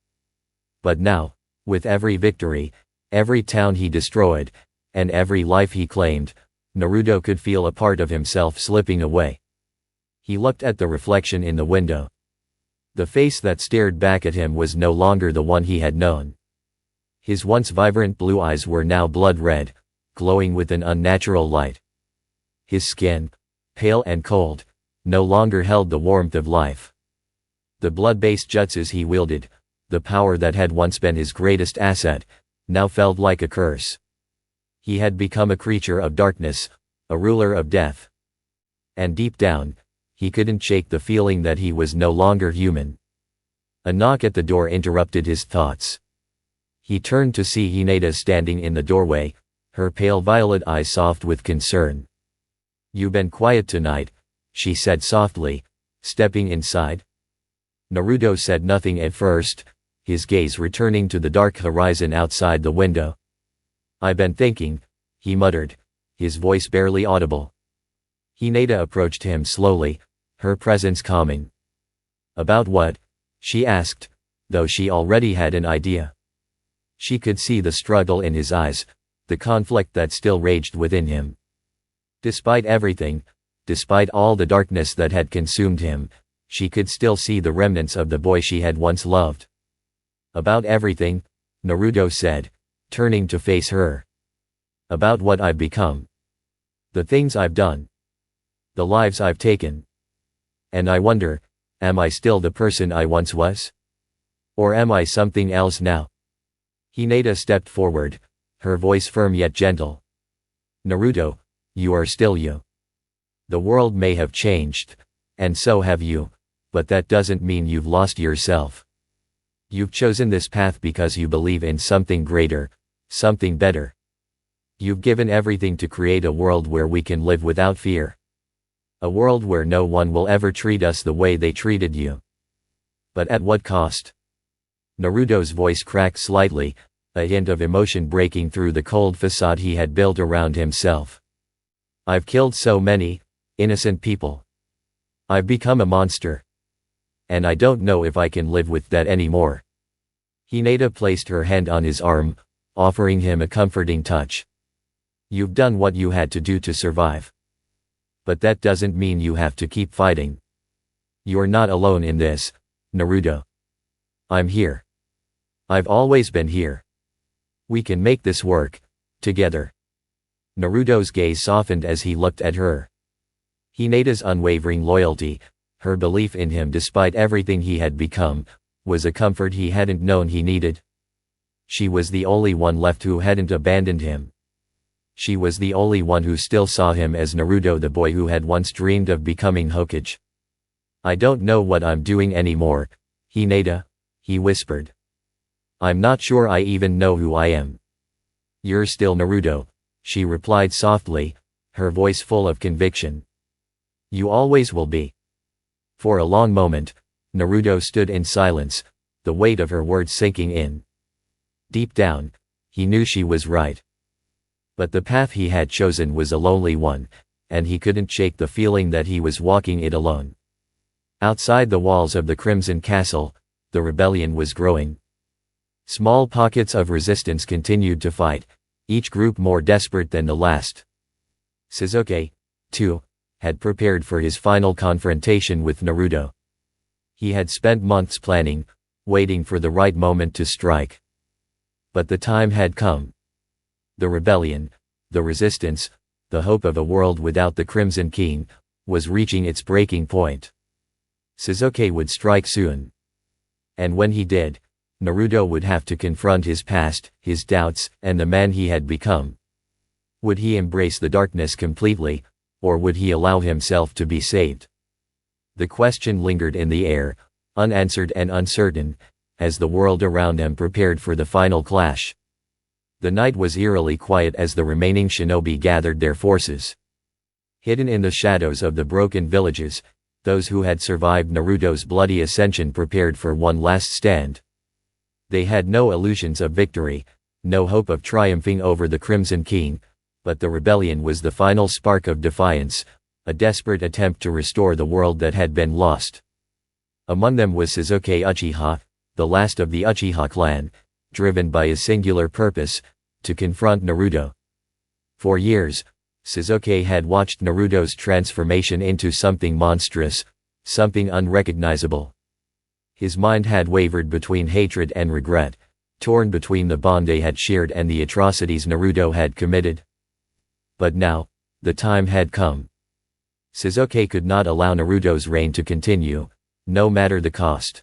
But now, with every victory, every town he destroyed, and every life he claimed, Naruto could feel a part of himself slipping away. He looked at the reflection in the window. The face that stared back at him was no longer the one he had known. His once vibrant blue eyes were now blood red, glowing with an unnatural light. His skin, pale and cold, no longer held the warmth of life. The blood-based jutsus he wielded, the power that had once been his greatest asset, now felt like a curse. He had become a creature of darkness, a ruler of death. And deep down, he couldn't shake the feeling that he was no longer human. A knock at the door interrupted his thoughts. He turned to see Hinata standing in the doorway, her pale violet eyes soft with concern. "You've been quiet tonight," she said softly, stepping inside. Naruto said nothing at first, his gaze returning to the dark horizon outside the window. "I've been thinking," he muttered, his voice barely audible. Hinata approached him slowly, her presence calming. "About what?" she asked, though she already had an idea. She could see the struggle in his eyes, the conflict that still raged within him. Despite everything, despite all the darkness that had consumed him, she could still see the remnants of the boy she had once loved. "About everything," Naruto said, turning to face her. "About what I've become. The things I've done. The lives I've taken. And I wonder, am I still the person I once was? Or am I something else now?" Hinata stepped forward, her voice firm yet gentle. "Naruto, you are still you. The world may have changed, and so have you, but that doesn't mean you've lost yourself. You've chosen this path because you believe in something greater, something better. You've given everything to create a world where we can live without fear. A world where no one will ever treat us the way they treated you. But at what cost?" Naruto's voice cracked slightly, a hint of emotion breaking through the cold facade he had built around himself. I've killed so many innocent people. I've become a monster. And I don't know if I can live with that anymore. Hinata placed her hand on his arm, offering him a comforting touch. You've done what you had to do to survive. But that doesn't mean you have to keep fighting. You're not alone in this, Naruto. I'm here. I've always been here. We can make this work, together. Naruto's gaze softened as he looked at her. Hinata's unwavering loyalty, her belief in him despite everything he had become, was a comfort he hadn't known he needed. She was the only one left who hadn't abandoned him. She was the only one who still saw him as Naruto, the boy who had once dreamed of becoming Hokage. I don't know what I'm doing anymore, Hinata, he whispered. I'm not sure I even know who I am. You're still Naruto, she replied softly, her voice full of conviction. You always will be. For a long moment, Naruto stood in silence, the weight of her words sinking in. Deep down, he knew she was right. But the path he had chosen was a lonely one, and he couldn't shake the feeling that he was walking it alone. Outside the walls of the Crimson Castle, the rebellion was growing. Small pockets of resistance continued to fight, each group more desperate than the last. Sasuke, too, had prepared for his final confrontation with Naruto. He had spent months planning, waiting for the right moment to strike. But the time had come. The rebellion, the resistance, the hope of a world without the Crimson King, was reaching its breaking point. Sasuke would strike soon. And when he did, Naruto would have to confront his past, his doubts, and the man he had become. Would he embrace the darkness completely, or would he allow himself to be saved? The question lingered in the air, unanswered and uncertain, as the world around him prepared for the final clash. The night was eerily quiet as the remaining shinobi gathered their forces. Hidden in the shadows of the broken villages, those who had survived Naruto's bloody ascension prepared for one last stand. They had no illusions of victory, no hope of triumphing over the Crimson King, but the rebellion was the final spark of defiance, a desperate attempt to restore the world that had been lost. Among them was Sasuke Uchiha, the last of the Uchiha clan, driven by a singular purpose, to confront Naruto. For years, Sasuke had watched Naruto's transformation into something monstrous, something unrecognizable. His mind had wavered between hatred and regret, torn between the bond they had shared and the atrocities Naruto had committed. But now, the time had come. Sasuke could not allow Naruto's reign to continue, no matter the cost.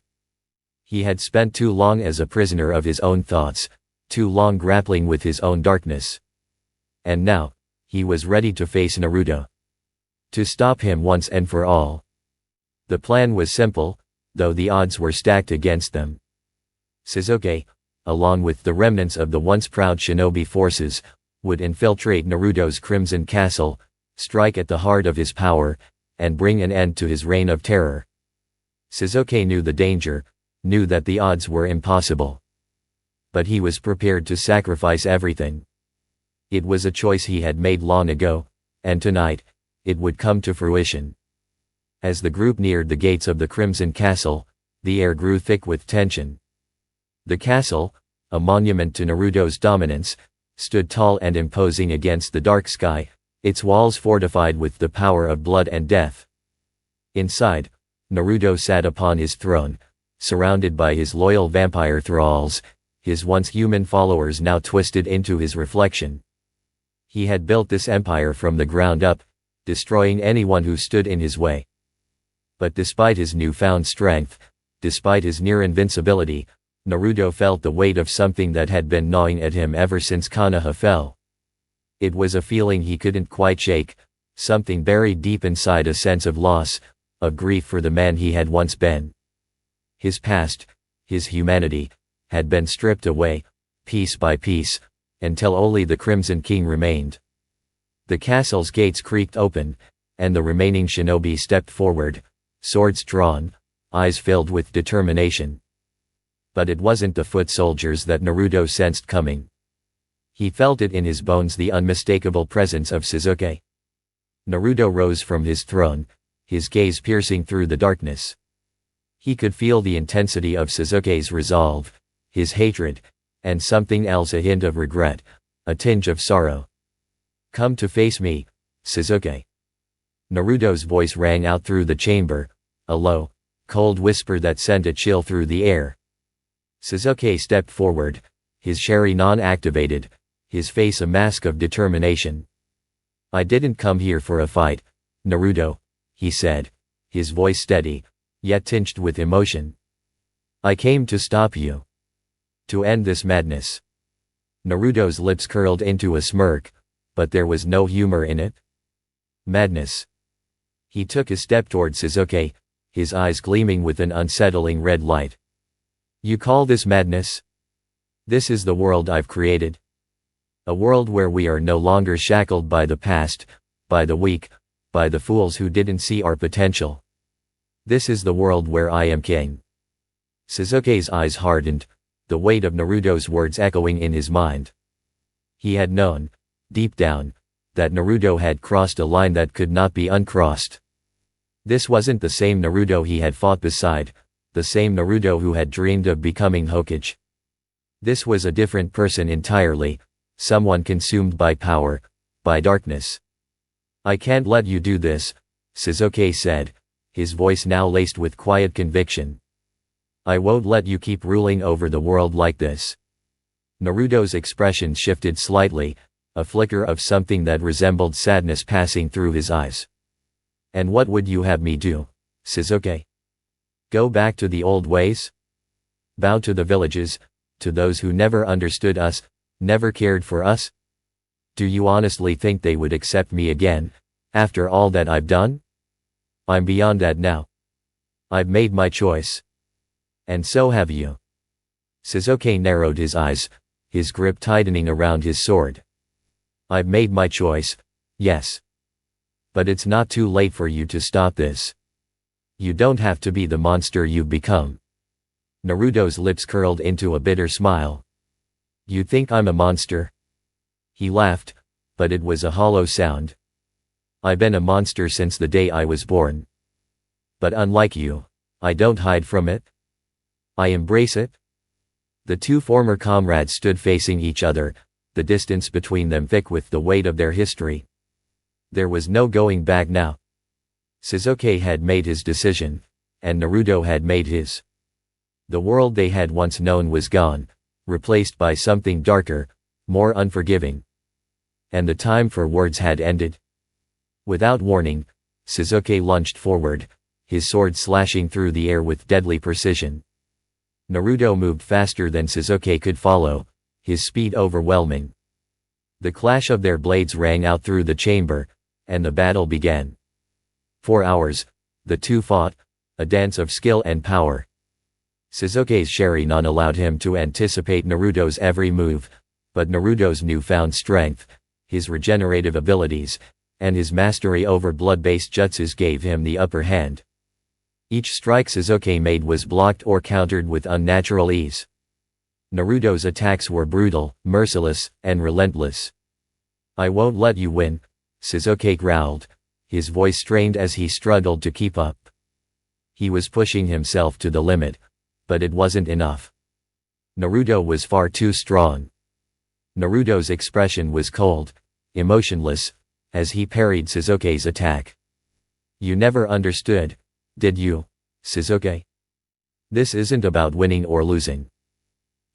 He had spent too long as a prisoner of his own thoughts, too long grappling with his own darkness. And now, he was ready to face Naruto. To stop him once and for all. The plan was simple, though the odds were stacked against them. Sasuke, along with the remnants of the once proud shinobi forces, would infiltrate Naruto's Crimson Castle, strike at the heart of his power, and bring an end to his reign of terror. Sasuke knew the danger, knew that the odds were impossible. But he was prepared to sacrifice everything. It was a choice he had made long ago, and tonight, it would come to fruition. As the group neared the gates of the Crimson Castle, the air grew thick with tension. The castle, a monument to Naruto's dominance, stood tall and imposing against the dark sky, its walls fortified with the power of blood and death. Inside, Naruto sat upon his throne, surrounded by his loyal vampire thralls, his once human followers now twisted into his reflection. He had built this empire from the ground up, destroying anyone who stood in his way. But despite his newfound strength, despite his near invincibility, Naruto felt the weight of something that had been gnawing at him ever since Konoha fell. It was a feeling he couldn't quite shake, something buried deep inside, a sense of loss, of grief for the man he had once been. His past, his humanity, had been stripped away, piece by piece, until only the Crimson King remained. The castle's gates creaked open, and the remaining shinobi stepped forward, swords drawn, eyes filled with determination. But it wasn't the foot soldiers that Naruto sensed coming. He felt it in his bones, the unmistakable presence of Sasuke. Naruto rose from his throne, his gaze piercing through the darkness. He could feel the intensity of Sasuke's resolve, his hatred, and something else, a hint of regret, a tinge of sorrow. "Come to face me, Sasuke." Naruto's voice rang out through the chamber, a low, cold whisper that sent a chill through the air. Sasuke stepped forward, his Sharingan activated, his face a mask of determination. "I didn't come here for a fight, Naruto," he said, his voice steady, yet tinged with emotion. "I came to stop you. To end this madness." Naruto's lips curled into a smirk, but there was no humor in it. Madness. He took a step toward Sasuke, his eyes gleaming with an unsettling red light. "You call this madness? This is the world I've created. A world where we are no longer shackled by the past, by the weak, by the fools who didn't see our potential. This is the world where I am king." Sasuke's eyes hardened, the weight of Naruto's words echoing in his mind. He had known, deep down, that Naruto had crossed a line that could not be uncrossed. This wasn't the same Naruto he had fought beside, the same Naruto who had dreamed of becoming Hokage. This was a different person entirely, someone consumed by power, by darkness. "I can't let you do this," Sasuke said, his voice now laced with quiet conviction. "I won't let you keep ruling over the world like this." Naruto's expression shifted slightly, a flicker of something that resembled sadness passing through his eyes. "And what would you have me do, Sasuke? Go back to the old ways? Bow to the villages, to those who never understood us, never cared for us? Do you honestly think they would accept me again, after all that I've done? I'm beyond that now. I've made my choice. And so have you." Sasuke narrowed his eyes, his grip tightening around his sword. "I've made my choice, yes. But it's not too late for you to stop this. You don't have to be the monster you've become." Naruto's lips curled into a bitter smile. "You think I'm a monster?" He laughed, but it was a hollow sound. "I've been a monster since the day I was born. But unlike you, I don't hide from it. I embrace it." The two former comrades stood facing each other, the distance between them thick with the weight of their history. There was no going back now. Sasuke had made his decision, and Naruto had made his. The world they had once known was gone, replaced by something darker, more unforgiving. And the time for words had ended. Without warning, Sasuke lunged forward, his sword slashing through the air with deadly precision. Naruto moved faster than Sasuke could follow, his speed overwhelming. The clash of their blades rang out through the chamber, and the battle began. For hours, the two fought, a dance of skill and power. Sasuke's Sharingan allowed him to anticipate Naruto's every move, but Naruto's newfound strength, his regenerative abilities, and his mastery over blood-based jutsus gave him the upper hand. Each strike Sasuke made was blocked or countered with unnatural ease. Naruto's attacks were brutal, merciless, and relentless. "I won't let you win," Sasuke growled, his voice strained as he struggled to keep up. He was pushing himself to the limit, but it wasn't enough. Naruto was far too strong. Naruto's expression was cold, emotionless, as he parried Sasuke's attack. "You never understood, did you, Sasuke? This isn't about winning or losing.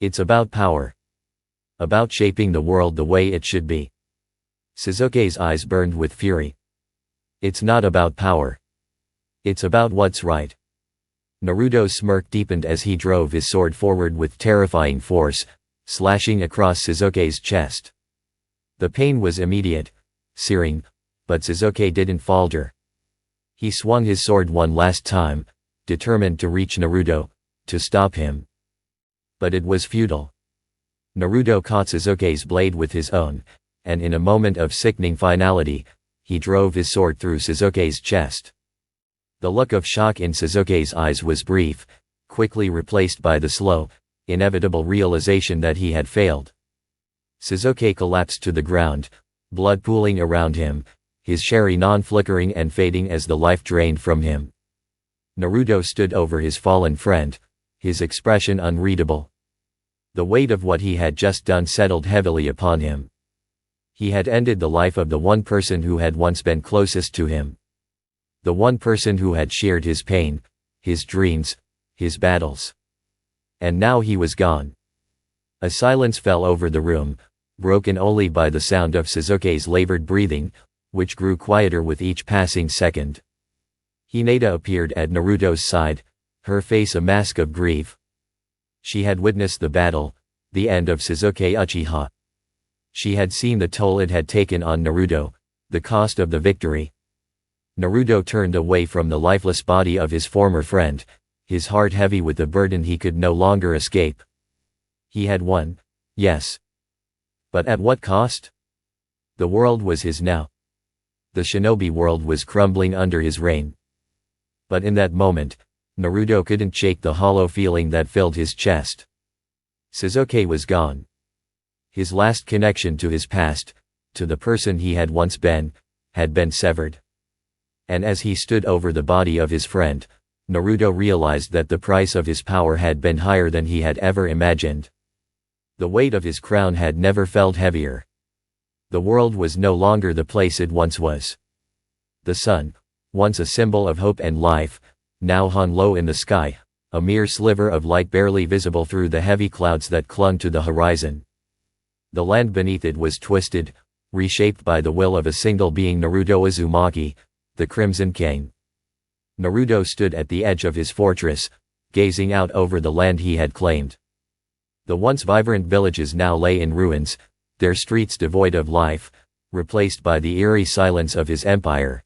It's about power. About shaping the world the way it should be." Sasuke's eyes burned with fury. "It's not about power. It's about what's right." Naruto's smirk deepened as he drove his sword forward with terrifying force, slashing across Sasuke's chest. The pain was immediate, searing, but Sasuke didn't falter. He swung his sword one last time, determined to reach Naruto, to stop him. But it was futile. Naruto caught Sasuke's blade with his own, and in a moment of sickening finality, he drove his sword through Sasuke's chest. The look of shock in Sasuke's eyes was brief, quickly replaced by the slow, inevitable realization that he had failed. Sasuke collapsed to the ground, blood pooling around him, his Sharingan flickering and fading as the life drained from him. Naruto stood over his fallen friend, his expression unreadable. The weight of what he had just done settled heavily upon him. He had ended the life of the one person who had once been closest to him. The one person who had shared his pain, his dreams, his battles. And now he was gone. A silence fell over the room, broken only by the sound of Sasuke's labored breathing, which grew quieter with each passing second. Hinata appeared at Naruto's side, her face a mask of grief. She had witnessed the battle, the end of Sasuke Uchiha. She had seen the toll it had taken on Naruto, the cost of the victory. Naruto turned away from the lifeless body of his former friend, his heart heavy with the burden he could no longer escape. He had won, yes. But at what cost? The world was his now. The shinobi world was crumbling under his reign. But in that moment, Naruto couldn't shake the hollow feeling that filled his chest. Sasuke was gone. His last connection to his past, to the person he had once been, had been severed. And as he stood over the body of his friend, Naruto realized that the price of his power had been higher than he had ever imagined. The weight of his crown had never felt heavier. The world was no longer the place it once was. The sun, once a symbol of hope and life, now hung low in the sky, a mere sliver of light barely visible through the heavy clouds that clung to the horizon. The land beneath it was twisted, reshaped by the will of a single being, Naruto Uzumaki, the Crimson King. Naruto stood at the edge of his fortress, gazing out over the land he had claimed. The once vibrant villages now lay in ruins, their streets devoid of life, replaced by the eerie silence of his empire.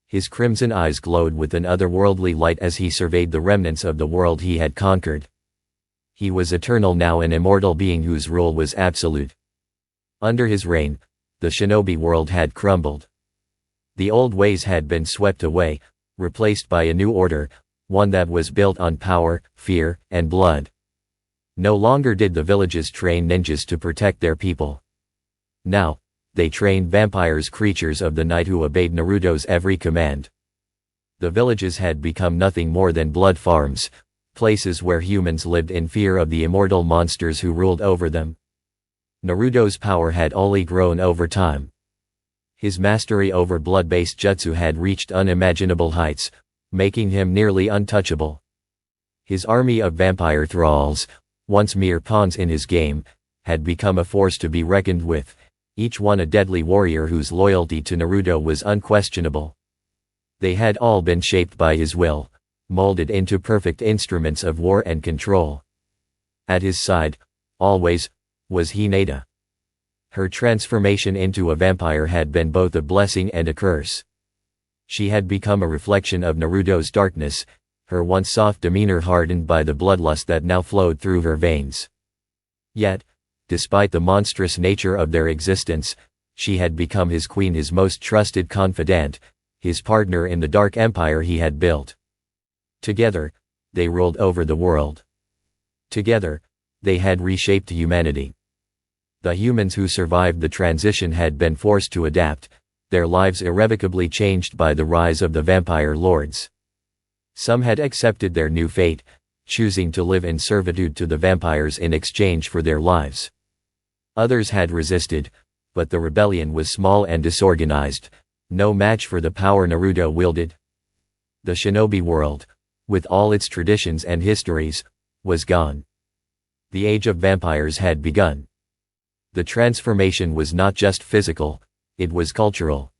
His crimson eyes glowed with an otherworldly light as he surveyed the remnants of the world he had conquered. He was eternal now, an immortal being whose rule was absolute. Under his reign, the shinobi world had crumbled. The old ways had been swept away, replaced by a new order, one that was built on power, fear, and blood. No longer did the villages train ninjas to protect their people. Now, they trained vampires, creatures of the night who obeyed Naruto's every command. The villages had become nothing more than blood farms, places where humans lived in fear of the immortal monsters who ruled over them. Naruto's power had only grown over time. His mastery over blood-based jutsu had reached unimaginable heights, making him nearly untouchable. His army of vampire thralls, once mere pawns in his game, had become a force to be reckoned with, each one a deadly warrior whose loyalty to Naruto was unquestionable. They had all been shaped by his will, molded into perfect instruments of war and control. At his side, always, was Hinata. Her transformation into a vampire had been both a blessing and a curse. She had become a reflection of Naruto's darkness, her once soft demeanor hardened by the bloodlust that now flowed through her veins. Yet, despite the monstrous nature of their existence, she had become his queen, his most trusted confidant, his partner in the dark empire he had built. Together, they ruled over the world. Together, they had reshaped humanity. The humans who survived the transition had been forced to adapt, their lives irrevocably changed by the rise of the vampire lords. Some had accepted their new fate, choosing to live in servitude to the vampires in exchange for their lives. Others had resisted, but the rebellion was small and disorganized, no match for the power Naruto wielded. The shinobi world, with all its traditions and histories, was gone. The age of vampires had begun. The transformation was not just physical, it was cultural.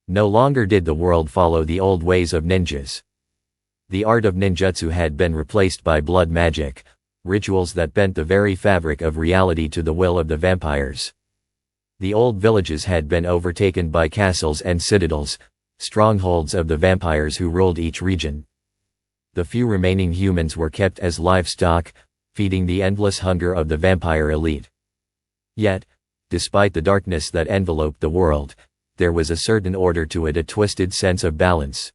No longer did the world follow the old ways of ninjas. The art of ninjutsu had been replaced by blood magic, rituals that bent the very fabric of reality to the will of the vampires. The old villages had been overtaken by castles and citadels, strongholds of the vampires who ruled each region. The few remaining humans were kept as livestock, feeding the endless hunger of the vampire elite. Yet, despite the darkness that enveloped the world, there was a certain order to it, a twisted sense of balance.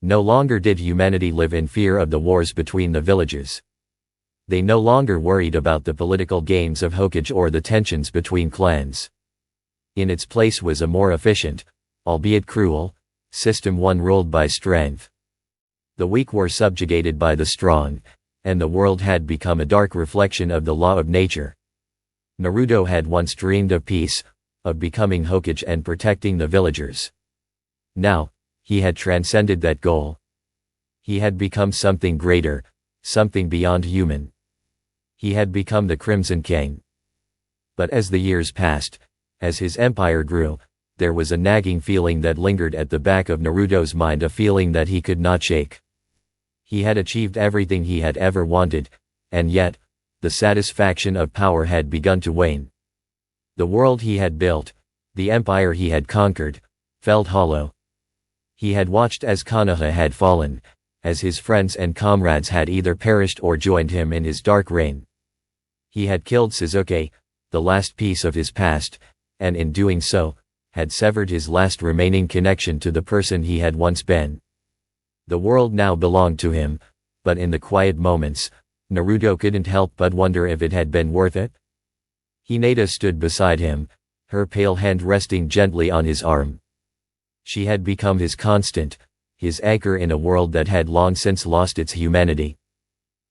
No longer did humanity live in fear of the wars between the villages. They no longer worried about the political games of Hokage or the tensions between clans. In its place was a more efficient, albeit cruel, system, one ruled by strength. The weak were subjugated by the strong, and the world had become a dark reflection of the law of nature. Naruto had once dreamed of peace, of becoming Hokage and protecting the villagers. Now, he had transcended that goal. He had become something greater, something beyond human. He had become the Crimson King. But as the years passed, as his empire grew, there was a nagging feeling that lingered at the back of Naruto's mind, a feeling that he could not shake. He had achieved everything he had ever wanted, and yet, the satisfaction of power had begun to wane. The world he had built, the empire he had conquered, felt hollow. He had watched as Konoha had fallen, as his friends and comrades had either perished or joined him in his dark reign. He had killed Sasuke, the last piece of his past, and in doing so, had severed his last remaining connection to the person he had once been. The world now belonged to him, but in the quiet moments, Naruto couldn't help but wonder if it had been worth it. Hinata stood beside him, her pale hand resting gently on his arm. She had become his constant, his anchor in a world that had long since lost its humanity.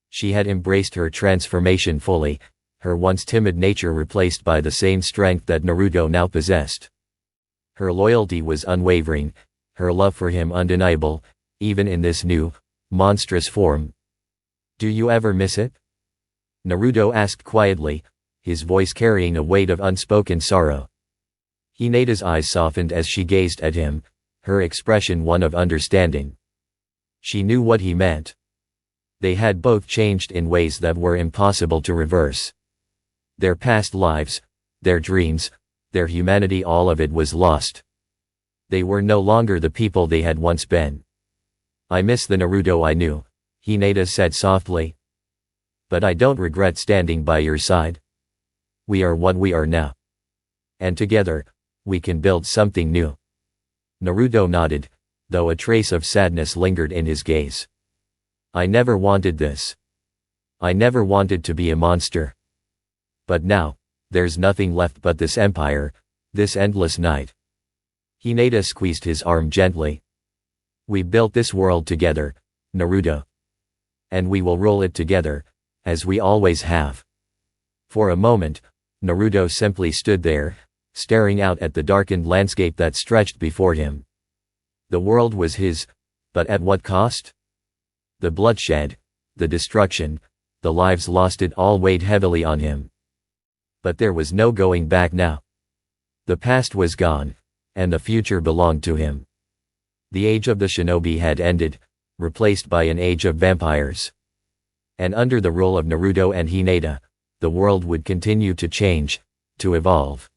She had embraced her transformation fully, her once timid nature replaced by the same strength that Naruto now possessed. Her loyalty was unwavering, her love for him undeniable, even in this new, monstrous form. "Do you ever miss it?" Naruto asked quietly, his voice carrying a weight of unspoken sorrow. Hinata's eyes softened as she gazed at him, her expression one of understanding. She knew what he meant. They had both changed in ways that were impossible to reverse. Their past lives, their dreams, their humanity, all of it was lost. They were no longer the people they had once been. "I miss the Naruto I knew," Hinata said softly. "But I don't regret standing by your side. We are what we are now. And together, we can build something new." Naruto nodded, though a trace of sadness lingered in his gaze. "I never wanted this. I never wanted to be a monster. But now, there's nothing left but this empire, this endless night." Hinata squeezed his arm gently. "We built this world together, Naruto. And we will rule it together, as we always have." For a moment, Naruto simply stood there, staring out at the darkened landscape that stretched before him. The world was his, but at what cost? The bloodshed, the destruction, the lives lost, it all weighed heavily on him. But there was no going back now. The past was gone, and the future belonged to him. The age of the shinobi had ended, replaced by an age of vampires. And under the rule of Naruto and Hinata, the world would continue to change, to evolve.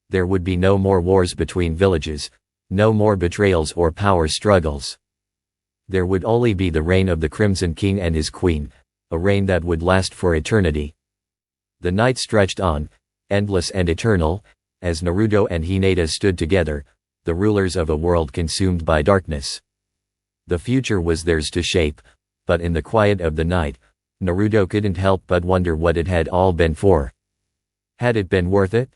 There would be no more wars between villages, no more betrayals or power struggles. There would only be the reign of the Crimson King and his queen, a reign that would last for eternity. The night stretched on, endless and eternal, as Naruto and Hinata stood together, the rulers of a world consumed by darkness. The future was theirs to shape, but in the quiet of the night, Naruto couldn't help but wonder what it had all been for. Had it been worth it?